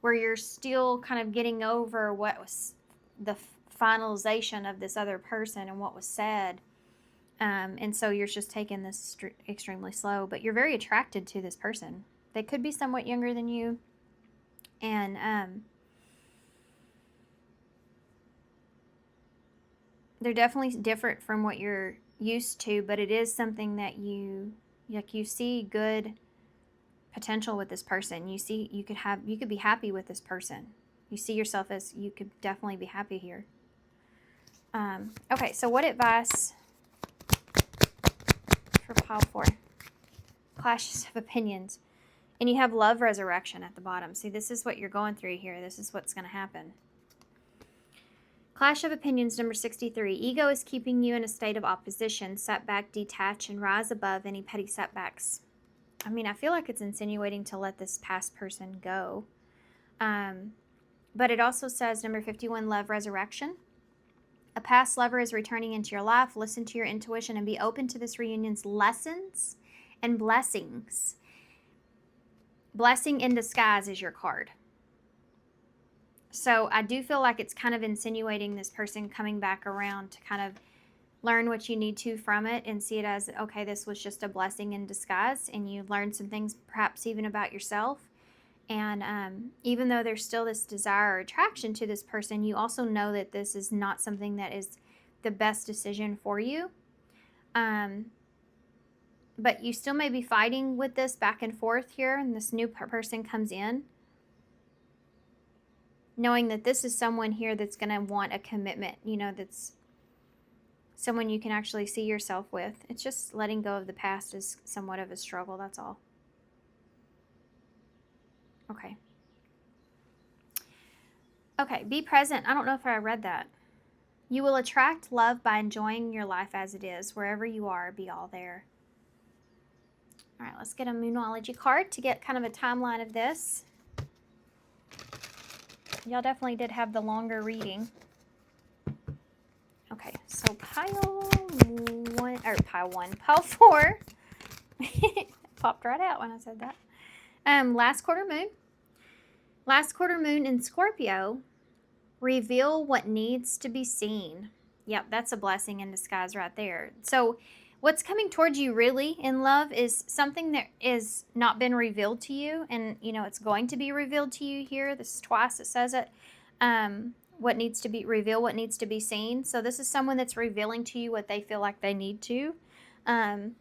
A: where you're still kind of getting over what was the finalization of this other person and what was said. And so you're just taking this extremely slow, but you're very attracted to this person. They could be somewhat younger than you. And they're definitely different from what you're used to, but it is something that you see good potential with this person. You see you could be happy with this person. You see yourself as you could definitely be happy here. Okay, so what advice for pile 4? Clashes of opinions. And you have love resurrection at the bottom. See, this is what you're going through here. This is what's going to happen. Clash of opinions number 63. Ego is keeping you in a state of opposition. Setback, detach, and rise above any petty setbacks. I mean, I feel like it's insinuating to let this past person go. But it also says, number 51, love resurrection. A past lover is returning into your life. Listen to your intuition and be open to this reunion's lessons and blessings. Blessing in disguise is your card. So I do feel like it's kind of insinuating this person coming back around to kind of learn what you need to from it and see it as, okay, this was just a blessing in disguise, and you learned some things perhaps even about yourself. And even though there's still this desire or attraction to this person, you also know that this is not something that is the best decision for you. But you still may be fighting with this back and forth here, and this new person comes in, knowing that this is someone here that's going to want a commitment, that's someone you can actually see yourself with. It's just letting go of the past is somewhat of a struggle, that's all. Okay. Okay, be present. I don't know if I read that. You will attract love by enjoying your life as it is. Wherever you are, be all there. All right, let's get a Moonology card to get kind of a timeline of this. Y'all definitely did have the longer reading. Okay, so pile 4. Popped right out when I said that. Last quarter moon. Last quarter moon in Scorpio. Reveal what needs to be seen. Yep, that's a blessing in disguise right there. So what's coming towards you really in love is something that is not been revealed to you, and it's going to be revealed to you here. This is twice it says it. What needs to be revealed, what needs to be seen. So this is someone that's revealing to you what they feel like they need to. And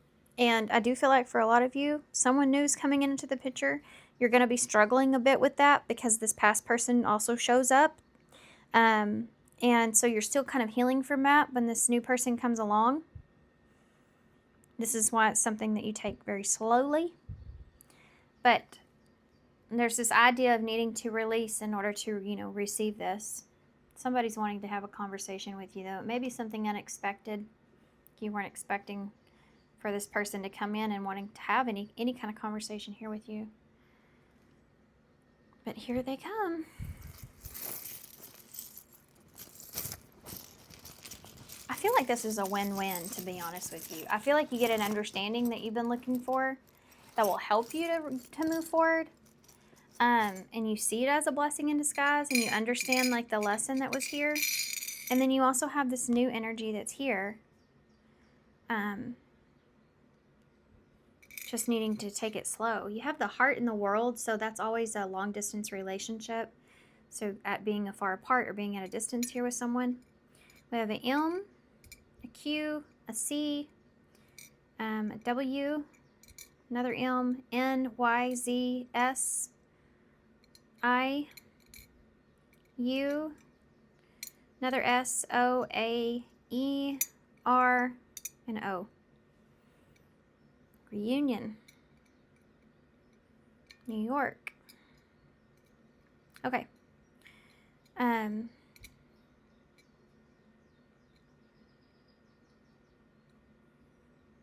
A: I do feel like for a lot of you, someone new is coming into the picture. You're going to be struggling a bit with that because this past person also shows up. And so you're still kind of healing from that when this new person comes along. This is why it's something that you take very slowly. But there's this idea of needing to release in order to, receive this. Somebody's wanting to have a conversation with you, though. It may be something unexpected. You weren't expecting for this person to come in and wanting to have any kind of conversation here with you. But here they come. I feel like this is a win-win, to be honest with you. I feel like you get an understanding that you've been looking for that will help you to move forward. And you see it as a blessing in disguise, and you understand like the lesson that was here. And then you also have this new energy that's here. Just needing to take it slow. You have the heart in the world, so that's always a long-distance relationship. So at being afar apart or being at a distance here with someone. We have an M, a Q, a C, a W, another M, N, Y, Z, S, I, U, another S, O, A, E, R, and O. Reunion. New York. Okay.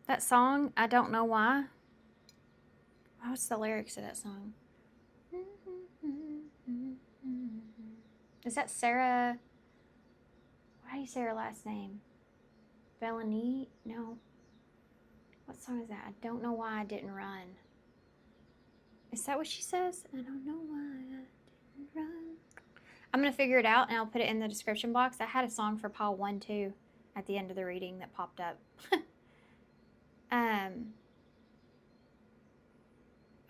A: That song, I don't know why. What's the lyrics of that song? Is that Sarah? How do you say her last name? Bellany? No. What song is that? I don't know why I didn't run. Is that what she says? I don't know why I didn't run. I'm going to figure it out and I'll put it in the description box. I had a song for Paul 1 too at the end of the reading that popped up.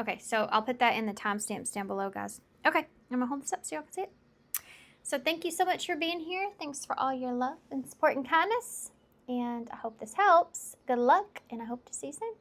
A: Okay, so I'll put that in the timestamps down below, guys. Okay, I'm going to hold this up so y'all can see it. So thank you so much for being here. Thanks for all your love and support and kindness. And I hope this helps. Good luck, and I hope to see you soon.